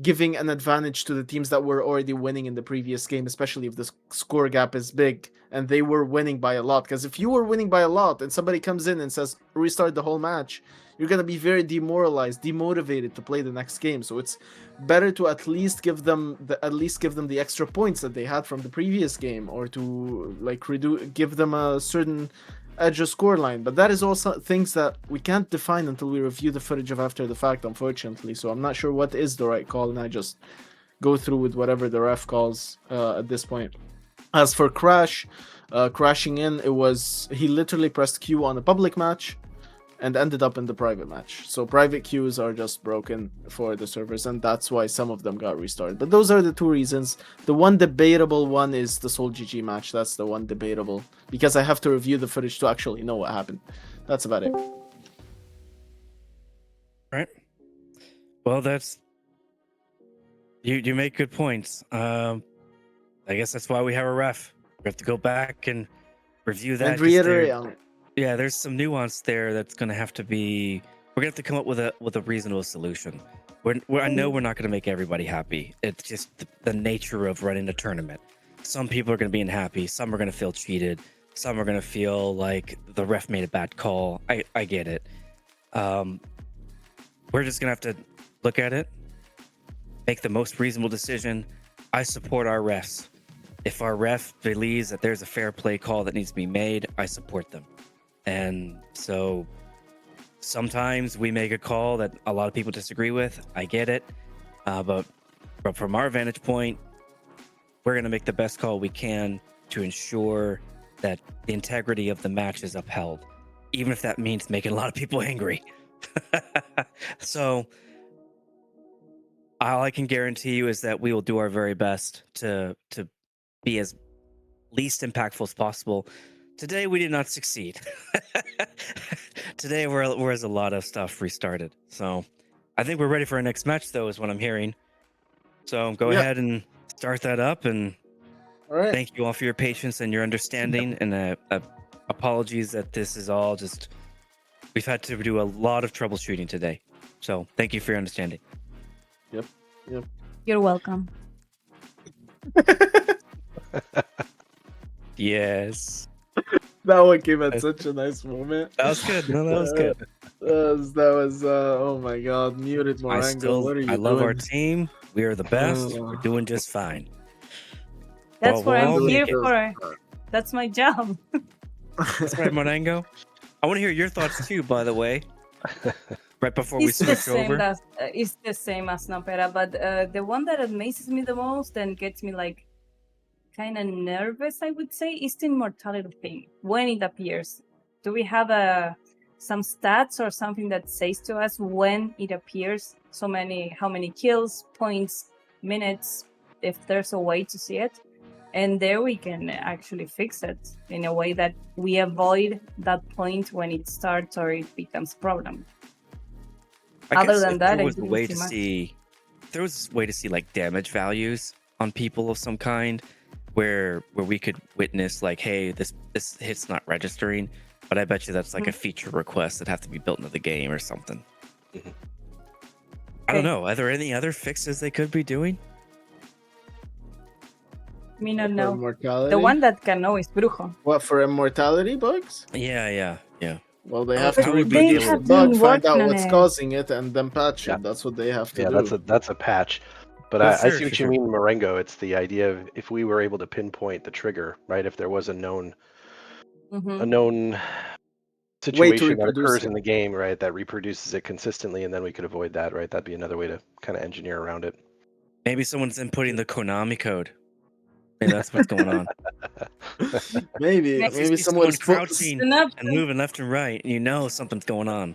giving an advantage to the teams that were already winning in the previous game, especially if the score gap is big and they were winning by a lot. Because if you were winning by a lot and somebody comes in and says, restart the whole match, you're going to be very demoralized, demotivated to play the next game. So it's better to at least give them the extra points that they had from the previous game, or to give them a certain edge of scoreline. But that is also things that we can't define until we review the footage of after the fact, unfortunately. So I'm not sure what is the right call, and I just go through with whatever the ref calls at this point. As for Crash, crashing in, he literally pressed Q on a public match and ended up in the private match. So private queues are just broken for the servers, and that's why some of them got restarted. But those are the two reasons. The one debatable one is the Soul GG match. That's the one debatable, because I have to review the footage to actually know what happened. That's about it. Right. Well, that's... You make good points. I guess that's why we have a ref. We have to go back and review that. And reiterate on it. Yeah, there's some nuance there that's going to have to be... We're going to have to come up with a reasonable solution. I know we're not going to make everybody happy. It's just the nature of running a tournament. Some people are going to be unhappy. Some are going to feel cheated. Some are going to feel like the ref made a bad call. I get it. We're just going to have to look at it, make the most reasonable decision. I support our refs. If our ref believes that there's a fair play call that needs to be made, I support them. And so sometimes we make a call that a lot of people disagree with. I get it. But from our vantage point, we're going to make the best call we can to ensure that the integrity of the match is upheld, even if that means making a lot of people angry. So all I can guarantee you is that we will do our very best to be as least impactful as possible. Today we did not succeed. Today whereas a lot of stuff restarted. So I think we're ready for our next match, though, is what I'm hearing. So go ahead and start that up. And thank you all for your patience and your understanding. And apologies that this is all just, we've had to do a lot of troubleshooting today. So thank you for your understanding. Yep. You're welcome. Yes. That one came at such a nice moment. That was good. No, that was good. That was oh my god, muted Morango. What are you I love doing? our team. We are the best. We're doing just fine. That's what we'll I'm here make it. for. That's my job. That's right, Morango. I want to hear your thoughts too, by the way. Right before we It's the switch same over. it's the same as Nampera, but the one that amazes me the most and gets me like kind of nervous, I would say, is the immortality thing. When it appears, do we have some stats or something that says to us when it appears? How many kills, points, minutes, if there's a way to see it? And there we can actually fix it in a way that we avoid that point when it starts or it becomes a problem. Other than that, there was a way to see, there was a way to see like damage values on people of some kind, where we could witness like, hey, this hit's not registering. But I bet you that's like a feature request that have to be built into the game or something. I don't know. Are there any other fixes they could be doing? Me not know. Immortality? The one that can know is Brujo. What, for immortality bugs? Yeah. Well, they have How to would we reproduce deal the with bug, been find out working on what's it. causing it, and then patch it. That's what they have to do. That's a patch. But Well, I sure, see what sure. you mean, Marengo. It's the idea of if we were able to pinpoint the trigger, right? If there was a known situation that reproduce occurs it. in the game, right, that reproduces it consistently, and then we could avoid that, right? That'd be another way to kind of engineer around it. Maybe someone's inputting the Konami code. Maybe that's what's going on. Maybe You see someone someone's crouching and moving left and right, and you know something's going on.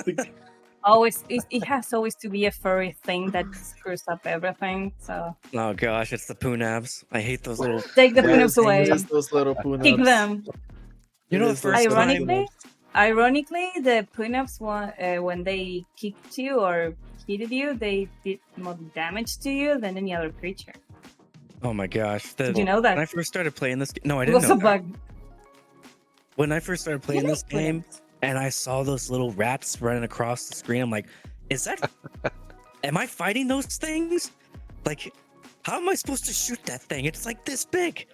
It has always to be a furry thing that screws up everything. So Oh gosh, it's the Poonabs. I hate those little. take the Poonabs away. Just those little Kick Poonabs. them. You know, the first time. Ironically, the Poonabs when they kicked you or hit you, they did more damage to you than any other creature. Oh my gosh! Did you know that? When I first started playing this, no, I It didn't was know a that. bug. When I first started playing this game, and I saw those little rats running across the screen, I'm like, "Is that? Am I fighting those things? Like, how am I supposed to shoot that thing? It's like this big,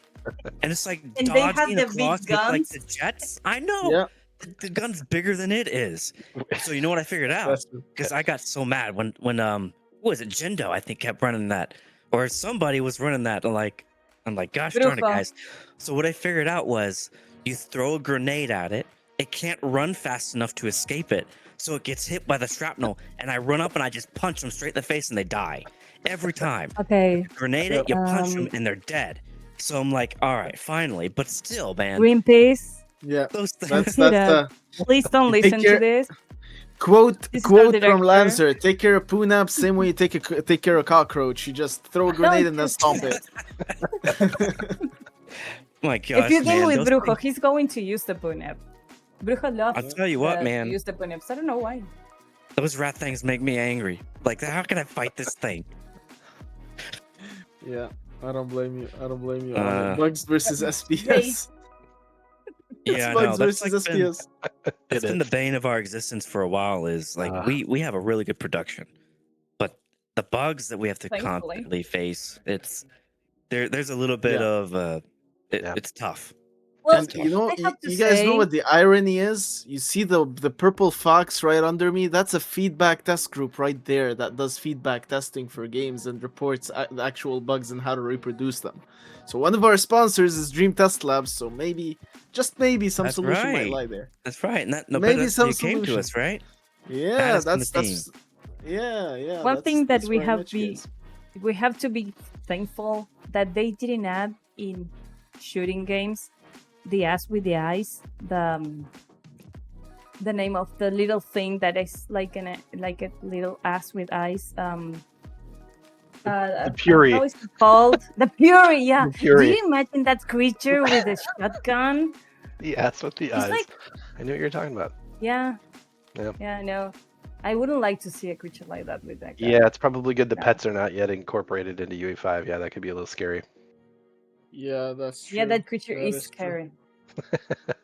and it's like And they have dodging the across big with like guns. the jets. I know. The gun's bigger than it is. So you know what I figured out? Because I got so mad when what was it, Jendo, I think, kept running that, or somebody was running that. I'm like, gosh darn it, Brujo. guys. So what I figured out was you throw a grenade at it. It can't run fast enough to escape it. So it gets hit by the shrapnel, and I run up and I just punch them straight in the face, and they die every time. Okay. Grenade it, you punch them, and they're dead. So I'm like, all right, finally, but still, man. Greenpeace. Yeah, those things. Please don't listen to this. Quote This is from our director. Lancer: "Take care of Poonab same way you take care of cockroach. You just throw a grenade and then stomp it." My gosh, If you game man, with those Brujo, things- he's going to use the Poonab. Brujo loves I'll tell you what, man. to use the Poonabs. I don't know why. those rat things make me angry. Like, how can I fight this thing? Yeah, I don't blame you. Uh, Bugs versus SPS. Yeah, Bugs no, that's versus like been, SPS. it's been the bane of our existence for a while. Is like we have a really good production, but the bugs that we have to Thankfully. constantly face, there's a little bit of it's tough. Well, And you know, I have to you guys know say- what the irony is? You see the purple fox right under me? That's a feedback test group right there that does feedback testing for games and reports the actual bugs and how to reproduce them. So one of our sponsors is Dream Test Labs, so maybe, just maybe, some That's solution might right. lie there. That's right. And that, no, Maybe maybe some you came to solution. us, right? Yeah, That is from that's the team. yeah. One thing that that's we where I have met you guys. we have to be thankful that they didn't add in shooting games the ass with the eyes, the name of the little thing that is like a little ass with eyes. The Fury. How is it called? The Fury. Yeah. The Fury. Do you imagine that creature with a shotgun? The ass with the eyes. like- I knew what you're talking about. Yeah. Yeah. Yeah. I know. I wouldn't like to see a creature like that with that. gun. Yeah, it's probably good the pets are not yet incorporated into UE5. Yeah, that could be a little scary. Yeah, that's true. Yeah, that creature That is is true. scary.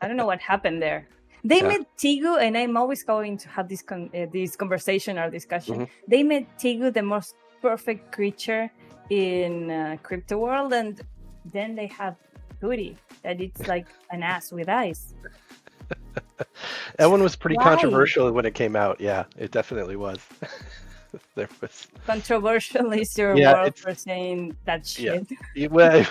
I don't know what happened there. They Yeah. made Tigu, and I'm always going to have this this conversation or discussion. Mhm. They made Tigu the most perfect creature in Crypto World, and then they have Hootie, that it's like an ass with eyes. That one was pretty Why? controversial when it came out. Yeah, it definitely was. There was. Controversial is your Yeah, word it's- for saying that Yeah. shit. Well,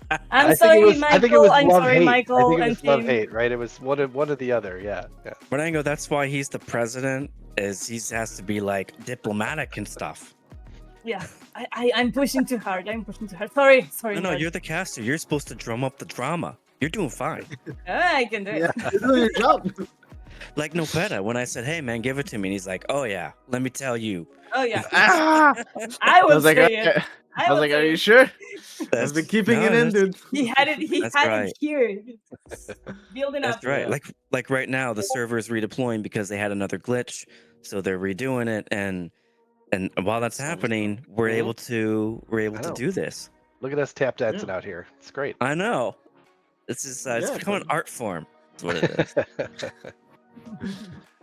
I'm I think sorry, it was, I think it Michael. was I'm love sorry, hate. Michael. I think it and was love team. hate, right? It was one or the other. Yeah. Rango, that's why he's the president, is he has to be like diplomatic and stuff. Yeah, I'm pushing too hard. I'm pushing too hard. Sorry. No, guys. you're the caster. You're supposed to drum up the drama. You're doing fine. I can do it. You're doing your job. Like Nopeta, when I said, "Hey man, give it to me," and he's like, "Oh yeah, let me tell you." Oh yeah. Ah! I I will was like, say it. I was like, are you sure? I've been keeping no, it in, that's- dude. He had it. He That's had right. it here. Building up. That's right. Like right now, the server is redeploying because they had another glitch, so they're redoing it, and while that's happening, we're able to I to know. do this. Look at us tap dancing out here. It's great. I know. This is it's Yeah, become an art form. That's what it is.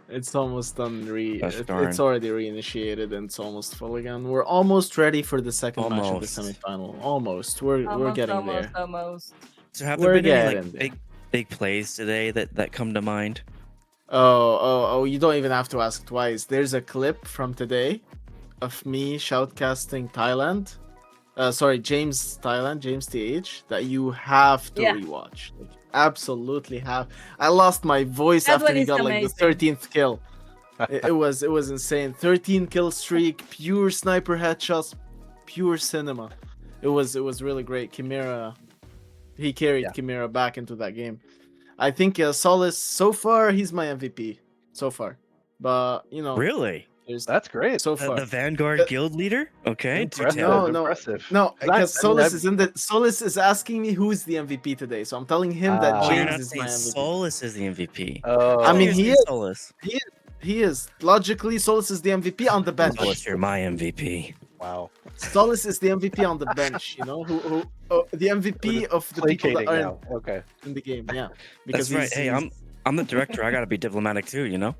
It's almost done. Gosh It's darn. already reinitiated and it's almost full again. We're almost ready for the second match of the Almost. semifinal. Almost. We're Almost, getting almost, there. almost. So have We're there been any getting like big plays today that come to mind? Oh! You don't even have to ask twice. There's a clip from today of me shoutcasting Thailand. Sorry, James Thailand, James TH, that you have to Yeah. rewatch. Like, absolutely have. I lost my voice That after one he is got like the amazing. 13th kill. It was insane. 13 kill streak, pure sniper headshots, pure cinema. It was really great. Chimera, he carried Chimera back into that game. I think Solace so far he's my MVP so far, but you know Really? That's great. so The, far. the Vanguard guild leader? Okay. do Impressive. tell. Impressive. No, I- because I mean, Solus is asking me who's the MVP today, so I'm telling him that Oh, you're James not is my saying MVP. Solus is the MVP. Oh, I mean, You're he saying is. Solus. He is logically Solus is the MVP on the bench. Solus, you're my MVP. Wow. Solus is the MVP on the bench. You know who the MVP of the people Placating that are now. Okay. in the game. Yeah, That's right. Hey, I'm the director. I gotta be diplomatic too. You know.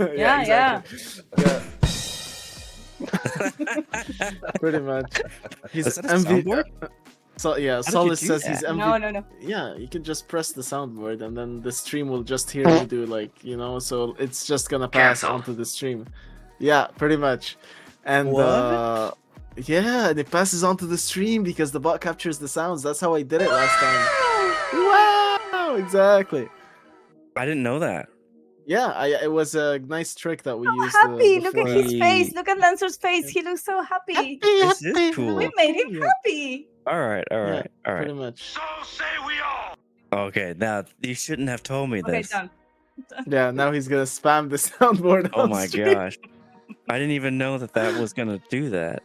Yeah. Yeah. Pretty much. He's Is that a soundboard? So yeah, How did you Solus do says that? he's MVP. No. Yeah, you can just press the soundboard and then the stream will just hear you do so it's just gonna pass onto the stream. Yeah, pretty much. And What? yeah, and it passes onto the stream because the bot captures the sounds. That's how I did it last time. Wow! Exactly. I didn't know that. Yeah, it was a nice trick that we used. Happy. Look at before. his face. Look at Lancer's face. He looks so happy. This is cool. We made him Yeah. happy. All right. Pretty much. Okay, now you shouldn't have told me Okay, this. done. Yeah, now he's gonna spam the soundboard. Oh on my stream. gosh. I didn't even know that was gonna do that.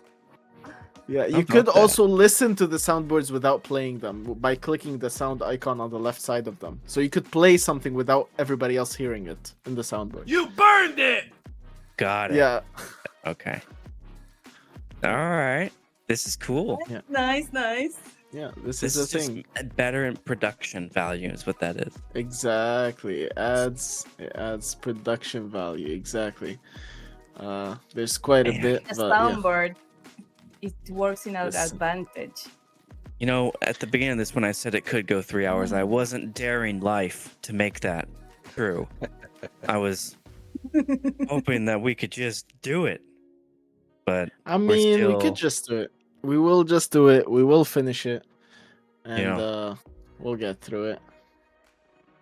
Yeah, How you could about that? also listen to the soundboards without playing them by clicking the sound icon on the left side of them. So you could play something without everybody else hearing it in the soundboard. You burned it! Got it. Yeah. Okay. All right. This is cool. Yeah. Nice. Yeah, this This is is the just thing. better in production value is what that is. Exactly. It adds production value. Exactly. There's quite a Man. bit, The but yeah. soundboard, it works in our Listen. advantage. You know, at the beginning of this, when I said it could go 3 hours, I wasn't daring life to make that true. I was hoping that we could just do it. But I mean, we could just do it. We will just do it. We will finish it, and we'll get through it.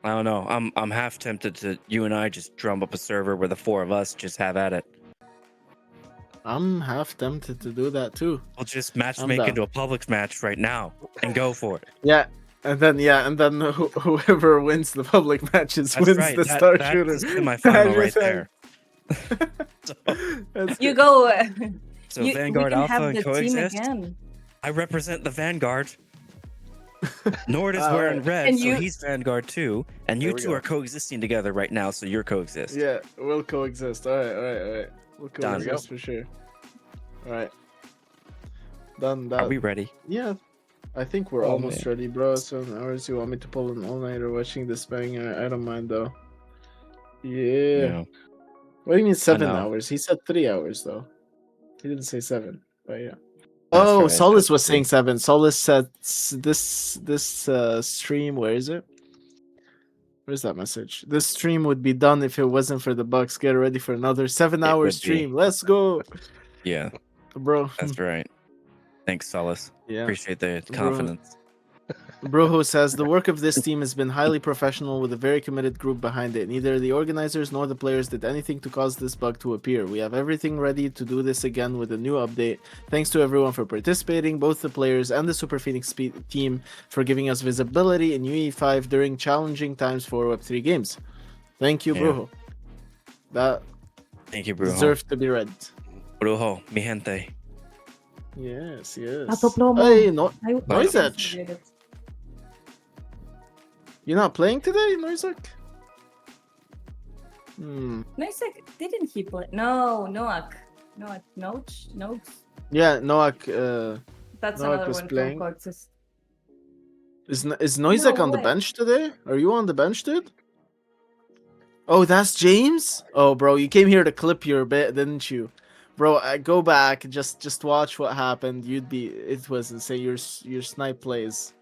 I don't know. I'm half tempted to you and I just drum up a server where the four of us just have at it. I'm half tempted to do that too. We'll just matchmake into a Publix match right now and go for it. Yeah, and then whoever wins the public matches That's wins right. the Star Shooter. That's my final right there. You go. So Vanguard we can Alpha have and the team coexist. again. I represent the Vanguard. Nord is wearing red, And so you- he's Vanguard too. And you we two go. are coexisting together right now, so you're coexist. Yeah, we'll coexist. All right. We'll Done. coexist for sure. All right. Done that. Are we ready? Yeah. I think we're almost ready, bro. 7 hours. You want me to pull an all-nighter watching this banger? I don't mind though. Yeah. What do you mean 7 know. hours? He said 3 hours though. He didn't say 7, but yeah. That's Oh, right, Solus that's was true. saying 7. Solus said this stream. Where is it? Where's that message? This stream would be done if it wasn't for the Bucks. Get ready for another 7-hour would be. stream. Let's go, Yeah, bro. that's right. Thanks, Solus. Yeah. Appreciate the Bro. confidence. Broho says the work of this team has been highly professional with a very committed group behind it. Neither the organizers nor the players did anything to cause this bug to appear. We have everything ready to do this again with a new update. Thanks to everyone for participating, both the players and the Super Phoenix team for giving us visibility in UE5 during challenging times for Web3 games. Thank you, Yeah. Broho. That Thank you, Brujo. deserved to be read. Brujo, mi gente. Yes. Pato Plomo. Hey, I- Noise Edge. You're not playing today, Noisek? Noisek, didn't he play? No, Noak. Noach? Yeah, Noak. That's Noak another was one playing. from Coexist. Is Noisek No on the way. bench today? Are you on the bench, dude? Oh, that's James? Oh, bro, you came here to clip your bit, didn't you? Bro, go back, just watch what happened. It was insane. Your snipe plays,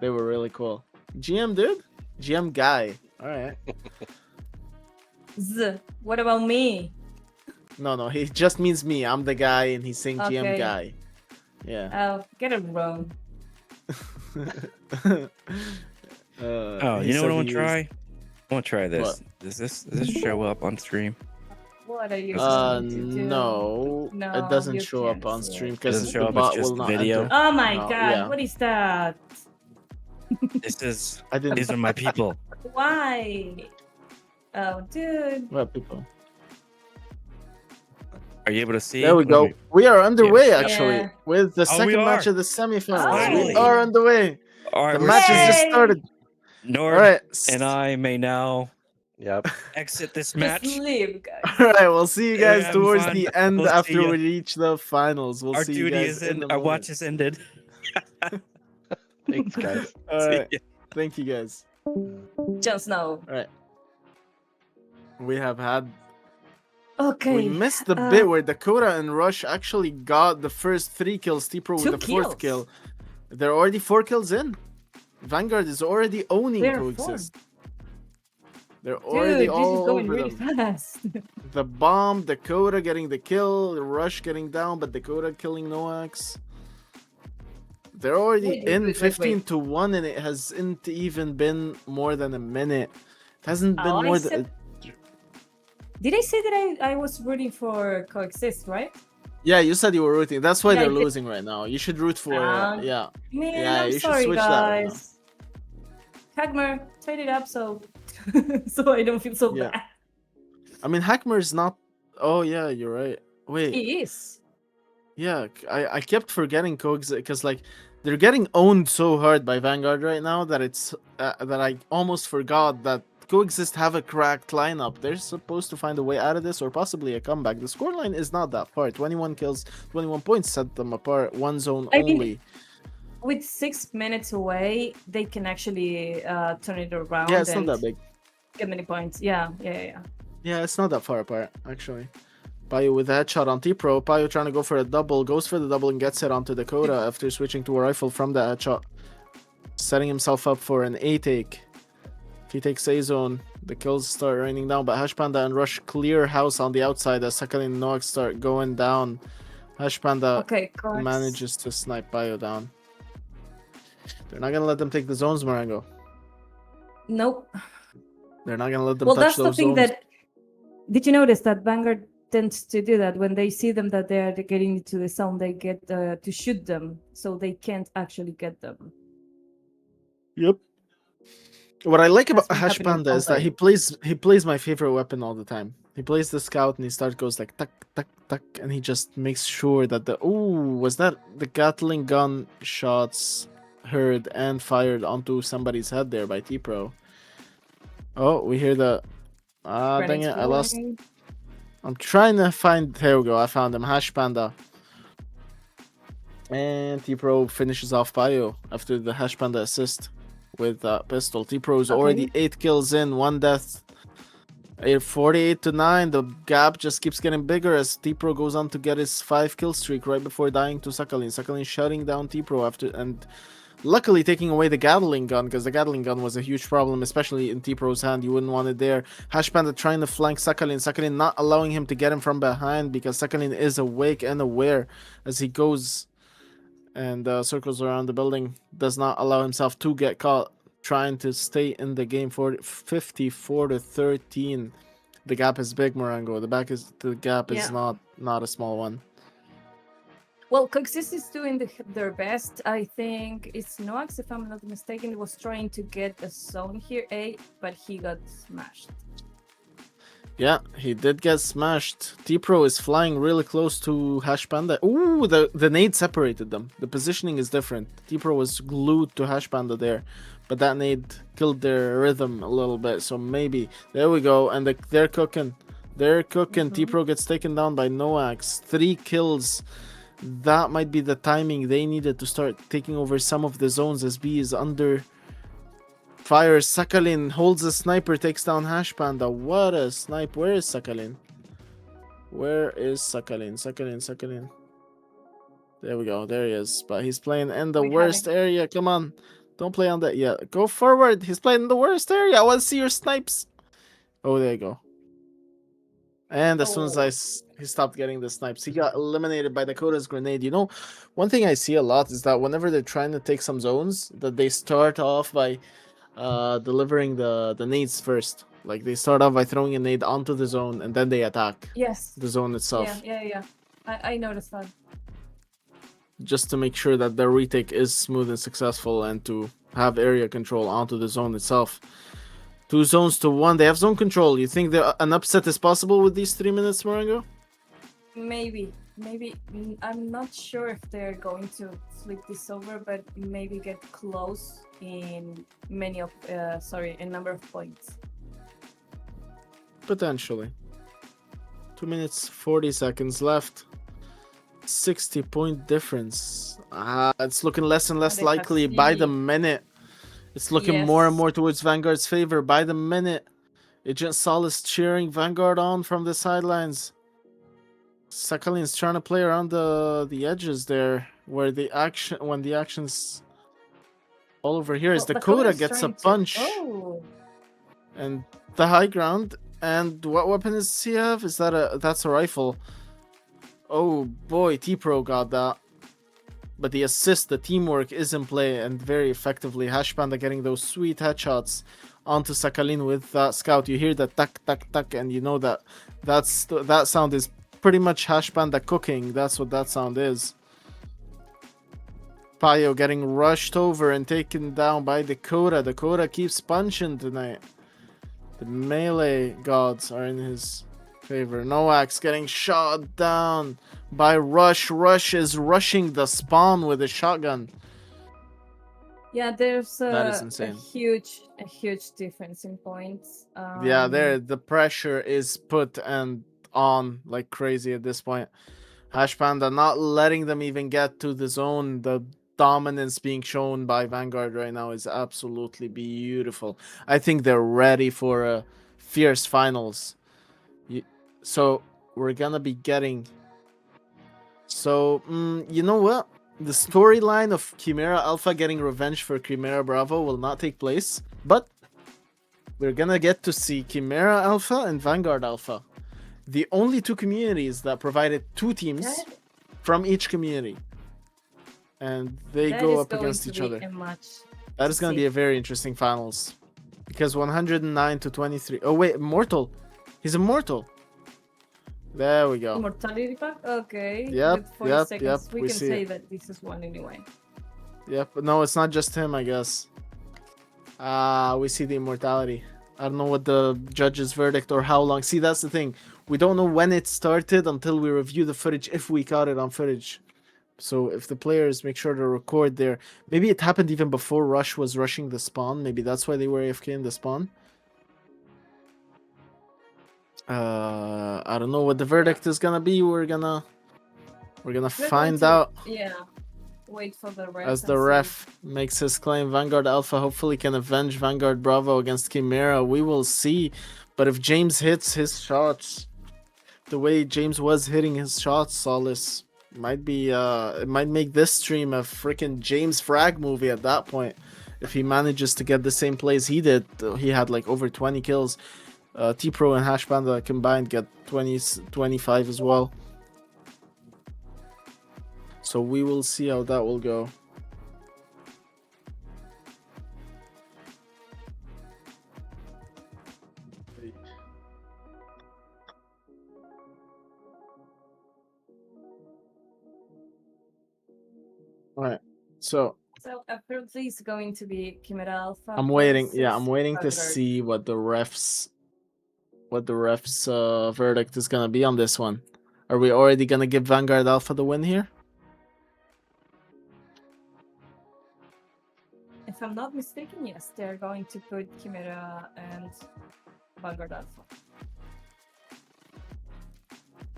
they were really cool. GM, dude? GM guy. All right. What about me? No, he just means me. I'm the guy, and he's saying GM Okay. guy. Yeah. Oh, get it wrong. Oh, he you know said what I want he to used- try? I want to try this. What? Does this show up on stream? What are you going to do? No, No, it doesn't you show up can't on see it. stream It because doesn't show the up, bot it's just will not video? enter. Oh my No, god, yeah. what is that? These are my people. Why? Oh, dude. What people? Are you able to see? There we go. We are underway actually Yeah. with the Oh, we second match are. of the semifinals. Finally. We are underway. All right, The we're match has just Yay! started. Nord All right. and I may now Yep. exit this Just match. leave, guys. All right, we'll see you Yeah, guys I'm towards fine. the end We'll see after ya. we reach the finals. We'll Our see you duty guys is in in. the Our moment. watch is ended. Thanks, guys. All See right. ya. Thank you guys. Jon Snow. All right. We have had. Okay. We missed the bit where Dakota and Rush actually got the first 3 kills. T-Pro with 2 the 4th kills. kill. They're already 4 kills in. Vanguard is already owning They're Coexist. They're Dude, already this is all going over really them. fast. The bomb, Dakota getting the kill, the Rush getting down, but Dakota killing Noax. They're already in 15-1, and it hasn't even been more than a minute. It hasn't been Oh, I more said- than. Did I say that I was rooting for Coexist, right? Yeah, you said you were rooting. That's why Yeah, they're I did. losing right now. You should root for. Yeah. Man, Yeah, I'm you should sorry, switch that right now. guys. Hagmer, tighten it up so so I don't feel so Yeah. bad. I mean, Hackmer's not. Oh yeah, you're right. Wait. He is. Yeah, I kept forgetting Coexist because like they're getting owned so hard by Vanguard right now that it's that I almost forgot that Coexist have a cracked lineup. They're supposed to find a way out of this or possibly a comeback. The scoreline is not that far. 21 kills, 21 points set them apart. One zone I mean, only. With 6 minutes away, they can actually turn it around. Yeah, it's not and that big. Get many points. Yeah. Yeah, it's not that far apart actually. Payo with a headshot on T-Pro. Payo trying to go for a double, goes for the double and gets it onto Dakota after switching to a rifle from the headshot. Setting himself up for an A take. If he takes A zone, the kills start raining down, but Hash Panda and Rush clear house on the outside as Sakal and Noak start going down. Hash Panda manages to snipe Payo down. They're not gonna let them take the zones, Marengo. Nope. They're not gonna let them Well, touch that's the those thing zones. that. Did you notice that Vanguard tends to do that when they see them that they are getting into the zone? They get to shoot them, so they can't actually get them. Yep. What I like That's about been Hash happening Panda all is that day. he plays my favorite weapon all the time. He plays the scout and he goes like tuck tuck tuck, and he just makes sure that the was that the Gatling gun shots heard and fired onto somebody's head there by T-Pro. Oh, we hear the dang it, I lost. I'm trying to find. There we go. I found him. Hash Panda. And T-Pro finishes off Payo after the Hash Panda assist with that pistol. T-Pro's already 8 kills in, 1 death. 48 to 9. The gap just keeps getting bigger as T-Pro goes on to get his 5 kill streak right before dying to Sakalin. Sakalin shutting down T-Pro after and luckily taking away the Gatling gun, because the Gatling gun was a huge problem, especially in T-Pro's hand. You wouldn't want it there. Hash Panda trying to flank Sakalin. Sakalin not allowing him to get him from behind because Sakalin is awake and aware as he goes and circles around the building. Does not allow himself to get caught. Trying to stay in the game for 54 to 13. The gap is big, Morango. The gap is not a small one. Well, Coxis is doing their best. I think it's Noax, if I'm not mistaken, was trying to get a zone here, but he got smashed. Yeah, he did get smashed. T-Pro is flying really close to Hash Panda. Ooh, the nade separated them. The positioning is different. T-Pro was glued to Hash Panda there, but that nade killed their rhythm a little bit. So maybe there we go, and they're cooking. They're cooking. T-Pro gets taken down by Noax. 3 kills. That might be the timing they needed to start taking over some of the zones as B is under fire. Sakalin holds a sniper, takes down Hash Panda. What a snipe. Where is Sakalin? Where is Sakalin? Sakalin. There we go. There he is. But he's playing in the worst area. Come on. Don't play on that yet. Go forward. He's playing in the worst area. I want to see your snipes. Oh, there you go. And as soon as he stopped getting the snipes, he got eliminated by Dakota's grenade. You know, one thing I see a lot is that whenever they're trying to take some zones, that they start off by delivering the nades first. Like they start off by throwing a nade onto the zone and then they attack the zone itself. Yeah. I noticed that. Just to make sure that their retake is smooth and successful and to have area control onto the zone itself. 2 zones to 1. They have zone control. You think an upset is possible with these 3 minutes, Marengo? Maybe. I'm not sure if they're going to flip this over, but maybe get close in a number of points. Potentially. 2 minutes 40 seconds left. 60-point difference. It's looking less and less likely by the minute. It's looking more and more towards Vanguard's favor by the minute. Agent Sol is cheering Vanguard on from the sidelines. Sakalin's trying to play around the edges there, where when the action's all over here is Dakota gets a punch. And the high ground. And what weapon does he have? That's a rifle. Oh boy, T-Pro got that. But the assist, the teamwork is in play and very effectively. Hash Panda getting those sweet headshots onto Sakalin with that scout. You hear that tuck, tuck, tuck, and you know that sound is pretty much Hash Panda cooking. That's what that sound is. Payo getting rushed over and taken down by Dakota. Dakota keeps punching tonight. The melee gods are in his favor. Noax getting shot down by Rush. Rush is rushing the spawn with a shotgun. Yeah, there's that is insane. a huge difference in points. Yeah, the pressure is put and on like crazy at this point. Hash Panda not letting them even get to the zone. The dominance being shown by Vanguard right now is absolutely beautiful. I think they're ready for a fierce finals. So we're gonna be getting. So, you know what? The storyline of Chimera Alpha getting revenge for Chimera Bravo will not take place, but we're gonna get to see Chimera Alpha and Vanguard Alpha, the only two communities that provided two teams from each community, and they go up against each other. That is gonna be a very interesting finals, because 109 to 23. Oh wait, Immortal, he's Immortal. There we go. Immortality pack? Okay. Yep, With 40 yep, seconds, yep, we we can see say it. that this is one anyway. Yep, but no, it's not just him, I guess. We see the immortality. I don't know what the judge's verdict or how long. See, that's the thing. We don't know when it started until we review the footage, if we caught it on footage. So if the players make sure to record there. Maybe it happened even before Rush was rushing the spawn. Maybe that's why they were AFK in the spawn. I don't know what the verdict is gonna be. We're gonna find out. Yeah. Wait for the ref. As the ref makes his claim. Vanguard Alpha hopefully can avenge Vanguard Bravo against Chimera. We will see. But if James hits his shots the way James was hitting his shots, Solace, might be it might make this stream a freaking James Frag movie at that point. If he manages to get the same plays he did. He had like over 20 kills. T-Pro and Hash Panda combined get 25 as well. So we will see how that will go. Alright, so apparently it's going to be Chimera Alpha. I'm waiting. Yeah, I'm versus waiting to Vanguard. see what the refs verdict is gonna be on this one. Are we already gonna give Vanguard Alpha the win here? If I'm not mistaken, yes, they're going to put Chimera and Vanguard Alpha.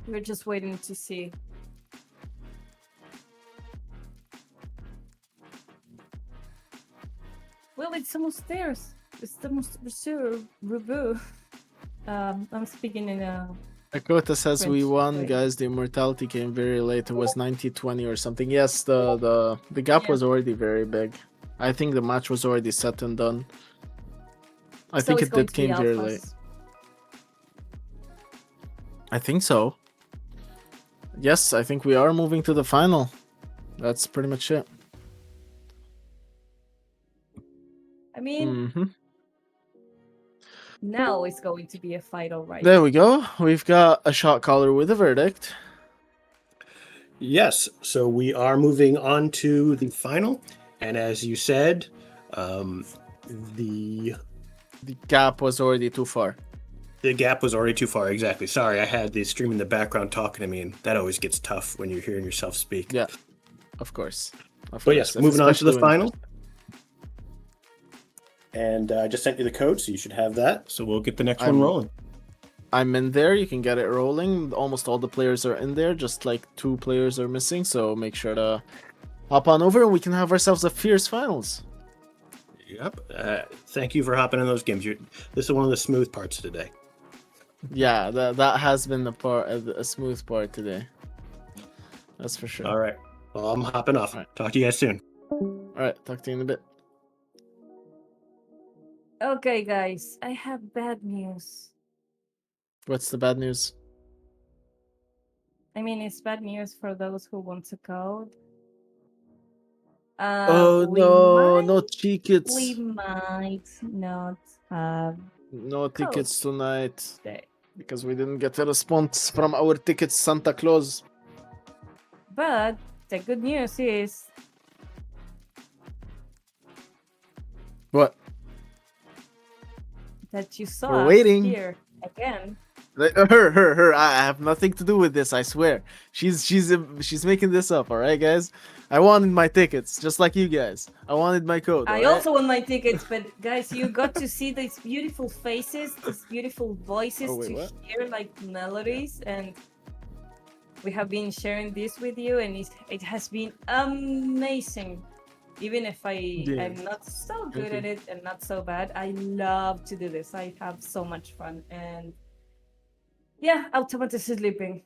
We're just waiting to see. Well, it's almost theirs. It's almost review. I'm speaking in a. Akota says we French won, way. guys. The immortality came very late. It was 90-20 or something. Yes, the gap was already very big. I think the match was already set and done. I So think it's it going did to be came very alphas. late. I think so. Yes, I think we are moving to the final. That's pretty much it. I mean, now it's going to be a fight, all right. There we go. We've got a shot caller with a verdict. Yes, so we are moving on to the final, and as you said, the gap was already too far. The gap was already too far. Exactly. Sorry, I had the stream in the background talking to me, and that always gets tough when you're hearing yourself speak. Yeah, of course. But yes, moving on to the final. And I just sent you the code, so you should have that. So we'll get the next one rolling. I'm in there. You can get it rolling. Almost all the players are in there. Just like 2 players are missing. So make sure to hop on over and we can have ourselves a fierce finals. Yep. Thank you for hopping in those games. This is one of the smooth parts of today. Yeah, that has been a smooth part today. That's for sure. All right. Well, I'm hopping off. Talk to you guys soon. All right. Talk to you in a bit. Okay, guys, I have bad news. What's the bad news? I mean, it's bad news for those who want to code. Oh no, no tickets. We might not have No tickets tonight. today. Because we didn't get a response from our tickets Santa Claus. But the good news is What? that you saw We're us waiting. here again. Her. I have nothing to do with this. I swear. She's making this up. All right, guys. I wanted my tickets, just like you guys. I wanted my code. I all right? also want my tickets, but guys, you got to see these beautiful faces, these beautiful voices Oh, wait, to what? hear like melodies, and we have been sharing this with you, and it has been amazing. Even if I'm not so good at it and not so bad, I love to do this. I have so much fun, and Yeah, automatic sleeping.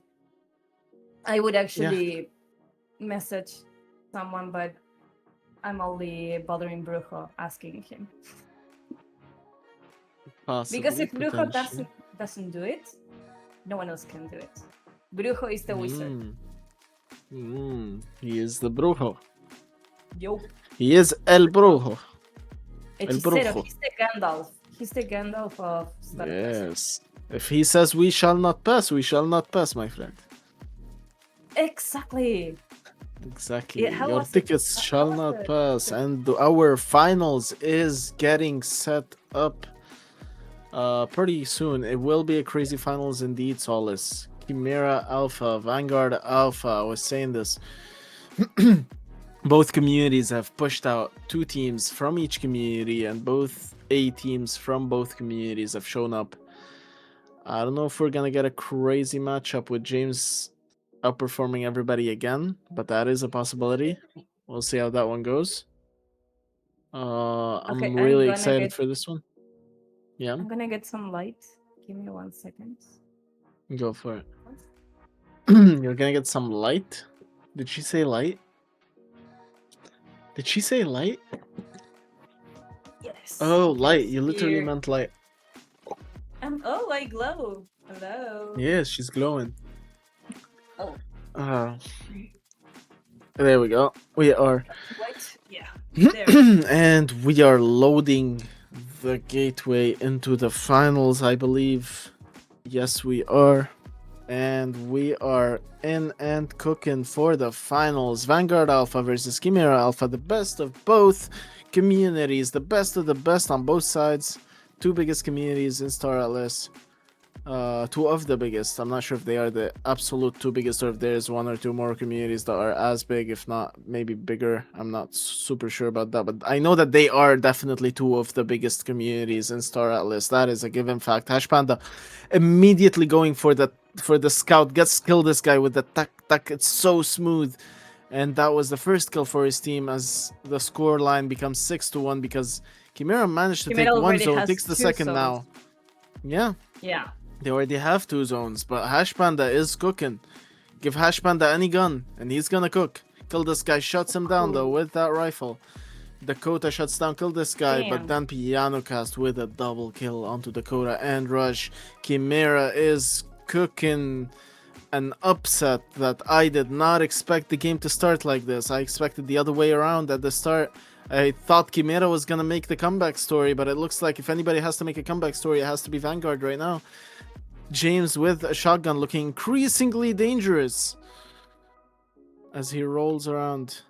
I would actually message someone, but I'm only bothering Brujo asking him. Possibly, Because if Brujo potentially. doesn't do it, no one else can do it. Brujo is the wizard. He is the Brujo. Yo. He is El Brujo. El Hechicero, Brujo. he's the Gandalf. He's the Gandalf of Star Wars. Yes. If he says we shall not pass, we shall not pass, my friend. Exactly. Exactly. Yeah, how Your was it? tickets How shall was not it? pass. And our finals is getting set up pretty soon. It will be a crazy finals indeed, Solace. Chimera Alpha, Vanguard Alpha. I was saying this. Both communities have pushed out 2 teams from each community, and both A teams from both communities have shown up. I don't know if we're gonna get a crazy matchup with James outperforming everybody again, but that is a possibility. We'll see how that one goes. I'm Okay, really excited for this one. Yeah, I'm gonna get some light. Give me 1 second. go for it. You're gonna get some light? Did she say light? Did she say light? Yes. Oh, light. You literally Here. meant light. Oh, I glow. Hello. Yes, she's glowing. Oh. There we go. We are. What? Yeah. And we are loading the gateway into the finals, I believe. Yes, we are. And we are in and cooking for the finals. Vanguard Alpha versus Chimera Alpha, the best of both communities, the best of the best on both sides. 2 biggest communities in Star Atlas. 2 of the biggest. I'm not sure if they are the absolute 2 biggest or if there's 1 or 2 more communities that are as big, if not maybe bigger. I'm not super sure about that, but I know that they are definitely 2 of the biggest communities in Star Atlas. That is a given fact. Hash Panda immediately going for the scout, gets kill this guy with the tack. It's so smooth. And that was the first kill for his team as the score line becomes 6-1 because Chimera managed to Chimera take 1 already zone, has takes the 2 second zones. now. Yeah. Yeah. They already have 2 zones, but Hash Panda is cooking. Give Hash Panda any gun, and he's gonna cook. Kill this guy, shuts him down though with that rifle. Dakota shuts down, kill this guy, but then Piano Cast with a double kill onto Dakota and Rush. Chimera is cooking an upset that I did not expect the game to start like this. I expected the other way around at the start. I thought Chimera was gonna make the comeback story, but it looks like if anybody has to make a comeback story, it has to be Vanguard right now. James with a shotgun looking increasingly dangerous as he rolls around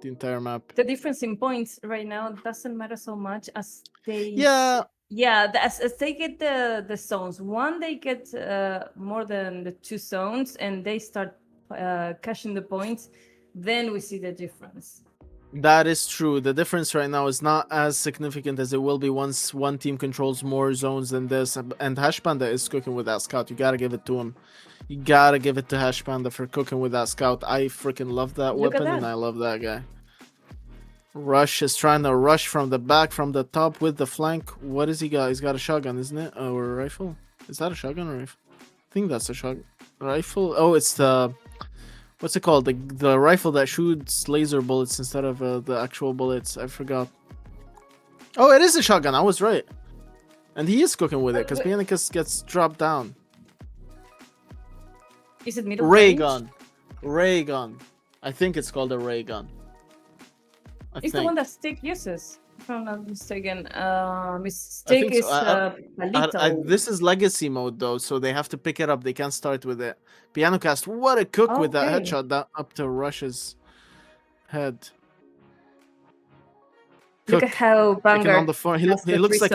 the entire map. The difference in points right now doesn't matter so much as they as they get the zones. One, they get more than the 2 zones and they start cashing the points, then we see the difference. That is true. The difference right now is not as significant as it will be once one team controls more zones than this. And Hash Panda is cooking with that scout. You gotta give it to him. You gotta give it to Hash Panda for cooking with that scout. I freaking love that weapon and I love that guy. Rush is trying to rush from the back, from the top with the flank. What is he got? He's got a shotgun, isn't it? Or a rifle? Is that a shotgun or rifle? I think that's a shotgun. Rifle? Oh, it's the... What's it called? The rifle that shoots laser bullets instead of the actual bullets. I forgot. Oh, it is a shotgun. I was right. And he is cooking with it because Pianicus gets dropped down. Is it middle ray range? gun. Ray gun. I think it's called a ray gun. It's the one that Stick uses, if I'm not mistaken. Stick is Palito. This is legacy mode though, so they have to pick it up. They can't start with it. Piano Cast, what a cook with that headshot that up to Rush's head. Look at how Vanguard on the phone. He looks like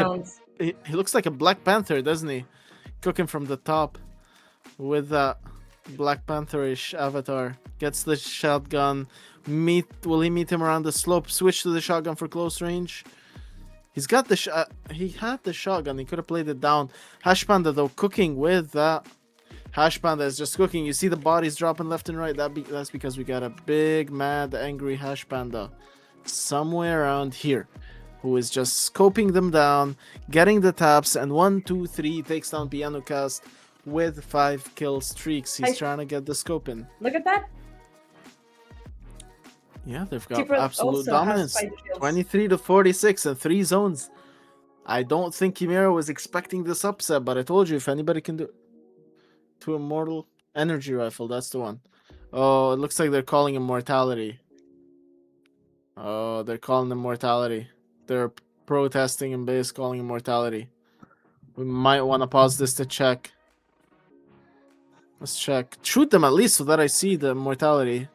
he looks like a Black Panther, doesn't he? Cooking from the top with that Black Pantherish avatar. Gets the shotgun. Will he meet him around the slope? Switch to the shotgun for close range. He's got the he had the shotgun. He could have played it down. Hash Panda though cooking with that. Hash Panda is just cooking. You see the bodies dropping left and right. That's because we got a big, mad, angry Hash Panda somewhere around here, who is just scoping them down, getting the taps, and 1, 2, 3 takes down Piano Cast with 5 kill streaks. He's Hi. trying to get the scope in. Look at that. Yeah, they've got T-Pro absolute also has dominance. 5 kills. 23 to 46 in 3 zones. I don't think Chimera was expecting this upset, but I told you if anybody can do to Immortal Energy Rifle, that's the one. Oh, it looks like they're calling Immortality. Oh, they're calling Immortality. They're protesting in base, calling Immortality. We might want to pause this to check. Let's check. Shoot them at least so that I see the Immortality.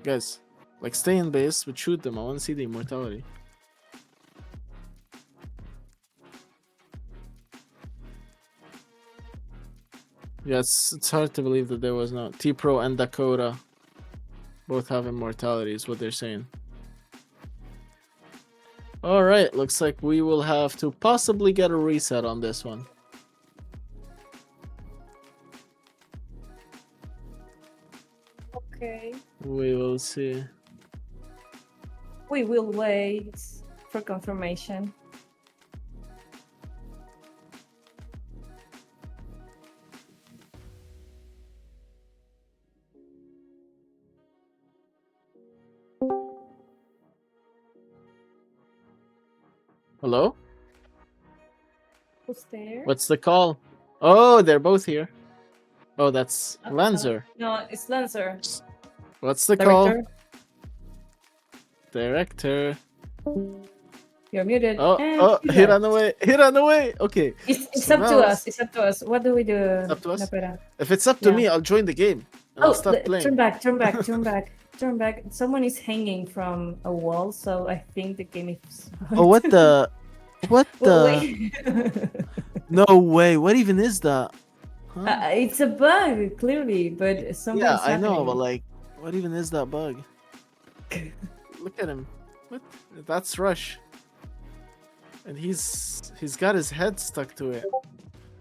Guys, like stay in base, but shoot them. I want to see the Immortality. Yeah, it's hard to believe that there was no T-Pro and Dakota both have Immortality is what they're saying. Alright, looks like we will have to possibly get a reset on this one. Okay. We will see. We will wait for confirmation. Hello? Who's there? What's the call? Oh, they're both here. Oh, that's Lancer. No, it's Lancer. What's the Director? call? Director. You're muted. Oh, And oh, he he left. ran away. He ran away. Okay. It's So up now to us. It's up to us. What do we do? Up to us? Napera? If it's up to Yeah. me, I'll join the game. And Oh, I'll start playing. turn back, turn back, turn back, turn back. Someone is hanging from a wall, so I think the game is. Oh, what the? What Well, the? wait. No way. What even is that? It's a bug, clearly, but something's Yeah, I know, happening. but like, what even is that bug? Look at him. What? That's Rush. And he's got his head stuck to it.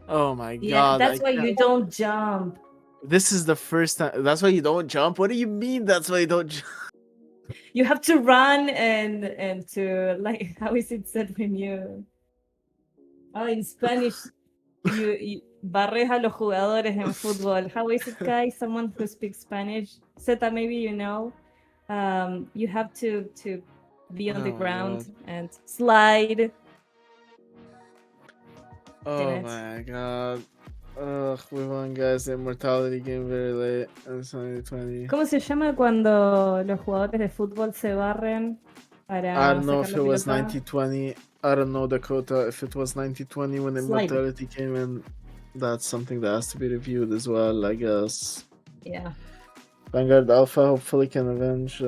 Oh my Yeah, god. that's I why can't- you don't jump. This is the first time. That's why you don't jump? What do you mean that's why you don't jump? You have to run and to like how is it said when you in Spanish you barres a los jugadores en fútbol. How is it, guys? Someone who speaks Spanish. Zeta, maybe you know. You have to be on the Oh, ground God. and slide. Oh it. my god. Ugh, we won, guys. The Immortality game very late. It's only 20. ¿Cómo se llama cuando los jugadores de fútbol se barren para I don't know sacar if la it was pelota? 90-20. I don't know, Dakota. If it was 90-20 when Slide. Immortality came in, that's something that has to be reviewed as well, I guess. Yeah. Vanguard Alpha hopefully can avenge.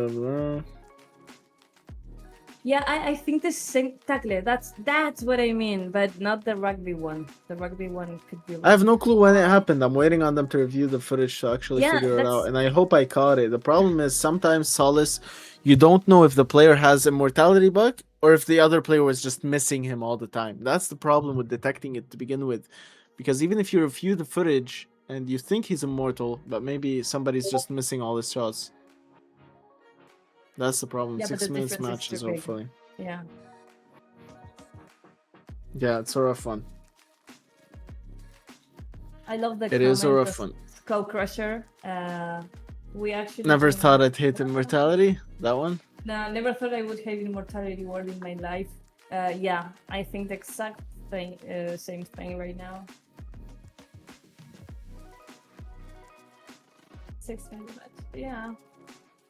Yeah, I think the same tackle. That's what I mean, but not the rugby one. The rugby one could be. I have no clue when it happened. I'm waiting on them to review the footage to actually Yeah, figure it that's- out. And I hope I caught it. The problem is sometimes Solace, you don't know if the player has Immortality bug or if the other player was just missing him all the time. That's the problem with detecting it to begin with. Because even if you review the footage and you think he's immortal, but maybe somebody's just missing all his shots. That's the problem. Yeah, but 6 the minutes difference is matches, too big. hopefully. Yeah. Yeah, it's a rough one. I love the. It is a comment rough of one. Skull Crusher. We actually. Never came thought up- I'd hate Immortality. That one? No, never thought I would have immortality word in my life. Yeah, I think the exact thing, same thing right now. 6 minutes. Yeah.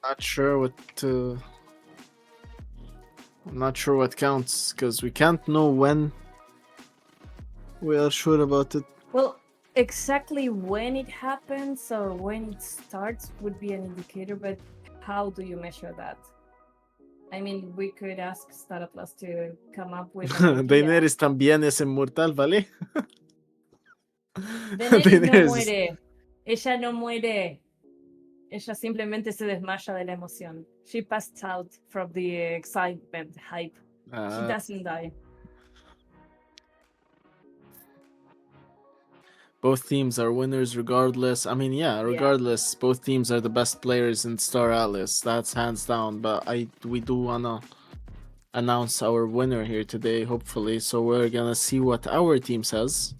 Not sure what to. I'm not sure what counts because we can't know when we are sure about it. Well, exactly when it happens or when it starts would be an indicator, but how do you measure that? I mean, we could ask Staratlas to come up with an idea. Daenerys también es inmortal, ¿vale? Daenerys no Daenerys. muere. Ella no muere. Ella simplemente se desmaya de la emoción. She passed out from the excitement, hype. She Ah. doesn't die. Both teams are winners regardless. I mean, yeah, regardless, both teams are the best players in Star Atlas. That's hands down. But we do wanna announce our winner here today, hopefully. So we're gonna see what our team says.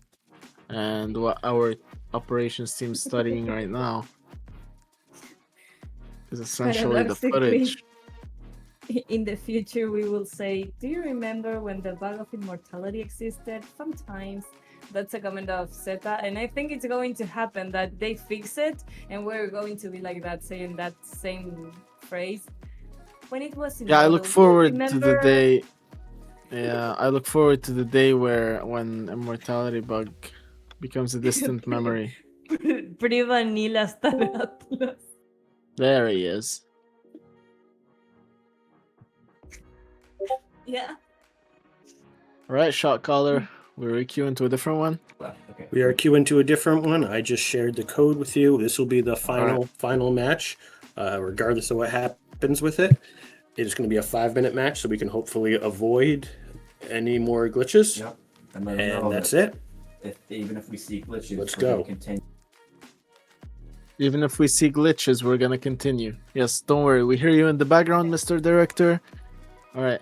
and what our operations team is studying right now is essentially the footage. In the future, we will say, do you remember when the bug of immortality existed? Sometimes that's a comment of Zeta, and I think it's going to happen that they fix it, and we're going to be like that, saying that same phrase. When it was in Yeah, I look model, forward to the remember- day. Yeah, I look forward to the day when immortality bug becomes a distant memory. Pretty vanilla Star Atlas. There he is. Yeah. All right, shot caller. We're queuing to a different one. We are queuing to a different one. I just shared the code with you. This will be the final match, regardless of what happens with it. It is going to be a 5-minute match, so we can hopefully avoid any more glitches. Yep. And that's it. Even if we see glitches, Let's we're gonna go. Continue. Even if we see glitches, we're gonna continue. Yes, don't worry. We hear you in the background, Mr. Director. All right.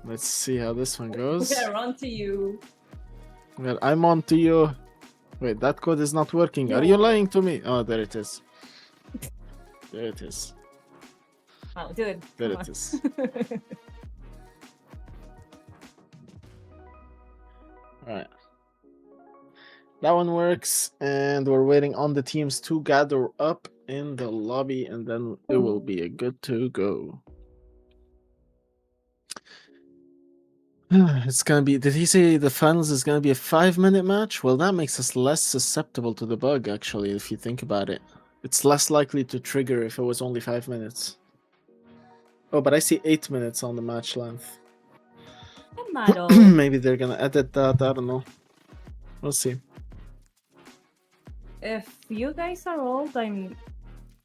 Let's see how this one goes. We're on to you. Well, I'm on to you. Wait, that code is not working. Are you lying to me? Oh, there it is. There it is. Oh, dude. There come it on. is. All right. That one works, and we're waiting on the teams to gather up in the lobby, and then it will be a good to go. It's gonna be. Did he say the finals is gonna be a 5-minute match? Well, that makes us less susceptible to the bug, actually, if you think about it. It's less likely to trigger if it was only 5 minutes. Oh, but I see 8 minutes on the match length. Maybe they're gonna edit that. I don't know. We'll see. If you guys are old, I'm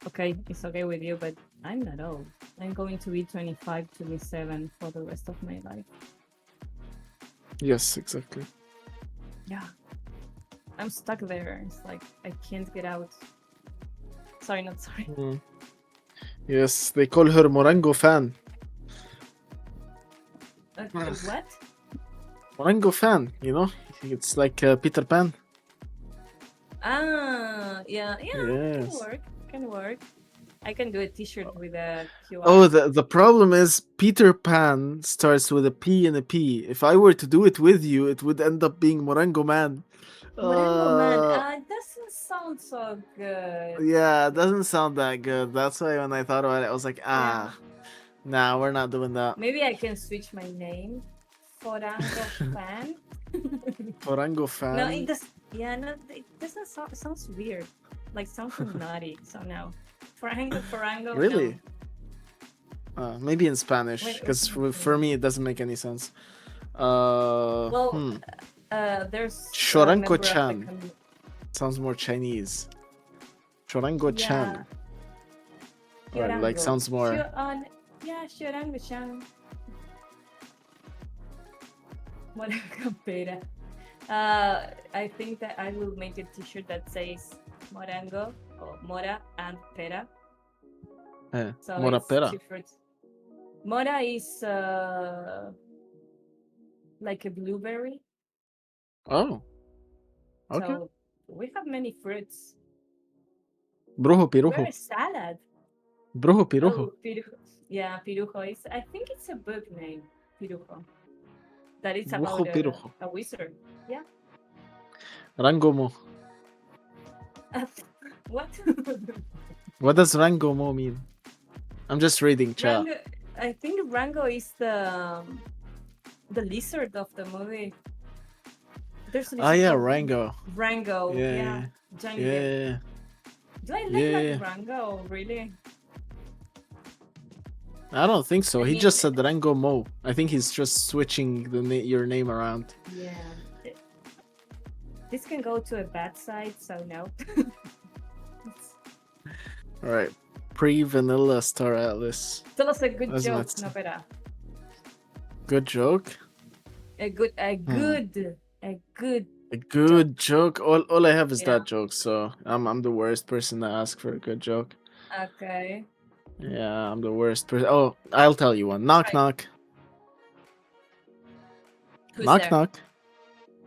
okay. It's okay with you, but I'm not old. I'm going to be 25, 27 for the rest of my life. Yes, exactly. Yeah. I'm stuck there. It's like I can't get out. Sorry, not sorry. Yes, they call her Morango fan. What? Morango fan, you know? It's like Peter Pan. Ah, yeah. Yes. Can work. I can do a T-shirt with a QR. Oh, the problem is Peter Pan starts with a P and a P. If I were to do it with you, it would end up being Morango Man. Morango Man. It doesn't sound so good. Yeah, it doesn't sound that good. That's why when I thought about it, I was like, nah, we're not doing that. Maybe I can switch my name. Forango Fan. Morango Fan. No, it does. Yeah, no, it doesn't sound. It sounds weird. Like something naughty. So no. Forango. Really? Maybe in Spanish, Wait, because for me it doesn't make any sense. There's Shoranko-chan. Sounds more Chinese. Shorango-chan. Or like sounds more. Shorango-chan. Morango Pera. I think that I will make a T-shirt that says Morango or Mora and Pera. So Mora it's Pera. different. Mora is like a blueberry. Oh. Okay. So we have many fruits. Brujo We're pirujo. a salad. Brujo pirujo. Oh, pirujo. Yeah, pirujo is. I think it's a book name. Pirujo. That is about Brujo pirujo. a wizard. Yeah. Rangomo. What? What does Rangomo mean? I'm just reading chat. Rango, I think Rango is the lizard of the movie. There's a Ah, yeah, lizard called Rango. Rango. Yeah. Johnny Depp. Yeah. Do I look like Rango? Really? I don't think so. I He mean- just said Rangomo. I think he's just switching your name around. Yeah. This can go to a bad side, so no. All right. Pre-vanilla Star Atlas. Tell us a good That's joke, nuts. no better. Good joke? A good Hmm. A A good joke. All I have is Yeah. that joke, so I'm the worst person to ask for a good joke. Okay. Yeah, I'm the worst person. Oh, I'll tell you one. Knock knock. Who's knock there? knock.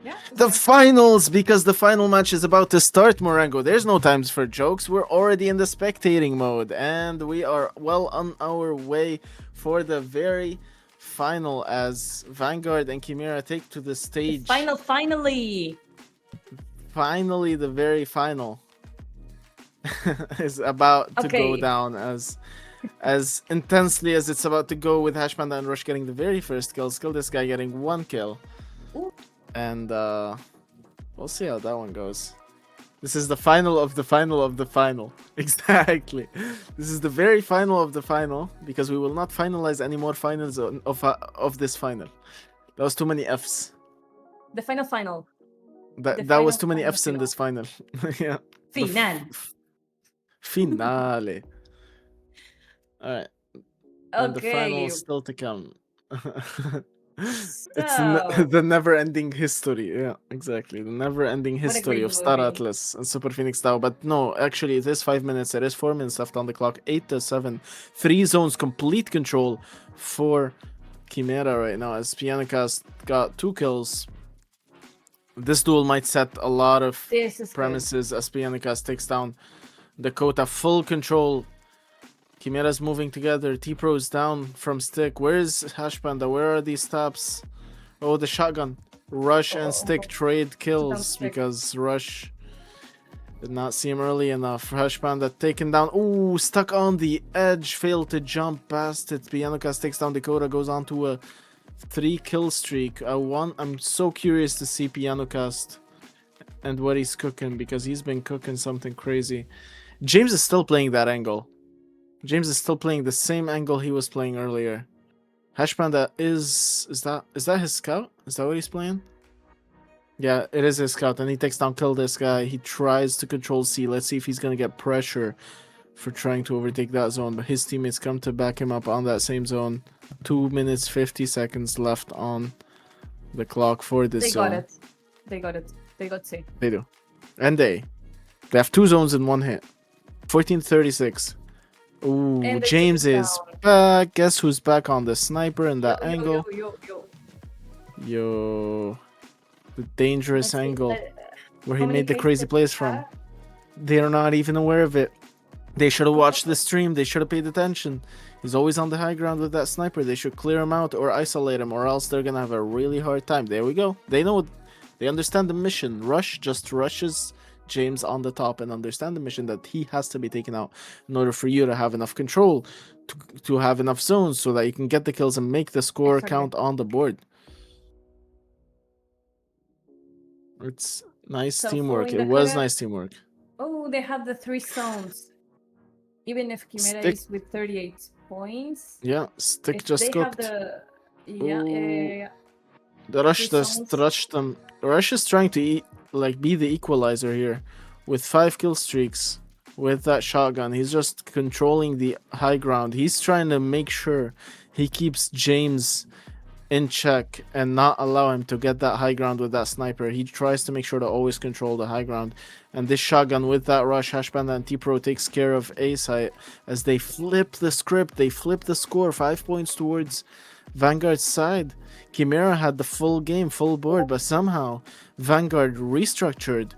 Yeah. The finals, because the final match is about to start, Morango. There's no times for jokes. We're already in the spectating mode, and we are well on our way for the very final as Vanguard and Chimera take to the stage. Finally. Finally, the very final is about to go down as intensely as it's about to go, with Hash Panda and Rush getting the very first kill. Still, this guy getting 1 kill. Ooh. And we'll see how that one goes. This is the final of the final of the final. Exactly. This is the very final of the final, because we will not finalize any more finals of this final. That was too many Fs. The final. That was too many Fs in this final. Yeah. Finale. Alright. And the final is still to come. It's the never-ending history. Yeah, exactly. The never-ending history of Star Atlas and Super Phoenix Tau. But no, actually, it is 5 minutes. There is 4 minutes left on the clock. 8-7. 3 zones, complete control for Chimera right now, as Pianocast got 2 kills. This duel might set a lot of premises as Pianocast takes down Dakota. Full control. Chimera's moving together. T-Pro's down from Stick. Where is Hash Panda? Where are these taps? Oh, the shotgun. Rush and Stick trade kills because Rush did not see him early enough. Hash Panda taken down. Ooh, stuck on the edge. Failed to jump past it. Pianocast takes down Dakota. Goes on to a 3-kill streak. I'm so curious to see Pianocast and what he's cooking, because he's been cooking something crazy. James is still playing that angle. James is still playing the same angle he was playing earlier. Hash Panda is that his scout? Is that what he's playing? Yeah, it is his scout, and he takes down kill this guy. He tries to control C. Let's see if he's gonna get pressure for trying to overtake that zone, but his teammates come to back him up on that same zone. 2 minutes 50 seconds left on the clock for this zone. They got it. They got C. They do. And they have 2 zones in 1 hit. 14:36. Ooh, James is back. Guess who's back on the sniper in that angle? Yo. The dangerous angle where he made the crazy plays from. They're not even aware of it. They should have watched the stream. They should have paid attention. He's always on the high ground with that sniper. They should clear him out or isolate him, or else they're gonna have a really hard time. There we go. They know. They understand the mission. Rush just rushes James on the top and understand the mission that he has to be taken out in order for you to have enough control, to have enough zones so that you can get the kills and make the score count on the board. It's nice teamwork. It was nice teamwork. Oh, they have the 3 zones. Even if Chimera is with 38 points. Yeah, Stick just cooked. The Rush just rushed them. Rush is trying to be the equalizer here with 5 kill streaks with that shotgun. He's just controlling the high ground. He's trying to make sure he keeps James in check and not allow him to get that high ground with that sniper. He tries to make sure to always control the high ground. And this shotgun with that rush, Hash Panda and T-Pro takes care of A site as they flip the script. They flip the score. 5 points towards Vanguard's side. Chimera had the full game, full board, but somehow Vanguard restructured,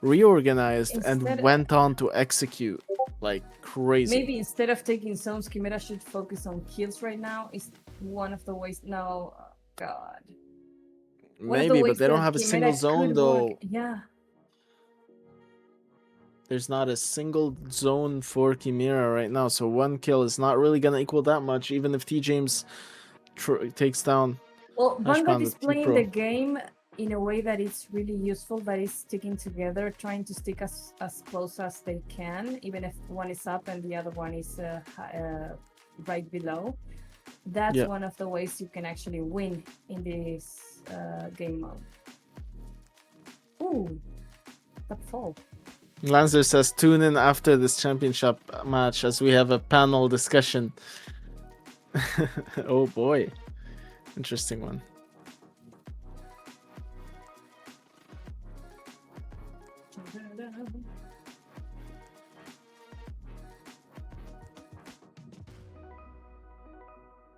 reorganized, and went on to execute like crazy. Maybe instead of taking zones, Chimera should focus on kills right now. Is one of the ways. No, God. Maybe, but they don't have a single zone though. Yeah. There's not a single zone for Chimera right now, so 1 kill is not really gonna equal that much, even if T James takes down. Well, Vanguard is playing the game in a way that is really useful, that is sticking together, trying to stick as close as they can, even if one is up and the other one is right below. That's one of the ways you can actually win in this game mode. Ooh, that fall. Lancer says, tune in after this championship match as we have a panel discussion. Oh boy. Interesting one.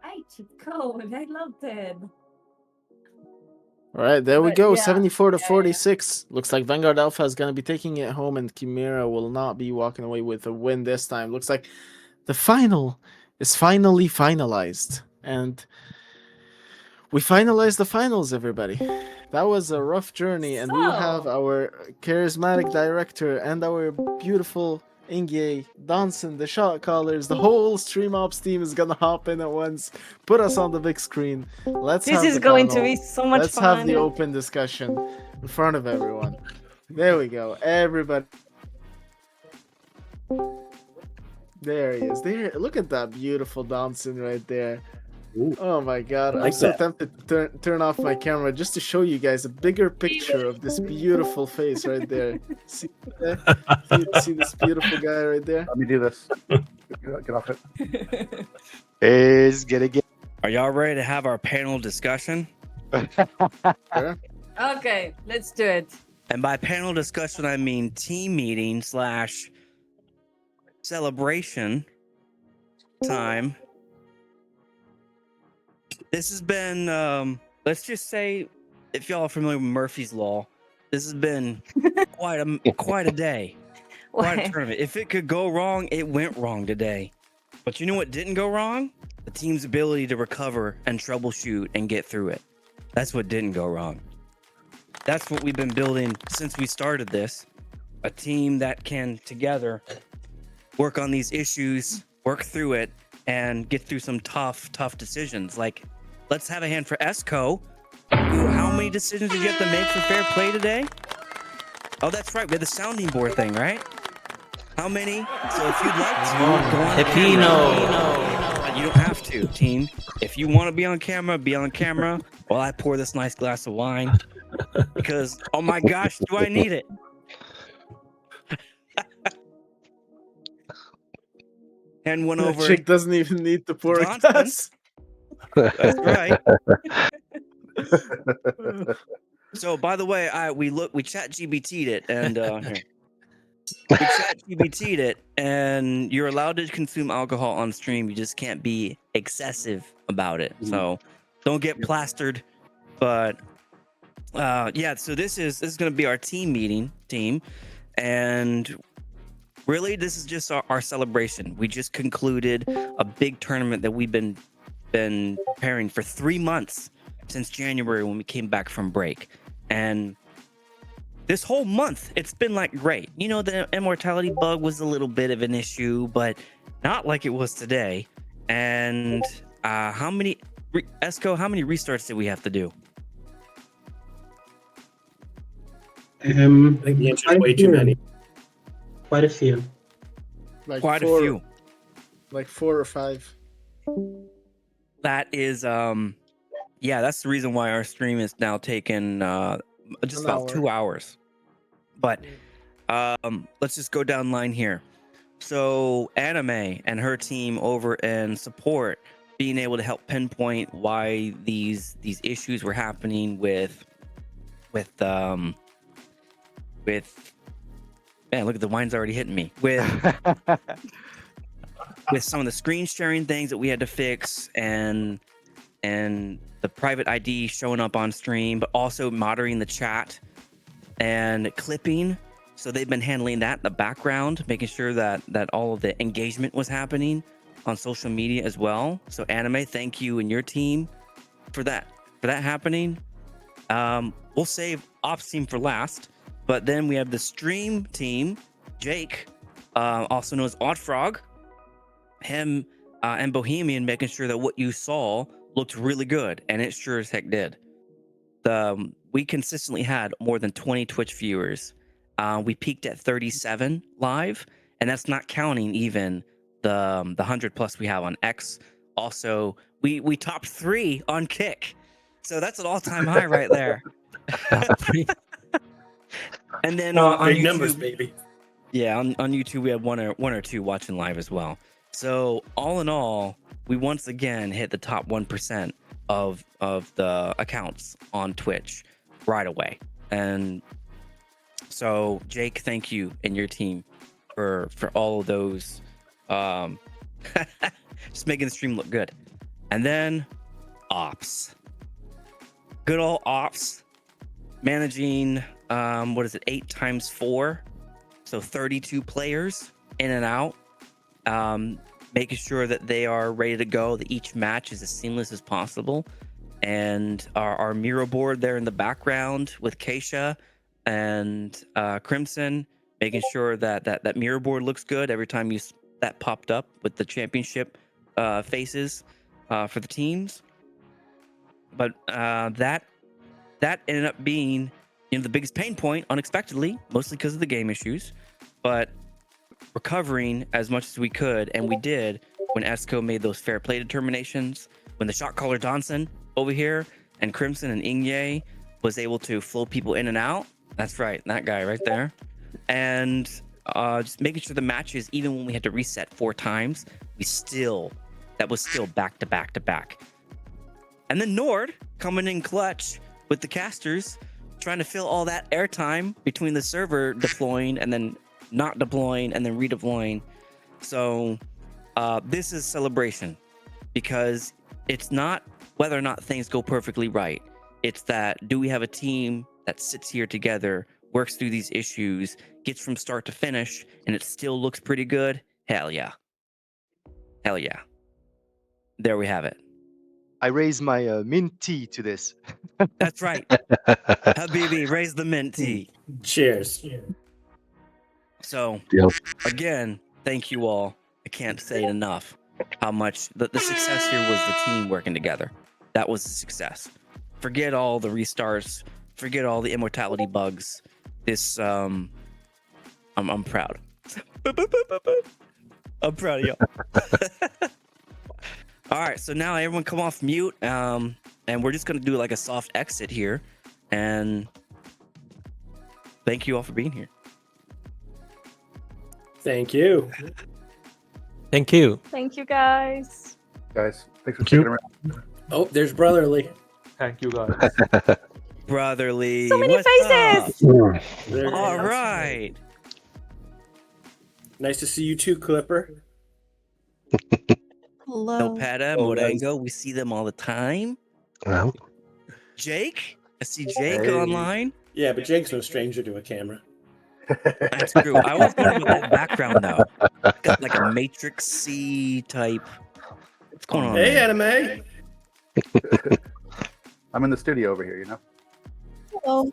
I cheat code. I loved it. All right, there we But go. yeah, 74 to 46. Looks like Vanguard Alpha is going to be taking it home, and Chimera will not be walking away with a win this time. Looks like the final is finally finalized. And we finalized the finals, everybody. That was a rough journey, and we have our charismatic director and our beautiful Inge, Donson, the shot callers, the whole Stream Ops team is gonna hop in at once, put us on the big screen. Let's this have is the going to panel. be so much Let's fun. have the open discussion in front of everyone. There we go. Everybody. There he is. There. Look at that beautiful Donson right there. Oh my god, I'm like so that. tempted to turn off my camera just to show you guys a bigger picture of this beautiful face right there. See this beautiful guy right there? Let me do this. Get off it. Is gonna get. Are y'all ready to have our panel discussion? Sure. Okay, let's do it. And by panel discussion, I mean team meeting / celebration time. This has been, let's just say, if y'all are familiar with Murphy's Law, this has been quite a day, quite a tournament. If it could go wrong, it went wrong today. But you know what didn't go wrong? The team's ability to recover and troubleshoot and get through it. That's what didn't go wrong. That's what we've been building since we started this. A team that can together work on these issues, work through it, and get through some tough decisions. Like, let's have a hand for Esco. How many decisions did you have to make for fair play today? Oh, that's right. We had the sounding board thing, right? How many? So if you'd like to, go on camera. You don't have to, team. If you want to be on camera, be on camera while I pour this nice glass of wine. Because, oh my gosh, do I need it? Hand one over. Chick doesn't even need to pour a glass. That's right. So, by the way, we chat GBT'd it, and here. We chat GBT'd it, and you're allowed to consume alcohol on stream. You just can't be excessive about it. So, don't get plastered. But yeah, so this is going to be our team meeting, and really, this is just our celebration. We just concluded a big tournament that we've been preparing for 3 months since January when we came back from break. And this whole month, it's been like great. You know, the immortality bug was a little bit of an issue, but not like it was today. And how many restarts did we have to do? I think the answer is way too many. Quite a few. Like Quite four, a few. Like 4 or 5. That is, yeah, that's the reason why our stream is now taking just about 2 hours. But let's just go down line here. So Anime and her team over in support being able to help pinpoint why these issues were happening with man, look at the wine's already hitting me with some of the screen sharing things that we had to fix and the private ID showing up on stream, but also monitoring the chat and clipping. So they've been handling that in the background, making sure that all of the engagement was happening on social media as well. So Anime, thank you and your team for that happening. We'll save Ops team for last, but then we have the stream team, Jake, also known as Odd Frog, him and Bohemian, making sure that what you saw looked really good, and it sure as heck did. We consistently had more than 20 Twitch viewers. We peaked at 37 live, and that's not counting even the 100 plus we have on X. Also, we topped 3 on Kick, so that's an all-time high right there. And then on big YouTube, numbers, baby. Yeah, on YouTube we had one or two watching live as well. So all in all, we once again hit the top 1% of the accounts on Twitch right away. And so Jake, thank you and your team for all of those, just making the stream look good. And then Ops, good old Ops, managing 8 times 4, so 32 players in and out, making sure that they are ready to go, that each match is as seamless as possible. And our Miro board there in the background with Keisha and Crimson, making sure that mirror board looks good every time that popped up with the championship faces for the teams. But that ended up being the biggest pain point, unexpectedly, mostly because of the game issues. But recovering as much as we could, and we did when Esco made those fair play determinations, when the shot caller Donson over here and Crimson and Inye was able to flow people in and out. That's right, that guy right there. And just making sure the matches, even when we had to reset 4 times, that was still back to back to back. And then Nord coming in clutch with the casters, trying to fill all that airtime between the server deploying and then not deploying and then redeploying. So this is celebration, because it's not whether or not things go perfectly right. It's that, do we have a team that sits here together, works through these issues, gets from start to finish, and it still looks pretty good? Hell yeah. Hell yeah. There we have it. I raise my mint tea to this. That's right. Habibi, raise the mint tea. Cheers. So, again, thank you all. I can't say it enough how much the success here was the team working together. That was a success. Forget all the restarts. Forget all the immortality bugs. This, I'm proud. I'm proud of y'all. All right, so now everyone come off mute, and we're just gonna do like a soft exit here, and thank you all for being here. Thank you. Thank you. Thank you, guys. Guys, thanks for sticking around. Oh, there's Brotherly. Thank you, guys. Brotherly. So many faces. All right. Nice to see you too, Clipper. Hello. No Peta, Morango, we see them all the time. Well. Jake? I see Jake online. Yeah, but Jake's no stranger to a camera. That's true. I always wonder about that background, though. Got like a Matrix C type. What's going on? Hey, there? Anime. I'm in the studio over here, you know? Hello.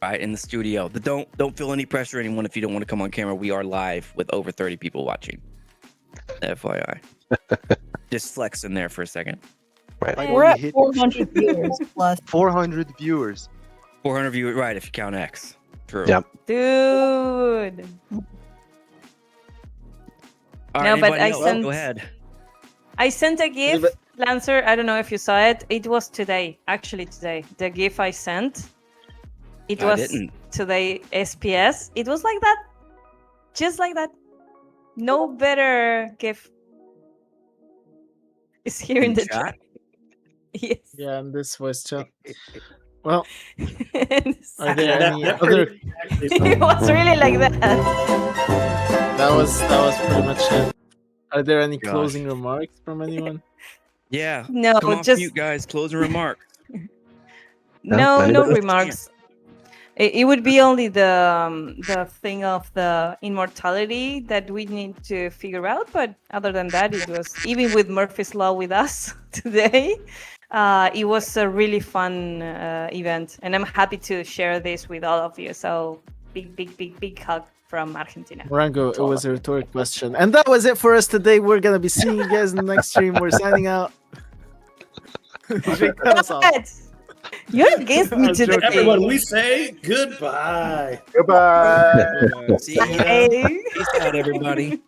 Right, in the studio. Don't feel any pressure, anyone, if you don't want to come on camera. We are live with over 30 people watching. FYI. Just flex in there for a second. Right. We're at 400 viewers plus. 400 viewers. 400 viewers, right, if you count X. True. Yep. Dude. All No, right, but anybody I else? sent- Go ahead. I sent a GIF, Lancer. I don't know if you saw it. It was today, actually today. The GIF I sent. It I was didn't. today SPS. It was like that. Just like that. No better GIF. It's here in the chat. Yes. Yeah, and this voice chat. Well, It's- are there any other? It was really like that. That was pretty much it. Are there any Gosh. closing remarks from anyone? Yeah. No, Come off just mute, guys. Closing remarks. no anybody? remarks. It would be only the thing of the immortality that we need to figure out. But other than that, it was, even with Murphy's Law with us today, it was a really fun event, and I'm happy to share this with all of you. So big hug from Argentina. Morango, it was a rhetoric question. And that was it for us today. We're going to be seeing you guys in the next stream. We're signing out. Jake, cut us off. You're against me today. Everyone, we say goodbye. Goodbye. See ya. Peace out, everybody.